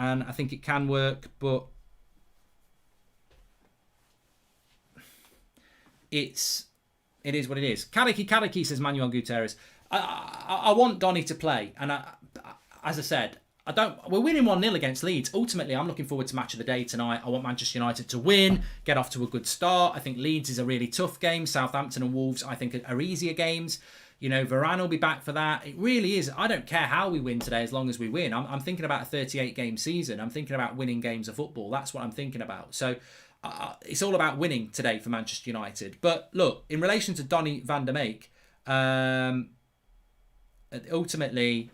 Speaker 1: And I think it can work, but it is what it is. Kadiki says Manuel Gutierrez. I want Donny to play, and as I said, we're winning 1-0 against Leeds. Ultimately, I'm looking forward to match of the day tonight. I want Manchester United to win, get off to a good start. I think Leeds is a really tough game. Southampton and Wolves, I think, are easier games. You know, Varane will be back for that. It really is. I don't care how we win today as long as we win. I'm thinking about a 38-game season. I'm thinking about winning games of football. That's what I'm thinking about. So it's all about winning today for Manchester United. But look, in relation to Donny van der Beek, ultimately,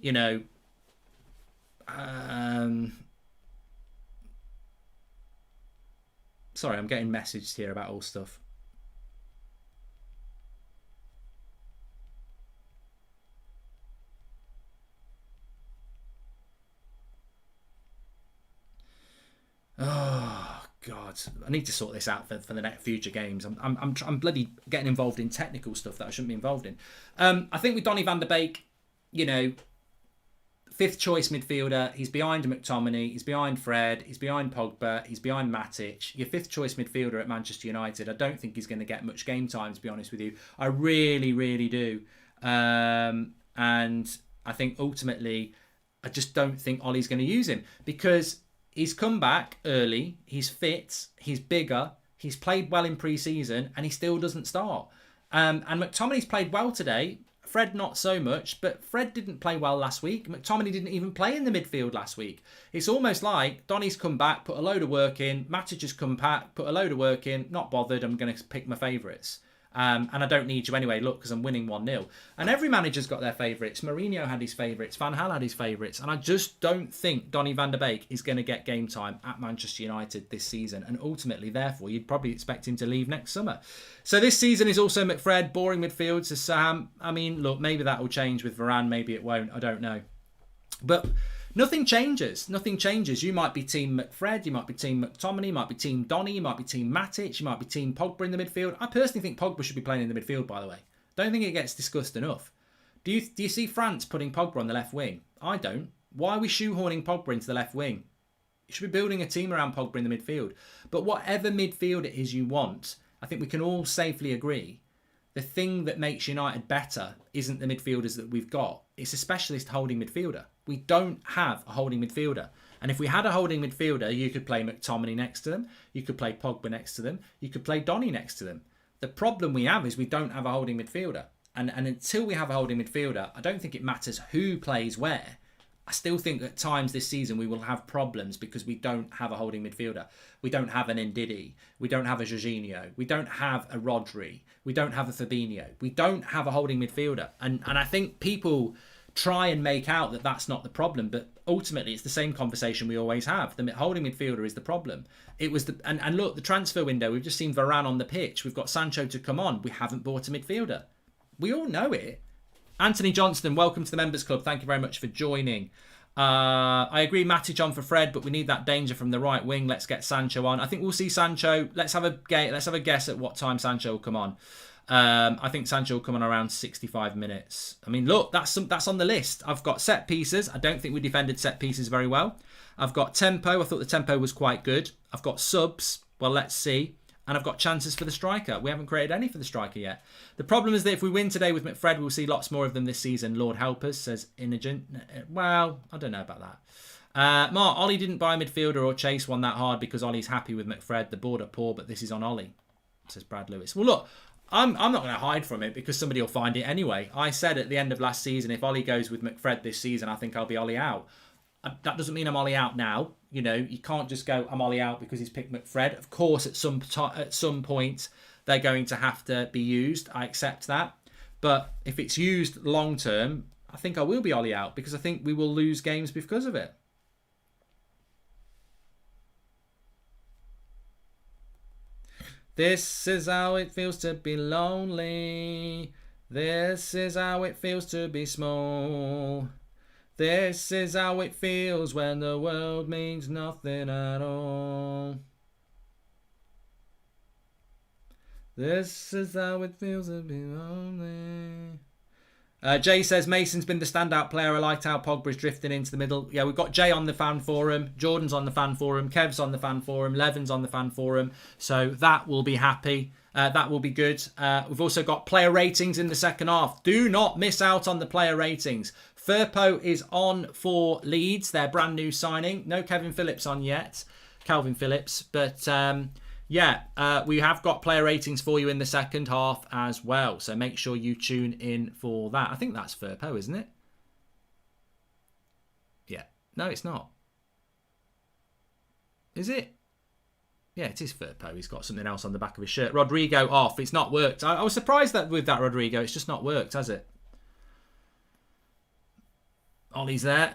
Speaker 1: you know, sorry, I'm getting messaged here about all stuff. Oh God, I need to sort this out for the next future games. I'm bloody getting involved in technical stuff that I shouldn't be involved in. I think with Donny van der Beek, you know, 5th choice midfielder. He's behind McTominay. He's behind Fred. He's behind Pogba. He's behind Matic. Your 5th choice midfielder at Manchester United. I don't think he's going to get much game time, to be honest with you. I really, really do. And I think ultimately, I just don't think Ollie's going to use him because he's come back early, he's fit, he's bigger, he's played well in pre-season, and he still doesn't start. And McTominay's played well today. Fred not so much, but Fred didn't play well last week. McTominay didn't even play in the midfield last week. It's almost like Donny's come back, put a load of work in, Matic has come back, put a load of work in, not bothered, I'm going to pick my favourites. And I don't need you anyway, look, because I'm winning 1-0. And every manager's got their favourites. Mourinho had his favourites. Van Gaal had his favourites. And I just don't think Donny van der Beek is going to get game time at Manchester United this season. And ultimately, therefore, you'd probably expect him to leave next summer. So this season is also McFred, boring midfield, says Sam. I mean, look, maybe that will change with Varane. Maybe it won't. I don't know. But nothing changes. Nothing changes. You might be team McFred, you might be team McTominay, you might be team Donny, you might be team Matic, you might be team Pogba in the midfield. I personally think Pogba should be playing in the midfield, by the way. Don't think it gets discussed enough. Do you see France putting Pogba on the left wing? I don't. Why are we shoehorning Pogba into the left wing? You should be building a team around Pogba in the midfield. But whatever midfield it is you want, I think we can all safely agree the thing that makes United better isn't the midfielders that we've got. It's a specialist holding midfielder. We don't have a holding midfielder. And if we had a holding midfielder, you could play McTominay next to them. You could play Pogba next to them. You could play Donny next to them. The problem we have is we don't have a holding midfielder. And until we have a holding midfielder, I don't think it matters who plays where. I still think at times this season we will have problems because we don't have a holding midfielder. We don't have an Ndidi. We don't have a Jorginho. We don't have a Rodri. We don't have a Fabinho. We don't have a holding midfielder. And I think people try and make out that that's not the problem, but ultimately it's the same conversation we always have. The holding midfielder is the problem. It was and look, the transfer window, we've just seen Varane on the pitch. We've got Sancho to come on. We haven't bought a midfielder. We all know it. Anthony Johnston, welcome to the Members Club. Thank you very much for joining. I agree, Matic on for Fred, but we need that danger from the right wing. Let's get Sancho on. I think we'll see Sancho. Let's have a guess at what time Sancho will come on. I think Sancho will come on around 65 minutes. I mean, look, that's on the list. I've got set pieces. I don't think we defended set pieces very well. I've got tempo. I thought the tempo was quite good. I've got subs. Well, let's see. And I've got chances for the striker. We haven't created any for the striker yet. The problem is that if we win today with McFred, we'll see lots more of them this season. Lord help us, says Inogen. Well, I don't know about that. Mark, Ollie didn't buy a midfielder or chase one that hard because Ollie's happy with McFred. The board are poor, but this is on Ollie, says Brad Lewis. Well, look, I'm not going to hide from it because somebody will find it anyway. I said at the end of last season, if Ollie goes with McFred this season, I think I'll be Ollie out. That doesn't mean I'm Ollie out now. You know, you can't just go, I'm Ollie out because he's picked McFred. Of course, at some point, they're going to have to be used. I accept that. But if it's used long term, I think I will be Ollie out because I think we will lose games because of it. This is how it feels to be lonely. This is how it feels to be small. This is how it feels when the world means nothing at all. This is how it feels to be lonely. Jay says Mason's been the standout player. I liked how Pogba's drifting into the middle. Yeah, we've got Jay on the fan forum. Jordan's on the fan forum. Kev's on the fan forum. Levin's on the fan forum. So that will be happy. That will be good. We've also got player ratings in the second half. Do not miss out on the player ratings. Firpo is on for Leeds, their brand new signing. No Kevin Phillips on yet. Calvin Phillips. But we have got player ratings for you in the second half as well. So make sure you tune in for that. I think that's Firpo, isn't it? Yeah. No, it's not. Is it? Yeah, it is Firpo. He's got something else on the back of his shirt. Rodrigo off. It's not worked. I was surprised that with that Rodrigo, it's just not worked, has it? Ollie's there.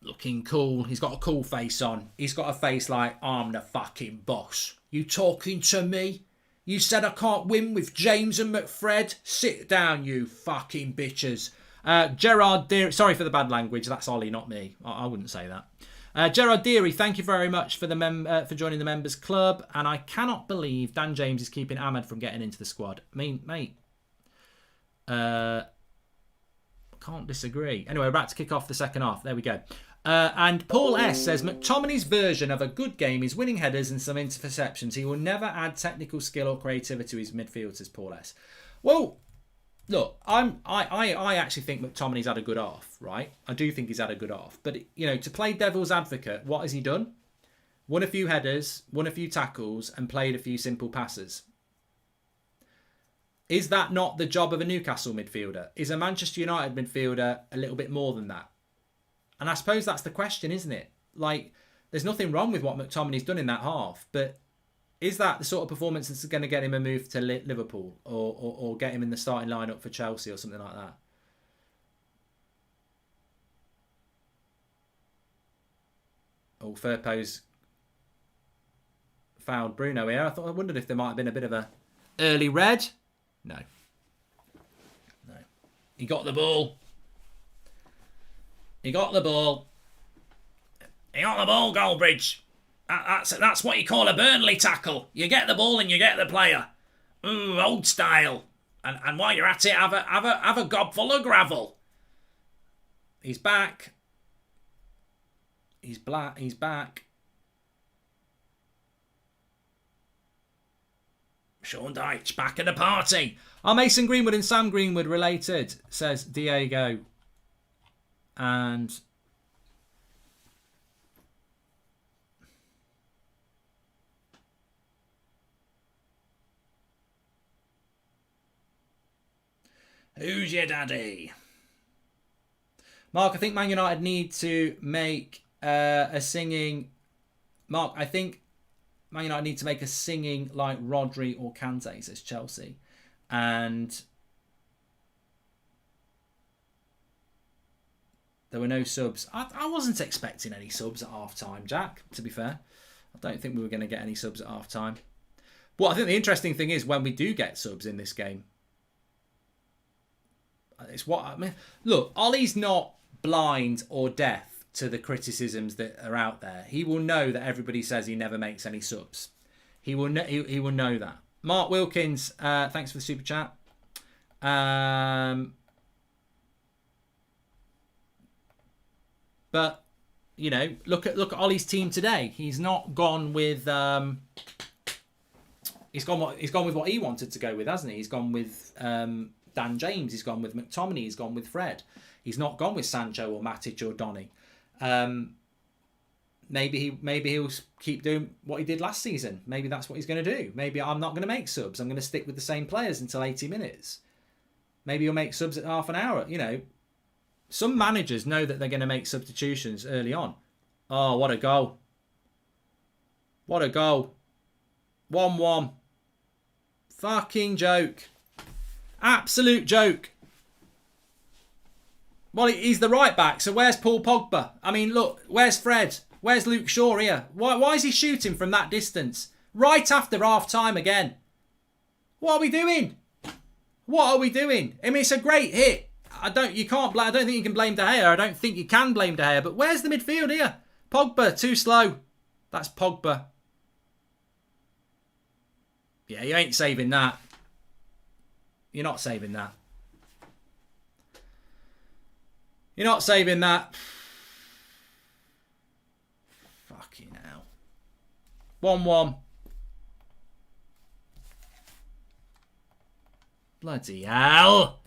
Speaker 1: Looking cool. He's got a cool face on. He's got a face like, I'm the fucking boss. You talking to me? You said I can't win with James and McFred? Sit down, you fucking bitches. Gerard Deary. Sorry for the bad language. That's Ollie, not me. I wouldn't say that. Gerard Deary, thank you very much for for joining the members club. And I cannot believe Dan James is keeping Ahmed from getting into the squad. I mean, mate. Can't disagree. Anyway, we're about to kick off the second half. There we go. And Paul S says, McTominay's version of a good game is winning headers and some interceptions. He will never add technical skill or creativity to his midfield, says Paul S. Well, look, I actually think McTominay's had a good half, right? I do think he's had a good half. But, you know, to play devil's advocate, what has he done? Won a few headers, won a few tackles, and played a few simple passes. Is that not the job of a Newcastle midfielder? Is a Manchester United midfielder a little bit more than that? And I suppose that's the question, isn't it? Like, there's nothing wrong with what McTominay's done in that half, but is that the sort of performance that's going to get him a move to Liverpool or get him in the starting lineup for Chelsea or something like that? Oh, Firpo's fouled Bruno here. I wondered if there might have been a bit of a early red. No. He got the ball. He got the ball. He got the ball, Goldbridge. That's what you call a Burnley tackle. You get the ball and you get the player. Ooh, old style. And while you're at it, have a gob full of gravel. He's back. He's back. Sean Dyche back at the party. Are Mason Greenwood and Sam Greenwood related? Says Diego. And who's your daddy? Mark, I think Man United need to make a singing. Mark, I think Man United need to make a singing like Rodri or Kante, says Chelsea. And there were no subs. I wasn't expecting any subs at half-time, Jack, to be fair. I don't think we were going to get any subs at half-time. But I think the interesting thing is when we do get subs in this game. It's what I mean. Look, Ollie's not blind or deaf to the criticisms that are out there. He will know that everybody says he never makes any subs. He will know that. Mark Wilkins, thanks for the super chat. But you know, look at Ollie's team today. He's not gone with he's gone with what he wanted to go with, hasn't he? He's gone with Dan James. He's gone with McTominay. He's gone with Fred. He's not gone with Sancho or Matic or Donny. Maybe he'll keep doing what he did last season. Maybe that's what he's going to do. Maybe I'm not going to make subs. I'm going to stick with the same players until 80 minutes. Maybe he'll make subs at half an hour. You know, some managers know that they're going to make substitutions early on. Oh, what a goal. What a goal. 1-1. Fucking joke. Absolute joke. Well, he's the right back, so where's Paul Pogba? I mean, look, where's Fred? Where's Luke Shaw here? Why is he shooting from that distance? Right after half-time again. What are we doing? What are we doing? I mean, it's a great hit. I don't think you can blame De Gea. I don't think you can blame De Gea. But where's the midfield here? Pogba, too slow. That's Pogba. Yeah, you ain't saving that. You're not saving that. You're not saving that. Fucking hell. 1-1. Bloody hell.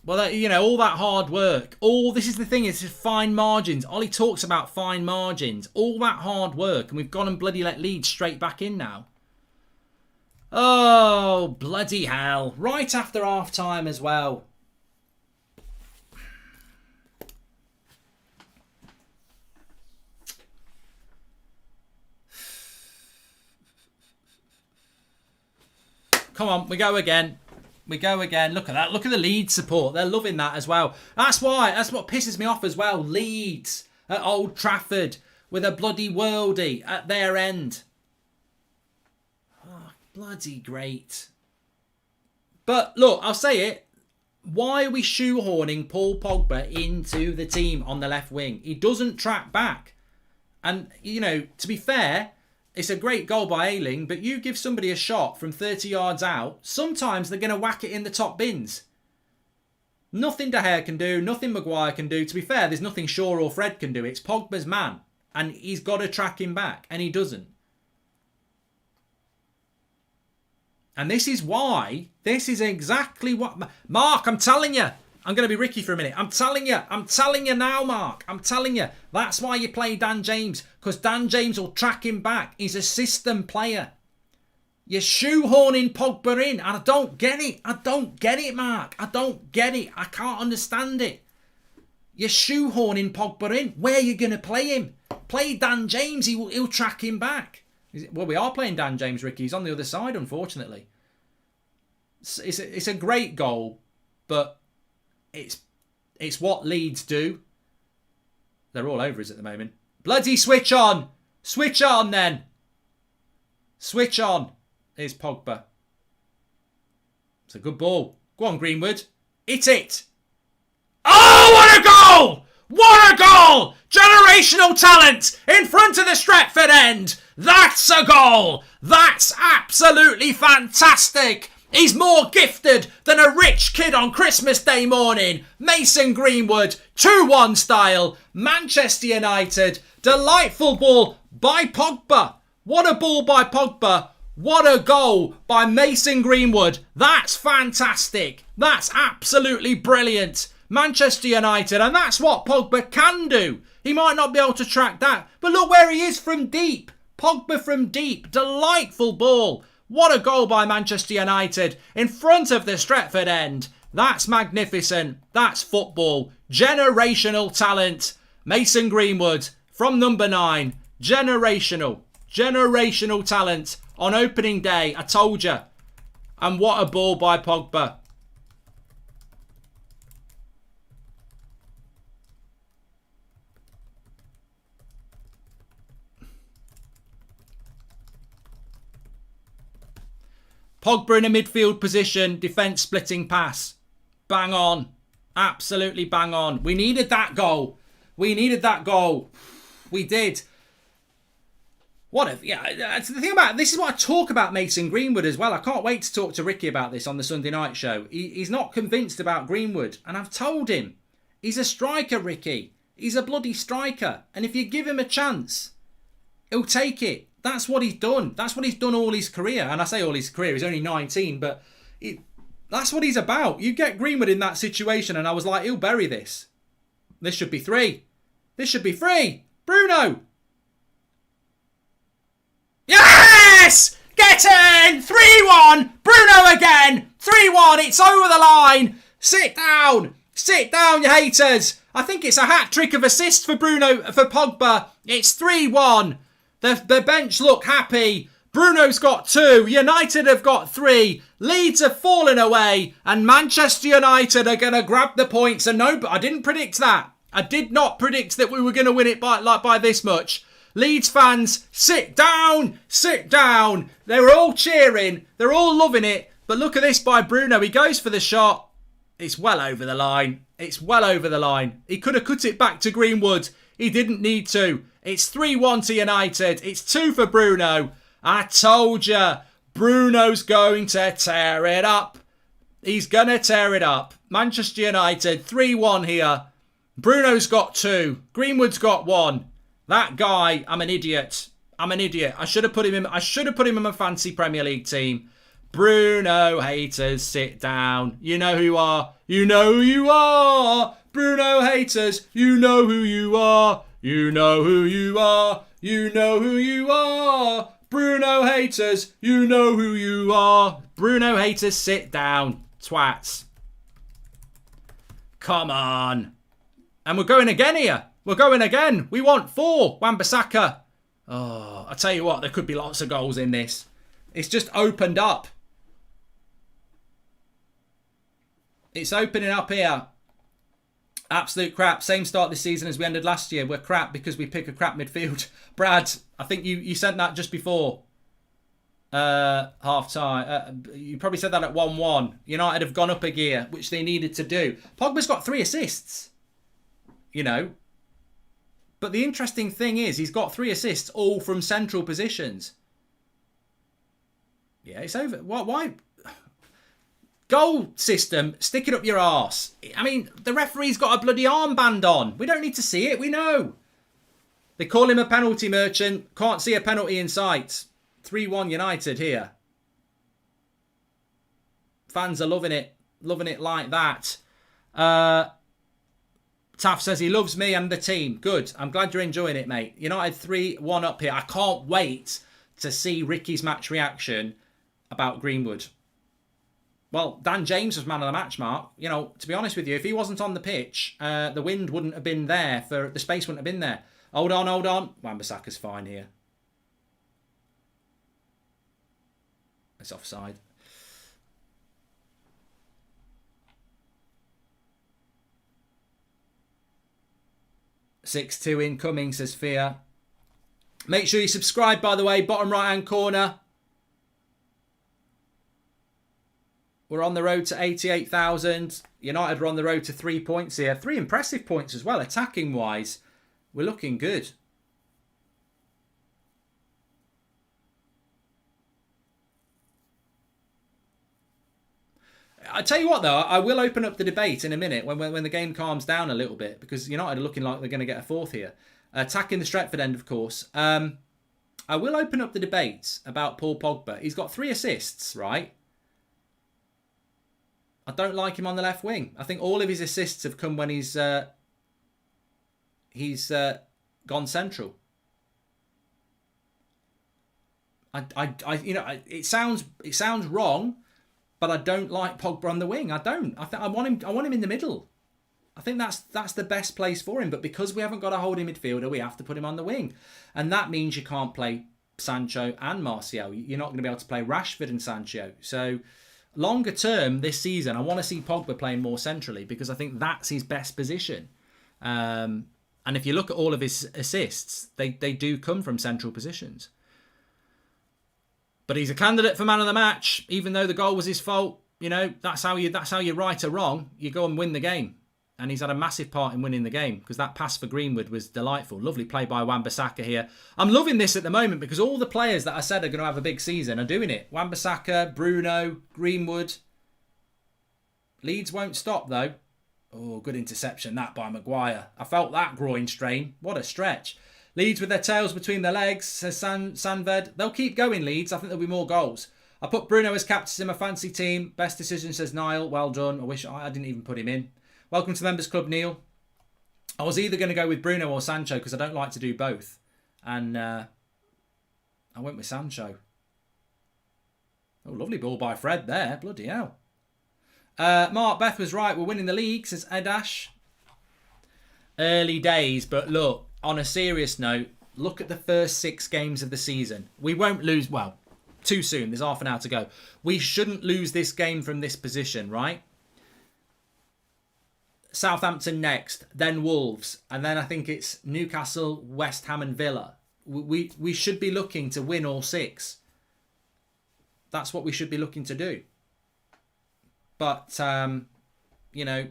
Speaker 1: Well, you know, all that hard work. This is the thing, it's just fine margins. Ollie talks about fine margins. All that hard work, and we've gone and bloody let Leeds straight back in now. Oh, bloody hell. Right after half-time as well. Come on, we go again. We go again. Look at that. Look at the Leeds support. They're loving that as well. That's what pisses me off as well. Leeds at Old Trafford with a bloody worldie at their end. Oh, bloody great. But look, I'll say it. Why are we shoehorning Paul Pogba into the team on the left wing? He doesn't track back. And, you know, to be fair, it's a great goal by Ayling, but you give somebody a shot from 30 yards out, sometimes they're going to whack it in the top bins. Nothing De Gea can do, nothing Maguire can do. To be fair, there's nothing Shaw or Fred can do. It's Pogba's man, and he's got to track him back, and he doesn't. And this is exactly what... Mark, I'm telling you. I'm going to be Ricky for a minute. I'm telling you now, Mark. I'm telling you. That's why you play Dan James. Because Dan James will track him back. He's a system player. You're shoehorning Pogba in. And I don't get it. I don't get it, Mark. I don't get it. I can't understand it. You're shoehorning Pogba in. Where are you going to play him? Play Dan James. He'll track him back. Well, we are playing Dan James, Ricky. He's on the other side, unfortunately. It's a great goal, but it's what Leeds do. They're all over us at the moment. Bloody switch on! Switch on then! Switch on! Here's Pogba. It's a good ball. Go on, Greenwood. Hit it! Oh, what a goal! What a goal! Generational talent in front of the Stretford end. That's a goal! That's absolutely fantastic! He's more gifted than a rich kid on Christmas Day morning. Mason Greenwood, 2-1 style. Manchester United. Delightful ball by Pogba. What a ball by Pogba. What a goal by Mason Greenwood. That's fantastic. That's absolutely brilliant. Manchester United, and that's what Pogba can do. He might not be able to track that, but look where he is from deep. Pogba from deep. Delightful ball. What a goal by Manchester United in front of the Stretford end. That's magnificent. That's football. Generational talent. Mason Greenwood from number 9. Generational talent on opening day. I told you. And what a ball by Pogba. Pogba in a midfield position, defence splitting pass. Bang on. Absolutely bang on. We needed that goal. We did. That's the thing about this is what I talk about Mason Greenwood as well. I can't wait to talk to Ricky about this on the Sunday night show. He's not convinced about Greenwood, and I've told him he's a striker, Ricky. He's a bloody striker, and if you give him a chance, he'll take it. That's what he's done. That's what he's done all his career. And I say all his career, he's only 19, but that's what he's about. You get Greenwood in that situation, and I was like, he'll bury this. This should be 3. This should be 3. Bruno! Yes! Get in! 3-1! Bruno again! 3-1! It's over the line! Sit down! Sit down, you haters! I think it's a hat-trick of assists for Pogba. It's 3-1. The bench look happy. Bruno's got 2. United have got 3. Leeds have fallen away. And Manchester United are going to grab the points. And no, but I didn't predict that. I did not predict that we were going to win it by this much. Leeds fans, sit down. Sit down. They were all cheering. They're all loving it. But look at this by Bruno. He goes for the shot. It's well over the line. It's well over the line. He could have cut it back to Greenwood. He didn't need to. It's 3-1 to United. It's 2 for Bruno. I told you. Bruno's going to tear it up. He's going to tear it up. Manchester United, 3-1 here. Bruno's got 2. Greenwood's got 1. That guy, I'm an idiot. I should have put him in my fancy Premier League team. Bruno haters, sit down. You know who you are. You know who you are. Bruno haters, you know who you are. You know who you are. You know who you are. Bruno haters, you know who you are. Bruno haters, sit down. Twats. Come on. And we're going again here. We're going again. We want 4. Wan-Bissaka. Oh, I tell you what, there could be lots of goals in this. It's just opened up. It's opening up here. Absolute crap. Same start this season as we ended last year. We're crap because we pick a crap midfield. Brad, I think you sent that just before half time. You probably said that at 1-1. United have gone up a gear, which they needed to do. Pogba's got 3 assists. You know. But the interesting thing is he's got 3 assists all from central positions. Yeah, it's over. Why? Goal system, stick it up your arse. I mean, the referee's got a bloody armband on. We don't need to see it, we know. They call him a penalty merchant. Can't see a penalty in sight. 3-1 United here. Fans are loving it. Loving it like that. Taff says he loves me and the team. Good. I'm glad you're enjoying it, mate. United 3-1 up here. I can't wait to see Ricky's match reaction about Greenwood. Well, Dan James was man of the match, Mark. You know, to be honest with you, if he wasn't on the pitch, the wind wouldn't have been there. The space wouldn't have been there. Hold on, hold on. Wan-Bissaka's fine here. It's offside. "6-2 incoming," says Fia. Make sure you subscribe, by the way. Bottom right-hand corner. We're on the road to 88,000. United are on the road to 3 points here. 3 impressive points as well, attacking-wise. We're looking good. I tell you what, though, I will open up the debate in a minute when the game calms down a little bit, because United are looking like they're going to get a 4th here. Attacking the Stretford end, of course. I will open up the debate about Paul Pogba. He's got 3 assists, right? I don't like him on the left wing. I think all of his assists have come when he's gone central. It sounds wrong, but I don't like Pogba on the wing. I don't. I want him in the middle. I think that's the best place for him. But because we haven't got a holding midfielder, we have to put him on the wing, and that means you can't play Sancho and Martial. You're not going to be able to play Rashford and Sancho. So longer term this season, I want to see Pogba playing more centrally because I think that's his best position. And if you look at all of his assists, they do come from central positions. But he's a candidate for man of the match, even though the goal was his fault. You know, that's how you right a wrong. You go and win the game. And he's had a massive part in winning the game because that pass for Greenwood was delightful. Lovely play by Wan-Bissaka here. I'm loving this at the moment because all the players that I said are going to have a big season are doing it. Wan-Bissaka, Bruno, Greenwood. Leeds won't stop though. Oh, good interception that by Maguire. I felt that groin strain. What a stretch. Leeds with their tails between their legs, says Sanved. They'll keep going, Leeds. I think there'll be more goals. I put Bruno as captain in my fancy team. Best decision, says Niall. Well done. I wish I didn't even put him in. Welcome to the Members Club, Neil. I was either going to go with Bruno or Sancho because I don't like to do both. And I went with Sancho. Oh, lovely ball by Fred there. Bloody hell. Mark Beth was right. We're winning the league, says Edash. Early days, but look, on a serious note, look at the first 6 games of the season. We won't lose, well, too soon. There's half an hour to go. We shouldn't lose this game from this position, right? Southampton next, then Wolves, and then I think it's Newcastle, West Ham and Villa. We should be looking to win all 6. That's what we should be looking to do. But, you know,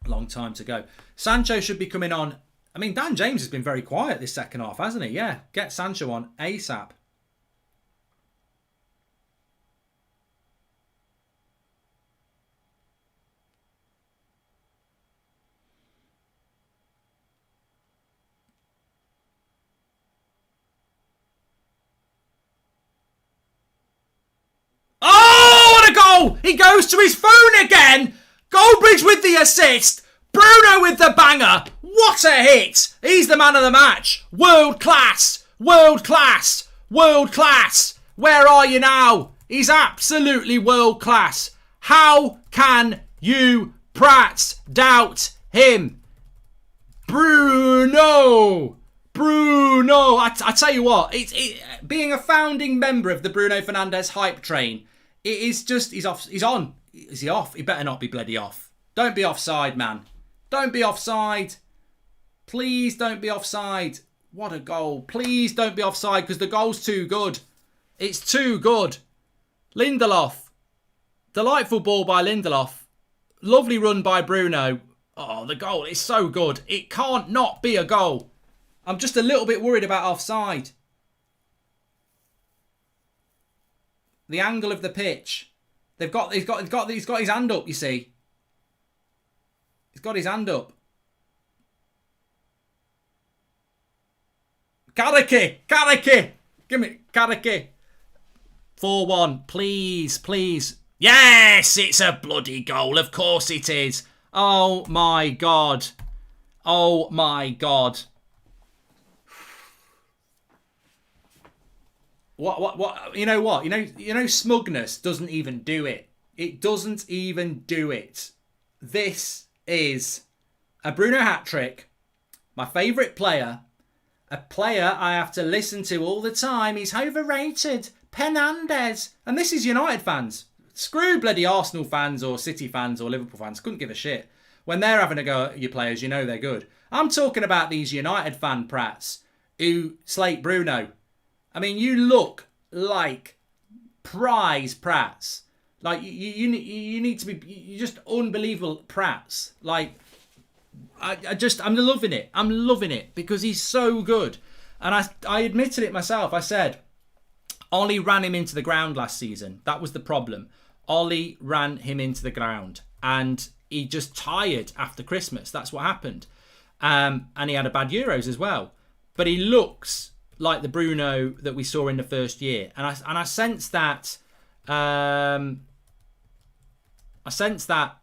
Speaker 1: long time to go. Sancho should be coming on. I mean, Dan James has been very quiet this second half, hasn't he? Yeah, get Sancho on ASAP. He goes to his phone again. Goldbridge with the assist. Bruno with the banger. What a hit. He's the man of the match. World class. World class. World class. Where are you now? He's absolutely world class. How can you, Prats, doubt him? Bruno. Bruno. I tell you what, being a founding member of the Bruno Fernandes hype train, it is just, he's off. He's on. Is he off? He better not be bloody off. Don't be offside, man. Don't be offside. Please don't be offside. What a goal. Please don't be offside because the goal's too good. It's too good. Lindelof. Delightful ball by Lindelof. Lovely run by Bruno. Oh, the goal is so good. It can't not be a goal. I'm just a little bit worried about offside. The angle of the pitch. He's got his hand up, you see. He's got his hand up. Karaki. Give me Karaki. 4-1. Please. Yes, it's a bloody goal. Of course it is. Oh my God. Oh my God. What? You know what? You know smugness doesn't even do it. It doesn't even do it. This is a Bruno hat-trick. My favourite player. A player I have to listen to all the time. He's overrated. Fernandes. And this is United fans. Screw bloody Arsenal fans or City fans or Liverpool fans. Couldn't give a shit. When they're having a go at your players, you know they're good. I'm talking about these United fan prats who slate Bruno. I mean, you look like prize prats. Like, you need to be... You're just unbelievable prats. Like, I'm loving it. I'm loving it because he's so good. And I admitted it myself. I said, Ollie ran him into the ground last season. That was the problem. Ollie ran him into the ground. And he just tired after Christmas. That's what happened. And he had a bad Euros as well. But he looks like the Bruno that we saw in the first year. And I sense that... I sensed that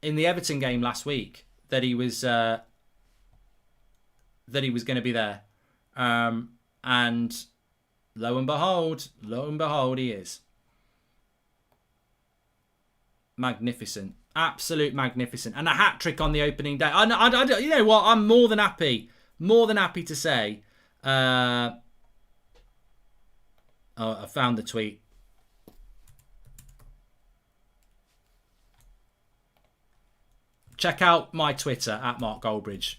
Speaker 1: in the Everton game last week that he was going to be there, and lo and behold, he is. Magnificent, absolute magnificent, and a hat trick on the opening day. You know what? I'm more than happy to say. I found the tweet. Check out my Twitter at Mark Goldbridge.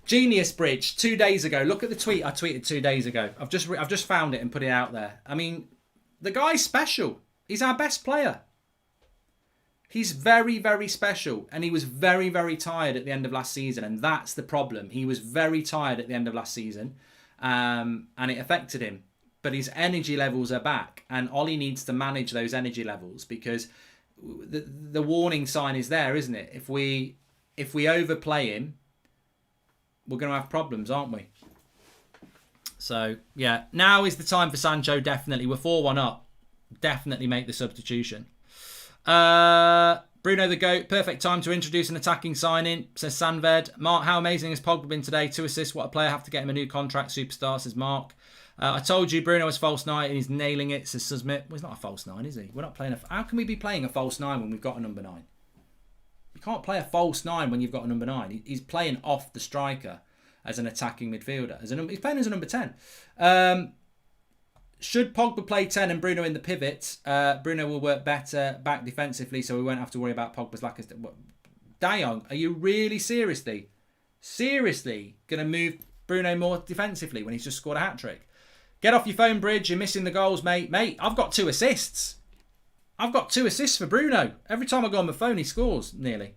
Speaker 1: Genius Bridge 2 days ago. Look at the tweet I tweeted 2 days ago. I've just found it and put it out there. I mean, the guy's special. He's our best player. He's very, very special. And he was very, very tired at the end of last season. And that's the problem. He was very tired at the end of last season. And it affected him. But his energy levels are back. And Ollie needs to manage those energy levels because... The warning sign is there, isn't it? If we overplay him, we're going to have problems, aren't we? So, yeah. Now is the time for Sancho, definitely. We're 4-1 up. Definitely make the substitution. Bruno the GOAT. Perfect time to introduce an attacking signing, says Sanved. Mark, how amazing has Pogba been today? 2 assists. What a player. Have to get him a new contract. Superstar, says Mark. I told you Bruno was false 9 and he's nailing it, says Susmit. Well, he's not a false 9, is he? We're not playing How can we be playing a false 9 when we've got a number 9? You can't play a false 9 when you've got a number 9. He's playing off the striker as an attacking midfielder. He's playing as a number 10. Should Pogba play 10 and Bruno in the pivot, Bruno will work better back defensively, so we won't have to worry about Pogba's lack of... De Jong, are you really seriously going to move Bruno more defensively when he's just scored a hat-trick? Get off your phone, Bridge. You're missing the goals, mate. Mate, I've got 2 assists. I've got 2 assists for Bruno. Every time I go on my phone, he scores, nearly.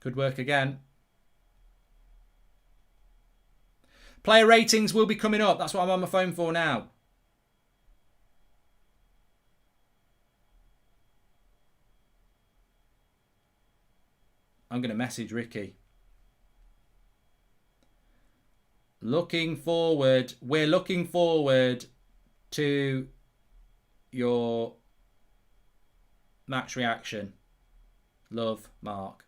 Speaker 1: Could work again. Player ratings will be coming up. That's what I'm on my phone for now. I'm going to message Ricky. Looking forward. We're looking forward to your match reaction. Love, Mark.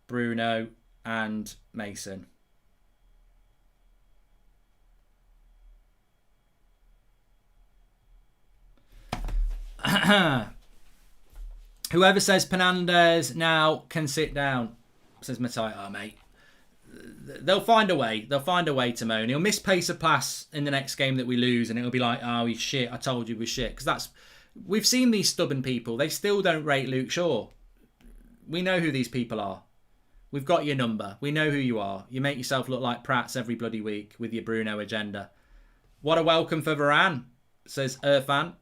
Speaker 1: Bruno and Mason. Whoever says Fernandez now can sit down, says Matai. Oh, mate. They'll find a way. They'll find a way to moan. He'll miss pace of pass in the next game that we lose, and it'll be like, oh, he's shit. I told you we're shit. Because that's... We've seen these stubborn people. They still don't rate Luke Shaw. We know who these people are. We've got your number. We know who you are. You make yourself look like Prats every bloody week with your Bruno agenda. What a welcome for Varane, says Irfan.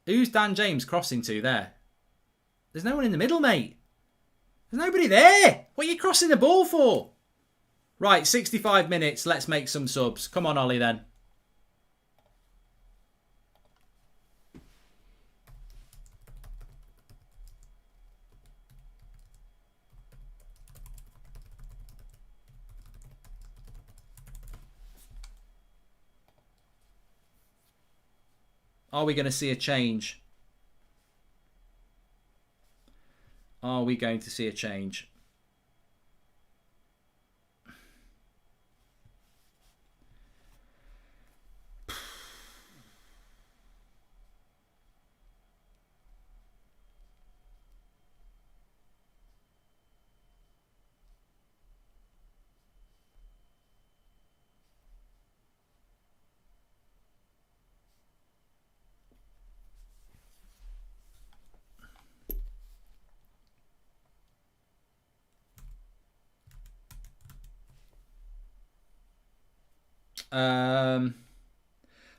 Speaker 1: Who's Dan James crossing to there? There's no one in the middle, mate. There's nobody there. What are you crossing the ball for? Right, 65 minutes. Let's make some subs. Come on, Ollie, then. Are we going to see a change? Are we going to see a change?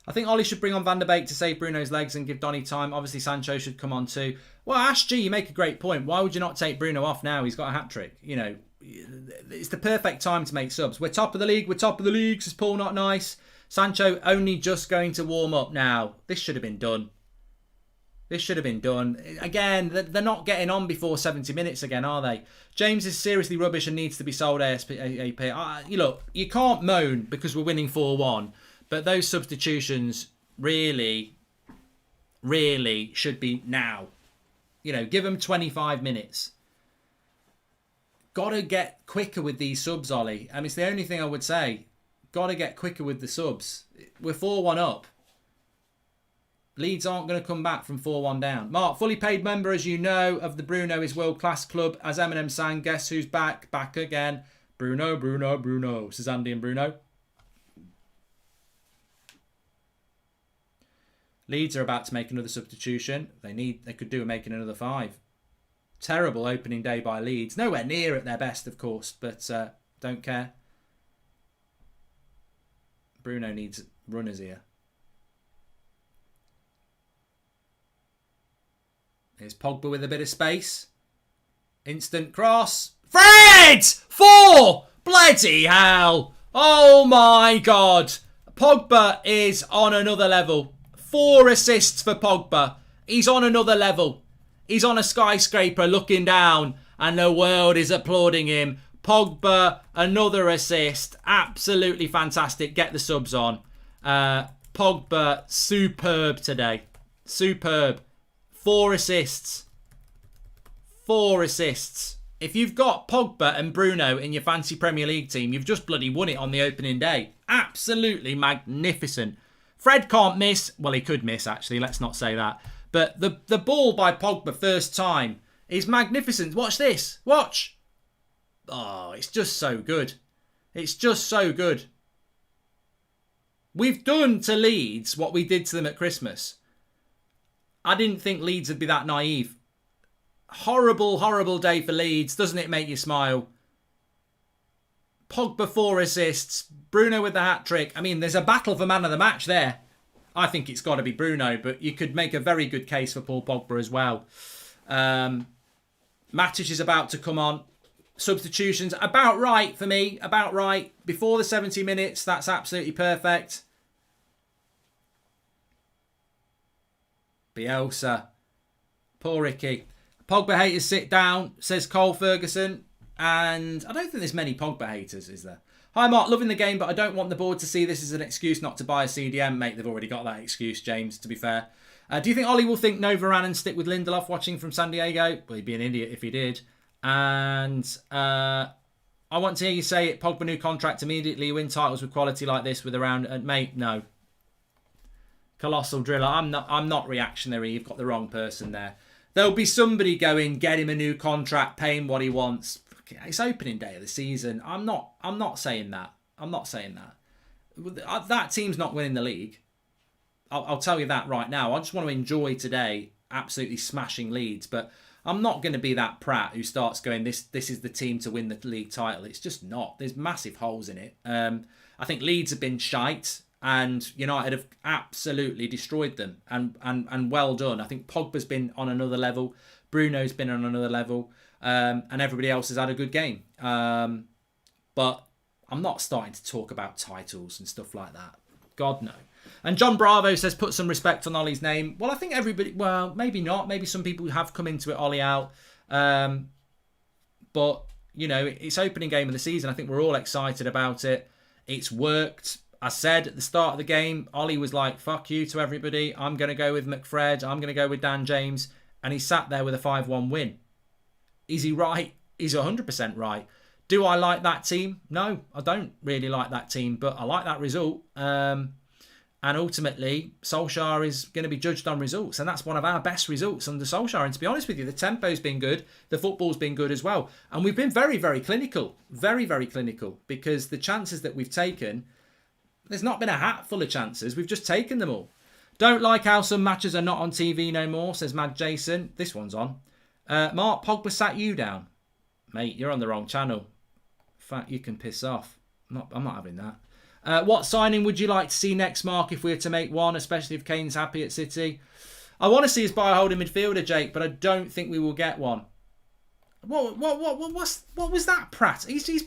Speaker 1: I think Ollie should bring on Van der Beek to save Bruno's legs and give Donny time. Obviously, Sancho should come on too. Well, Ash G, you make a great point. Why would you not take Bruno off now? He's got a hat-trick. You know, it's the perfect time to make subs. We're top of the league. We're top of the league, says Paul Not Nice. Sancho only just going to warm up now. This should have been done. This should have been done. Again, they're not getting on before 70 minutes again, are they? James is seriously rubbish and needs to be sold ASAP. Look, you can't moan because we're winning 4-1. But those substitutions really, really should be now. You know, give them 25 minutes. Got to get quicker with these subs, Ollie. I mean, it's the only thing I would say. Got to get quicker with the subs. We're 4-1 up. Leeds aren't going to come back from 4-1 down. Mark, fully paid member, as you know, of the Bruno is World Class Club. As Eminem sang, guess who's back? Back again. Bruno, Bruno, Bruno, says Andy and Bruno. Leeds are about to make another substitution. They could do making another 5. Terrible opening day by Leeds. Nowhere near at their best, of course, but don't care. Bruno needs runners here. Here's Pogba with a bit of space. Instant cross. Fred! 4! Bloody hell! Oh my God! Pogba is on another level. 4 assists for Pogba. He's on another level. He's on a skyscraper looking down and the world is applauding him. Pogba, another assist. Absolutely fantastic. Get the subs on. Pogba, superb today. Superb. 4 assists. 4 assists. If you've got Pogba and Bruno in your fancy Premier League team, you've just bloody won it on the opening day. Absolutely magnificent. Fred can't miss. Well, he could miss, actually. Let's not say that. But the ball by Pogba first time is magnificent. Watch this. Watch. Oh, it's just so good. It's just so good. We've done to Leeds what we did to them at Christmas. I didn't think Leeds would be that naive. Horrible, horrible day for Leeds. Doesn't it make you smile? Pogba 4 assists. Bruno with the hat-trick. I mean, there's a battle for man of the match there. I think it's got to be Bruno, but you could make a very good case for Paul Pogba as well. Matic is about to come on. Substitutions, about right for me. About right. Before the 70 minutes, that's absolutely perfect. Bielsa. Poor Ricky. Pogba haters sit down, says Cole Ferguson. And I don't think there's many Pogba haters, is there? Hi Mark, loving the game, but I don't want the board to see this as an excuse not to buy a CDM. Mate, they've already got that excuse, James, to be fair. Do you think Ollie will think no Varane and stick with Lindelof watching from San Diego? Well, he'd be an idiot if he did. And I want to hear you say it. Pogba new contract immediately. Win titles with quality like this with around... mate, no. Colossal Driller. I'm not reactionary. You've got the wrong person there. There'll be somebody going, get him a new contract, pay him what he wants. It's opening day of the season. I'm not saying that. I'm not saying that. That team's not winning the league. I'll tell you that right now. I just want to enjoy today absolutely smashing Leeds, but I'm not going to be that prat who starts going, this is the team to win the league title. It's just not. There's massive holes in it. I think Leeds have been shite and United have absolutely destroyed them, and well done. I think Pogba's been on another level. Bruno's been on another level. And everybody else has had a good game. But I'm not starting to talk about titles and stuff like that. God, no. And John Bravo says, put some respect on Ollie's name. Well, I think everybody... Well, maybe not. Maybe some people have come into it Ollie out. But, it's opening game of the season. I think we're all excited about it. It's worked. I said at the start of the game, Ollie was like, fuck you to everybody. I'm going to go with McFred. I'm going to go with Dan James. And he sat there with a 5-1 win. Is he right? He's 100% right. Do I like that team? No, I don't really like that team, but I like that result. And ultimately, Solskjaer is going to be judged on results, and that's one of our best results under Solskjaer. And to be honest with you, the tempo's been good, the football's been good as well. And we've been very, very clinical. Very, very clinical, because the chances that we've taken, there's not been a hatful of chances. We've just taken them all. Don't like how some matches are not on TV no more, says Mad Jason. This one's on. Mark, Pogba sat you down. Mate, you're on the wrong channel. In fact, you can piss off. I'm not having that. What signing would you like to see next, Mark, if we were to make one, especially if Kane's happy at City? I want to see us buy a holding midfielder, Jake, but I don't think we will get one. What was that, Pratt? He's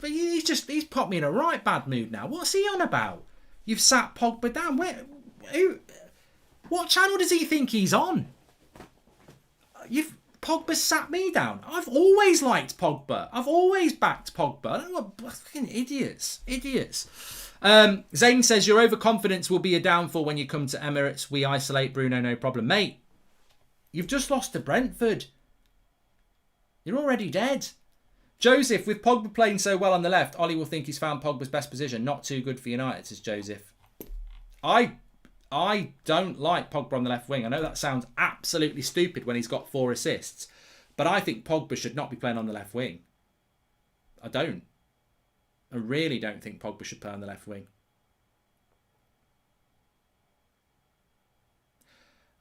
Speaker 1: popped me in a right bad mood now. What's he on about? You've sat Pogba down. What channel does he think he's on? Pogba sat me down. I've always liked Pogba. I've always backed Pogba. I don't know what fucking idiots. Zane says your overconfidence will be a downfall when you come to Emirates. We isolate Bruno, no problem. Mate, you've just lost to Brentford. You're already dead. Joseph, with Pogba playing so well on the left, Ollie will think he's found Pogba's best position. Not too good for United, says Joseph. I don't like Pogba on the left wing. I know that sounds absolutely stupid when he's got 4 assists, but I think Pogba should not be playing on the left wing. I really don't think Pogba should play on the left wing.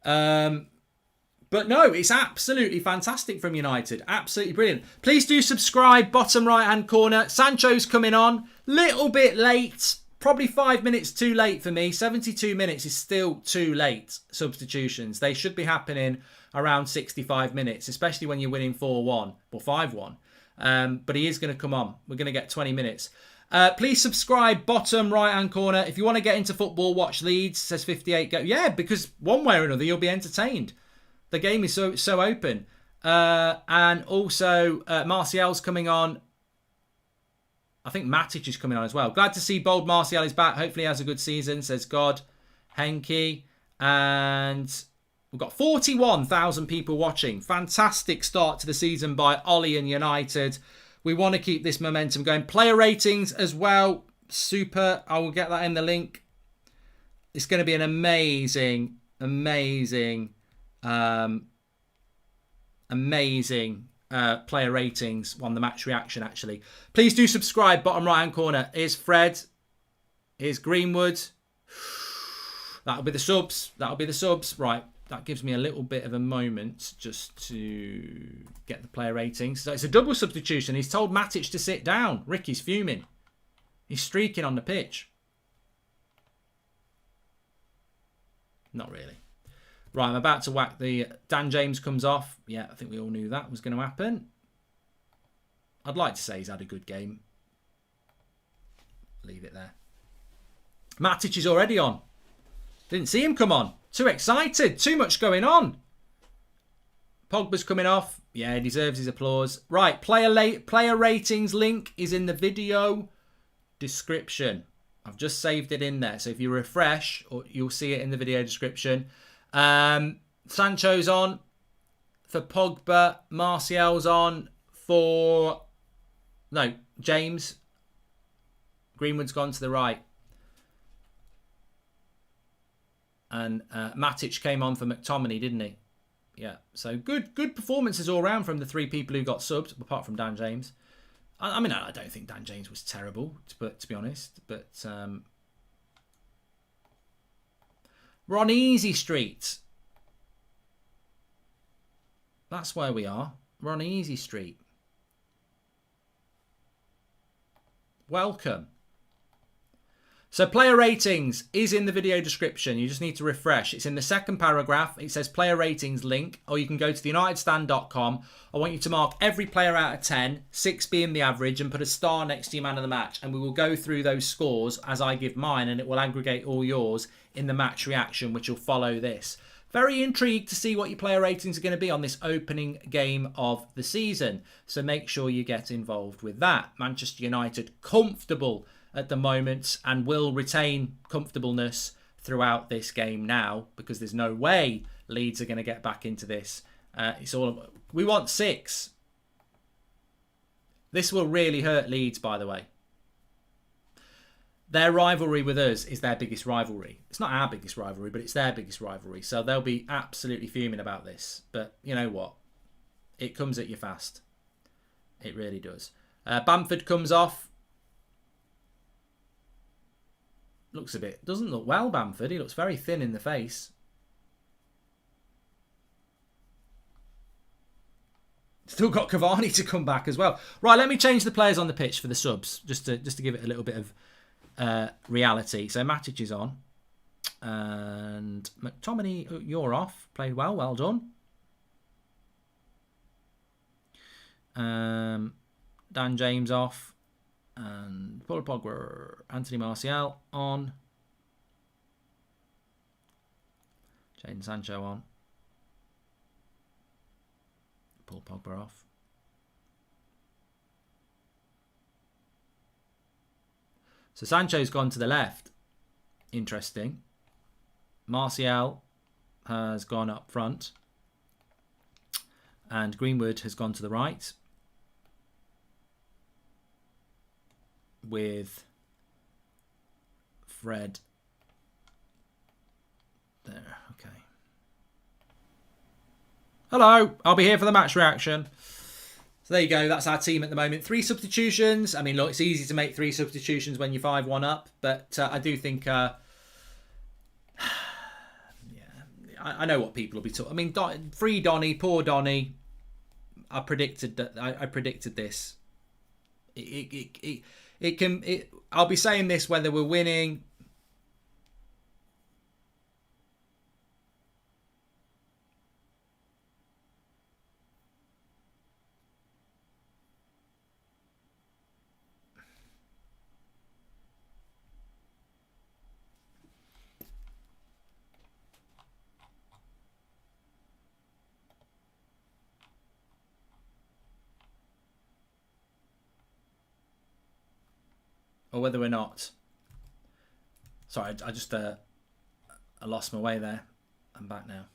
Speaker 1: But no, it's absolutely fantastic from United. Absolutely brilliant. Please do subscribe, bottom right-hand corner. Sancho's coming on. Little bit late. Probably 5 minutes too late for me. 72 minutes is still too late, substitutions. They should be happening around 65 minutes, especially when you're winning 4-1 or 5-1. But he is going to come on. We're going to get 20 minutes. Please subscribe, bottom right-hand corner. If you want to get into football, watch Leeds, says 58. Go. Yeah, because one way or another, you'll be entertained. The game is so open. And also, Martial's coming on. I think Matic is coming on as well. Glad to see Bold Martial is back. Hopefully he has a good season, says God. Henke. And we've got 41,000 people watching. Fantastic start to the season by Ollie and United. We want to keep this momentum going. Player ratings as well. Super. I will get that in the link. It's going to be an amazing player ratings on the match reaction, actually. Please do subscribe, bottom right hand corner. Here's Fred. Here's Greenwood. That'll be the subs. Right, that gives me a little bit of a moment just to get the player ratings. So it's a double substitution. He's told Matic to sit down. Ricky's fuming. He's streaking on the pitch. Not really. Right, I'm about to whack the... Dan James comes off. Yeah, I think we all knew that was going to happen. I'd like to say he's had a good game. Leave it there. Matic is already on. Didn't see him come on. Too excited. Too much going on. Pogba's coming off. Yeah, he deserves his applause. Right, player ratings link is in the video description. I've just saved it in there. So if you refresh, you'll see it in the video description. Sancho's on for Pogba. Martial's on for... No, James. Greenwood's gone to the right. And Matic came on for McTominay, didn't he? Yeah, so good performances all round from the three people who got subbed, apart from Dan James. I mean, I don't think Dan James was terrible, to be honest. But we're on easy street. That's where we are. We're on easy street. Welcome. So player ratings is in the video description. You just need to refresh. It's in the second paragraph. It says player ratings link, or you can go to theunitedstand.com. I want you to mark every player out of 10, 6 being the average, and put a star next to your man of the match. And we will go through those scores as I give mine, and it will aggregate all yours in the match reaction, which will follow this. Very intrigued to see what your player ratings are going to be on this opening game of the season. So make sure you get involved with that. Manchester United comfortable at the moment and will retain comfortableness throughout this game now, because there's no way Leeds are going to get back into this. We want 6. This will really hurt Leeds, by the way. Their rivalry with us is their biggest rivalry. It's not our biggest rivalry, but it's their biggest rivalry. So they'll be absolutely fuming about this. But you know what? It comes at you fast. It really does. Bamford comes off. Doesn't look well, Bamford. He looks very thin in the face. Still got Cavani to come back as well. Right, let me change the players on the pitch for the subs, just to give it a little bit of reality. So Matic is on, and McTominay, you're off. Played well done. Dan James off, and Paul Pogba, Anthony Martial on, Jadon Sancho on, Paul Pogba off. So Sancho's gone to the left. Interesting. Martial has gone up front. And Greenwood has gone to the right. With Fred there. Okay. Hello. I'll be here for the match reaction. So there you go. That's our team at the moment. 3 substitutions. I mean, look, it's easy to make 3 substitutions when you're 5-1 up. But I do think... yeah, I know what people will be talking... I mean, free Donny, poor Donny. I predicted that. I predicted this. I'll be saying this whether we're winning... or whether we're not. Sorry, I just I lost my way there. I'm back now.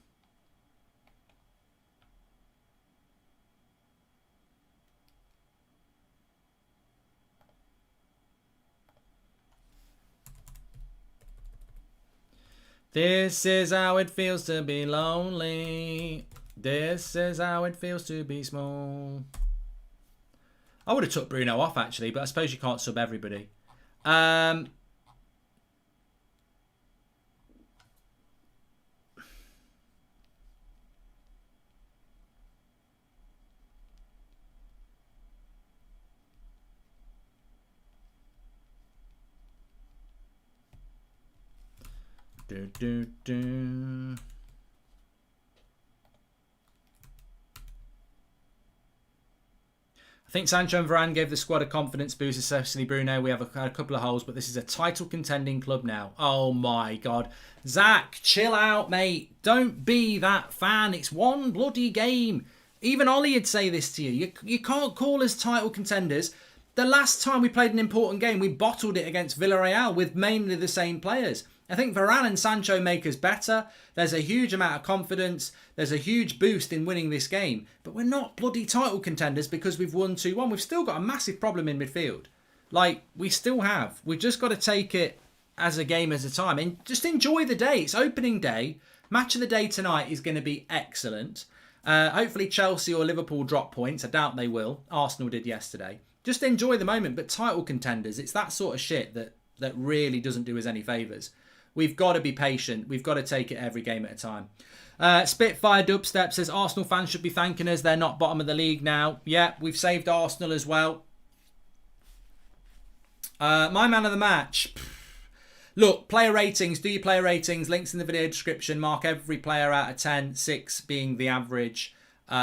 Speaker 1: This is how it feels to be lonely. This is how it feels to be small. I would have took Bruno off, actually, but I suppose you can't sub everybody. I think Sancho and Varane gave the squad a confidence boost, especially Bruno. We have a couple of holes, but this is a title contending club now. Oh my God. Zach, chill out, mate. Don't be that fan. It's one bloody game. Even Ollie would say this to you. You can't call us title contenders. The last time we played an important game, we bottled it against Villarreal with mainly the same players. I think Varane and Sancho make us better. There's a huge amount of confidence. There's a huge boost in winning this game. But we're not bloody title contenders because we've won 2-1. We've still got a massive problem in midfield. Like, we still have. We've just got to take it as a game at a time. And just enjoy the day. It's opening day. Match of the day tonight is going to be excellent. Hopefully Chelsea or Liverpool drop points. I doubt they will. Arsenal did yesterday. Just enjoy the moment. But title contenders, it's that sort of shit that really doesn't do us any favours. We've got to be patient. We've got to take it every game at a time. Spitfire Dubstep says Arsenal fans should be thanking us. They're not bottom of the league now. Yeah, we've saved Arsenal as well. My man of the match. Look, player ratings. Do your player ratings. Links in the video description. Mark every player out of 10. 6 being the average. You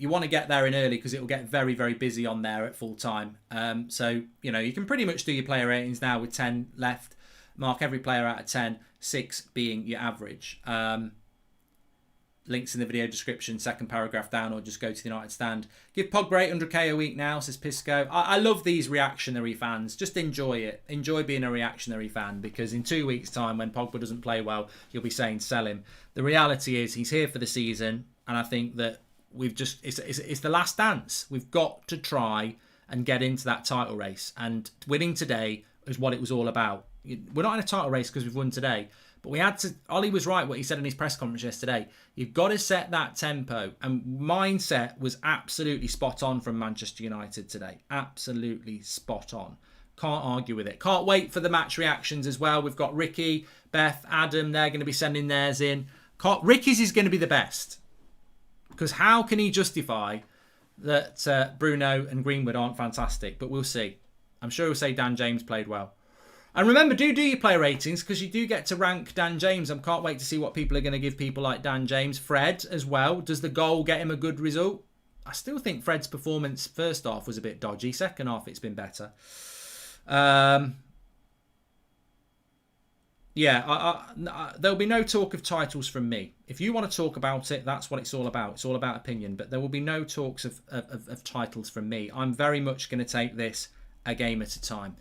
Speaker 1: want to get there in early because it will get very, very busy on there at full time. So, you can pretty much do your player ratings now with 10 left. Mark every player out of 10, 6 being your average. Links in the video description, second paragraph down, or just go to the United Stand. Give Pogba 800k a week now, says Pisco. I love these reactionary fans. Just enjoy it. Enjoy being a reactionary fan, because in 2 weeks' time, when Pogba doesn't play well, you'll be saying sell him. The reality is he's here for the season, and I think that it's the last dance. We've got to try and get into that title race, and winning today is what it was all about. We're not in a title race because we've won today. But we had to. Ollie was right what he said in his press conference yesterday. You've got to set that tempo. And mindset was absolutely spot on from Manchester United today. Absolutely spot on. Can't argue with it. Can't wait for the match reactions as well. We've got Ricky, Beth, Adam. They're going to be sending theirs in. Ricky's is going to be the best. Because how can he justify that Bruno and Greenwood aren't fantastic? But we'll see. I'm sure he'll say Dan James played well. And remember, do your player ratings, because you do get to rank Dan James. I can't wait to see what people are going to give people like Dan James. Fred as well. Does the goal get him a good result? I still think Fred's performance first half was a bit dodgy. Second half, it's been better. There'll be no talk of titles from me. If you want to talk about it, that's what it's all about. It's all about opinion. But there will be no talks of titles from me. I'm very much going to take this a game at a time.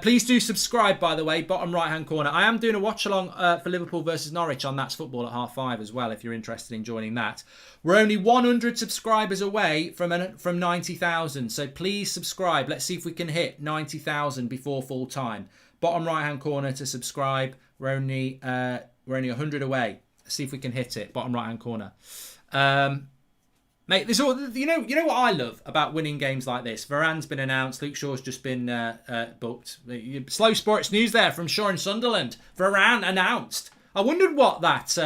Speaker 1: Please do subscribe, by the way, bottom right hand corner. I am doing a watch along for Liverpool versus Norwich on That's Football at 5:30 as well, if you're interested in joining that. We're only 100 subscribers away from 90,000, so please subscribe. Let's see if we can hit 90,000 before full time. Bottom right hand corner to subscribe. We're only 100 away. Let's see if we can hit it. Bottom right hand corner. Mate, this all, you know what I love about winning games like this? Varane's been announced. Luke Shaw's just been booked. Slow sports news there from Shaw in Sunderland. Varane announced. I wondered what that...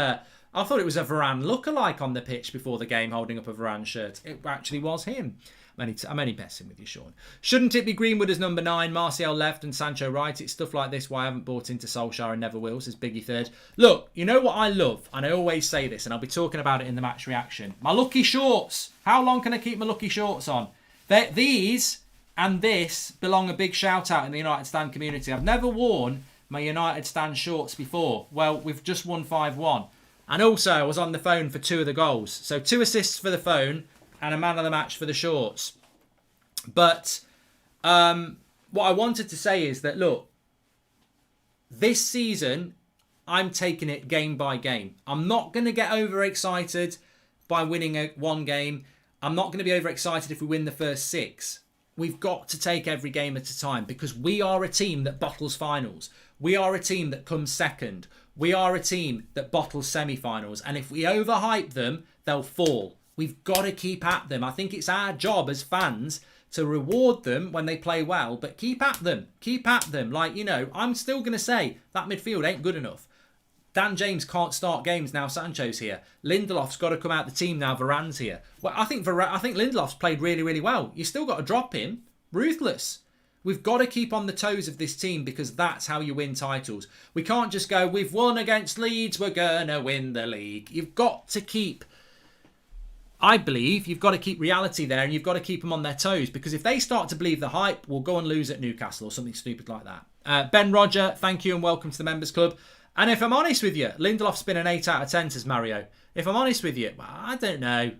Speaker 1: I thought it was a Varane lookalike on the pitch before the game holding up a Varane shirt. It actually was him. I'm only messing with you, Sean. Shouldn't it be Greenwood as number 9, Martial left and Sancho right? It's stuff like this why I haven't bought into Solskjaer and never will, says Biggie Third. Look, you know what I love? And I always say this, and I'll be talking about it in the match reaction. My lucky shorts. How long can I keep my lucky shorts on? These and this belong a big shout out in the United Stand community. I've never worn my United Stand shorts before. Well, we've just won 5-1. And also, I was on the phone for 2 of the goals. So 2 assists for the phone and a man of the match for the shorts. But what I wanted to say is that, look, this season, I'm taking it game by game. I'm not going to get overexcited by winning one game. I'm not going to be overexcited if we win the first 6. We've got to take every game at a time, because we are a team that bottles finals. We are a team that comes second. We are a team that bottles semi-finals. And if we overhype them, they'll fall. We've got to keep at them. I think it's our job as fans to reward them when they play well, but keep at them. Keep at them. Like, I'm still going to say that midfield ain't good enough. Dan James can't start games now Sancho's here. Lindelof's got to come out the team now Varane's here. Well, I think Lindelof's played really, really well. You still got to drop him. Ruthless. We've got to keep on the toes of this team, because that's how you win titles. We can't just go, we've won against Leeds, we're going to win the league. You've got to keep... I believe you've got to keep reality there, and you've got to keep them on their toes, because if they start to believe the hype, we'll go and lose at Newcastle or something stupid like that. Ben Roger, thank you and welcome to the Members Club. And if I'm honest with you, Lindelof's been an 8 out of 10, says Mario. If I'm honest with you, well, I don't know.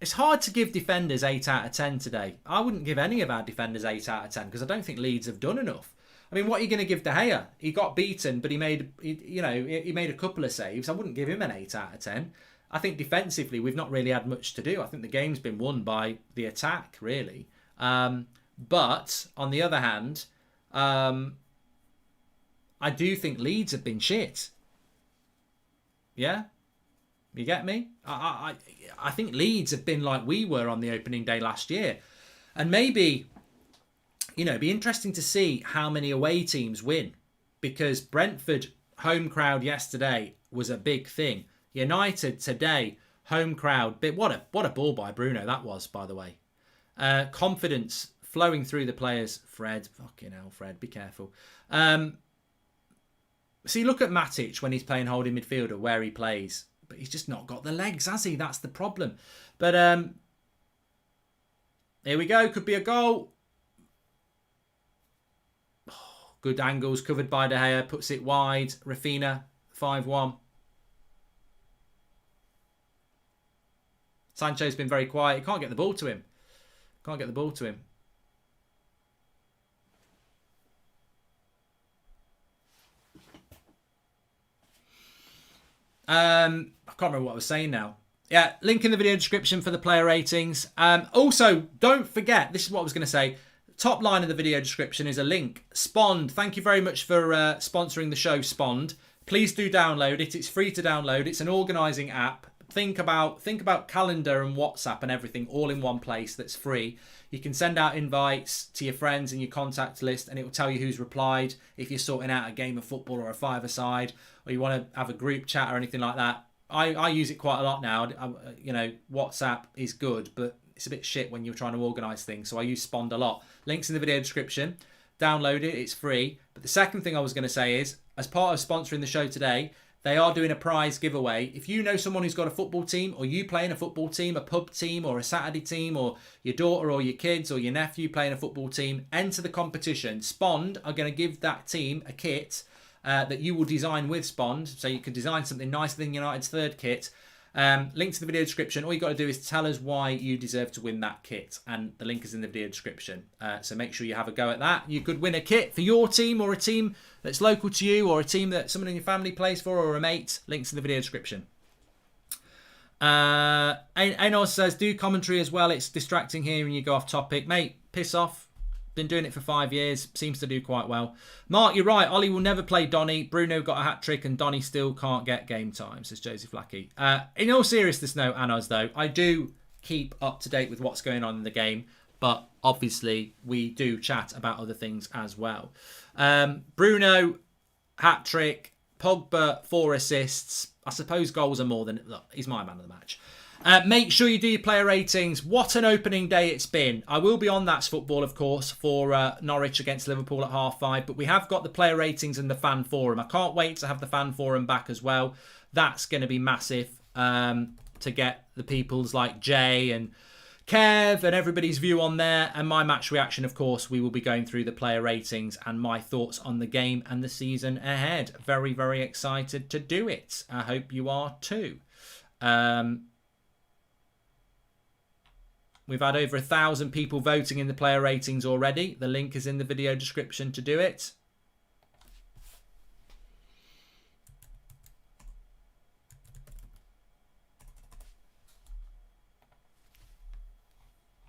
Speaker 1: It's hard to give defenders 8 out of 10 today. I wouldn't give any of our defenders 8 out of 10 because I don't think Leeds have done enough. I mean, what are you going to give De Gea? He got beaten, but he made a couple of saves. I wouldn't give him an 8 out of 10. I think defensively, we've not really had much to do. I think the game's been won by the attack, really. But on the other hand, I do think Leeds have been shit. Yeah? You get me? I think Leeds have been like we were on the opening day last year. And maybe, it'd be interesting to see how many away teams win. Because Brentford home crowd yesterday was a big thing. United today, home crowd. What a ball by Bruno that was, by the way. Confidence flowing through the players. Fred, fucking hell, Fred, be careful. See, look at Matic when he's playing holding midfielder, where he plays. But he's just not got the legs, has he? That's the problem. But here we go. Could be a goal. Oh, good angles, covered by De Gea. Puts it wide. Rafinha, 5-1. Sancho's been very quiet. He can't get the ball to him. I can't remember what I was saying now. Yeah, link in the video description for the player ratings. Also, don't forget, this is what I was going to say. Top line of the video description is a link. Spond, thank you very much for sponsoring the show, Spond. Please do download it. It's free to download. It's an organising app. Think about calendar and WhatsApp and everything all in one place that's free. You can send out invites to your friends and your contact list, and it will tell you who's replied. If you're sorting out a game of football or a five-a-side, or you want to have a group chat or anything like that. I use it quite a lot now. WhatsApp is good, but it's a bit shit when you're trying to organise things. So I use Spond a lot. Links in the video description. Download it. It's free. But the second thing I was going to say is, as part of sponsoring the show today, they are doing a prize giveaway. If you know someone who's got a football team, or you play in a football team, a pub team or a Saturday team, or your daughter or your kids or your nephew playing a football team, enter the competition. Spond are going to give that team a kit that you will design with Spond. So you can design something nicer than United's third kit. Link to the video description. All you got to do is tell us why you deserve to win that kit, and the link is in the video description. So make sure you have a go at that. You could win a kit for your team, or a team that's local to you, or a team that someone in your family plays for, or a mate. Links in the video description. Enos says, do commentary as well. It's distracting here and you go off topic. Mate, piss off. Been doing it for 5 years. Seems to do quite well. Mark, you're right. Ollie will never play Donny. Bruno got a hat-trick and Donny still can't get game time, says Joseph Lackey. In all seriousness, no, Anos, though, I do keep up to date with what's going on in the game, but obviously we do chat about other things as well. Bruno, hat-trick. Pogba, 4 assists. I suppose goals are more than... Look, he's my man of the match. Make sure you do your player ratings. What an opening day it's been. I will be on That's Football, of course, for Norwich against Liverpool at 5:30. But we have got the player ratings and the fan forum. I can't wait to have the fan forum back as well. That's going to be massive to get the people's like Jay and Kev and everybody's view on there. And my match reaction, of course, we will be going through the player ratings and my thoughts on the game and the season ahead. Very, very excited to do it. I hope you are too. We've had over 1,000 people voting in the player ratings already. The link is in the video description to do it.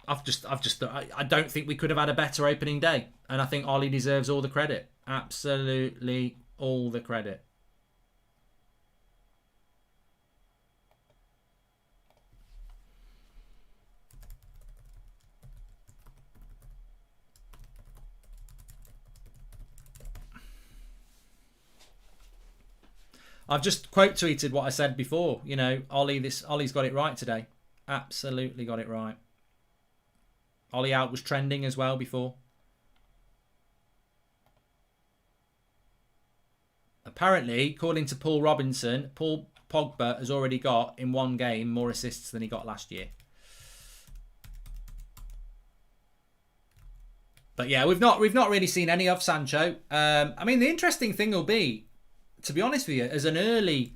Speaker 1: I don't think we could have had a better opening day. And I think Ollie deserves all the credit. Absolutely all the credit. I've just quote tweeted what I said before. You know, Ollie's got it right today. Absolutely got it right. Ollie out was trending as well before. Apparently, according to Paul Robinson, Paul Pogba has already got, in one game, more assists than he got last year. But yeah, we've not really seen any of Sancho. I mean, the interesting thing will be, to be honest with you, as an early,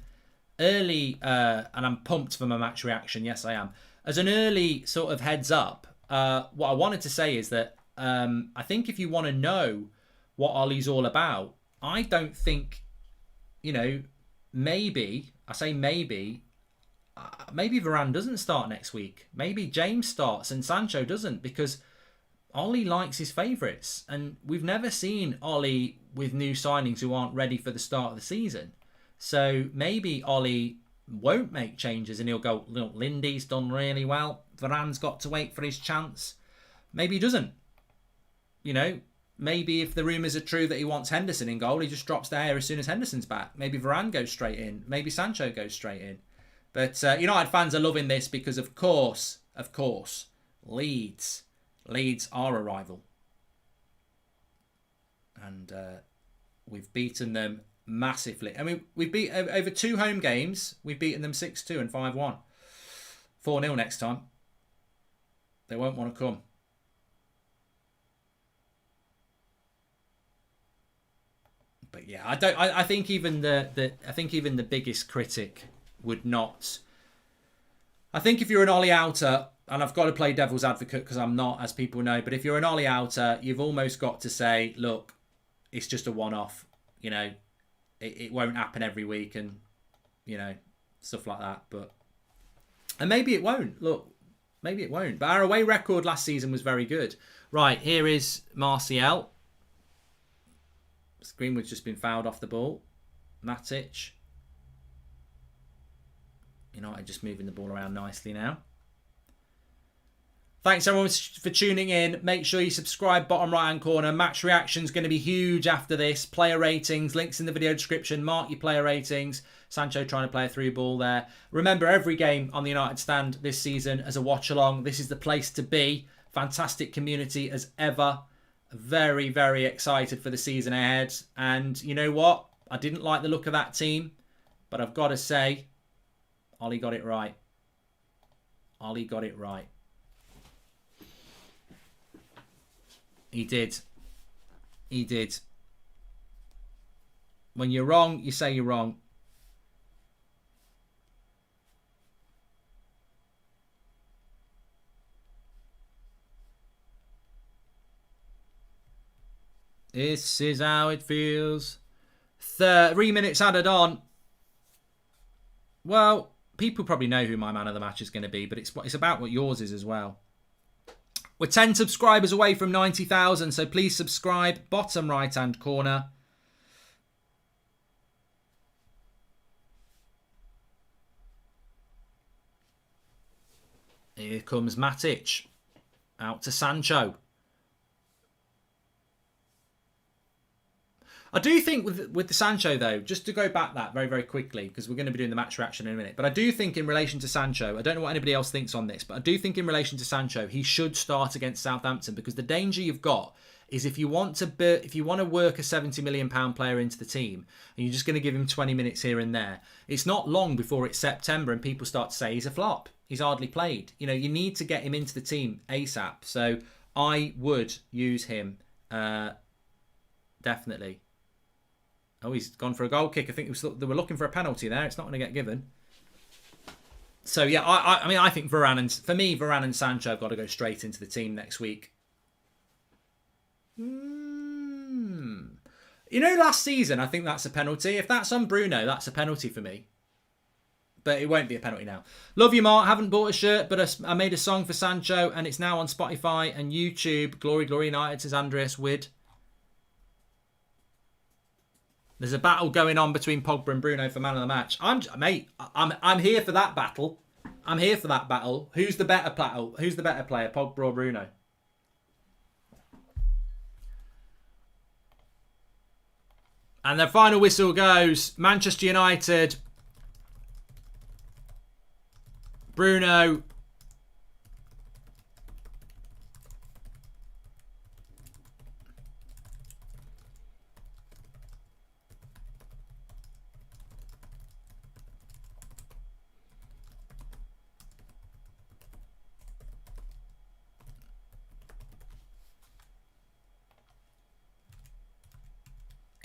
Speaker 1: and I'm pumped for my match reaction. Yes, I am. As an early sort of heads up, what I wanted to say is that I think if you want to know what Ollie's all about, I don't think, you know, maybe Varane doesn't start next week. Maybe James starts and Sancho doesn't, because Ollie likes his favourites, and we've never seen Ollie with new signings who aren't ready for the start of the season. So maybe Ollie won't make changes and he'll go, look, Lindy's done really well. Varane's got to wait for his chance. Maybe he doesn't. You know, maybe if the rumours are true that he wants Henderson in goal, he just drops De Gea as soon as Henderson's back. Maybe Varane goes straight in. Maybe Sancho goes straight in. But United fans are loving this because, of course, Leeds are a rival. And we've beaten them massively. I mean, we've beat over 2 home games. We've beaten them 6-2 and 5-1. 4-0 next time. They won't want to come. But yeah, I think even the biggest critic would not. I think if you're an Ollie outer, and I've got to play devil's advocate because I'm not, as people know, but if you're an Ollie outer, you've almost got to say, look, it's just a one-off. You know, it won't happen every week, and you know, stuff like that. And maybe it won't. Look, maybe it won't. But our away record last season was very good. Right, here is Martial. Greenwood's just been fouled off the ball. Matic. United just moving the ball around nicely now. Thanks everyone for tuning in. Make sure you subscribe, bottom right hand corner. Match reaction's going to be huge after this. Player ratings, links in the video description. Mark your player ratings. Sancho trying to play a through ball there. Remember, every game on the United stand this season as a watch along. This is the place to be. Fantastic community as ever. Very, very excited for the season ahead. And you know what? I didn't like the look of that team, but I've got to say, Ollie got it right. Ollie got it right. He did. He did. When you're wrong, you say you're wrong. This is how it feels. 3 minutes added on. Well, people probably know who my man of the match is going to be, but it's about what yours is as well. We're 10 subscribers away from 90,000, so please subscribe. Bottom right-hand corner. Here comes Matic. Out to Sancho. I do think with the Sancho, though, just to go back that very, very quickly, because we're going to be doing the match reaction in a minute, but I do think in relation to Sancho, I don't know what anybody else thinks on this, but I do think in relation to Sancho, he should start against Southampton, because the danger you've got is if you want to work a £70 million player into the team, and you're just going to give him 20 minutes here and there, it's not long before it's September and people start to say he's a flop. He's hardly played. You know, you need to get him into the team ASAP. So I would use him, definitely. Oh, he's gone for a goal kick. I think they were looking for a penalty there. It's not going to get given. So, yeah, I mean, I think Varane and Sancho have got to go straight into the team next week. You know, last season, I think that's a penalty. If that's on Bruno, that's a penalty for me. But it won't be a penalty now. Love you, Mark. Haven't bought a shirt, but I made a song for Sancho, and it's now on Spotify and YouTube. Glory, Glory United, says Andreas Wid. There's a battle going on between Pogba and Bruno for man of the match. I'm here for that battle. I'm here for that battle. Who's the better player, Pogba or Bruno? And the final whistle goes. Manchester United. Bruno.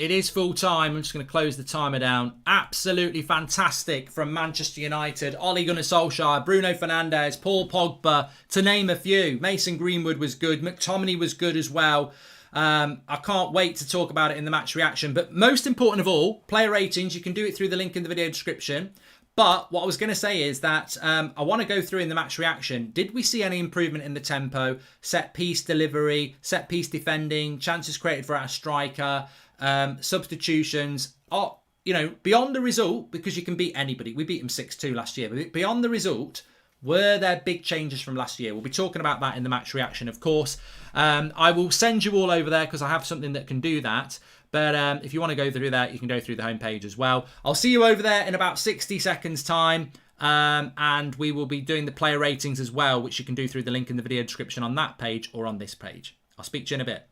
Speaker 1: it is full time. I'm just going to close the timer down. Absolutely fantastic from Manchester United. Ole Gunnar Solskjaer, Bruno Fernandes, Paul Pogba, to name a few. Mason Greenwood was good. McTominay was good as well. I can't wait to talk about it in the match reaction. But most important of all, player ratings. You can do it through the link in the video description. But what I was going to say is that I want to go through in the match reaction. Did we see any improvement in the tempo, set piece delivery, set piece defending, chances created for our striker, substitutions? Beyond the result, because you can beat anybody. We beat them 6-2 last year. But beyond the result, were there big changes from last year? We'll be talking about that in the match reaction, of course. I will send you all over there because I have something that can do that. But if you want to go through that, you can go through the homepage as well. I'll see you over there in about 60 seconds time. And we will be doing the player ratings as well, which you can do through the link in the video description on that page or on this page. I'll speak to you in a bit.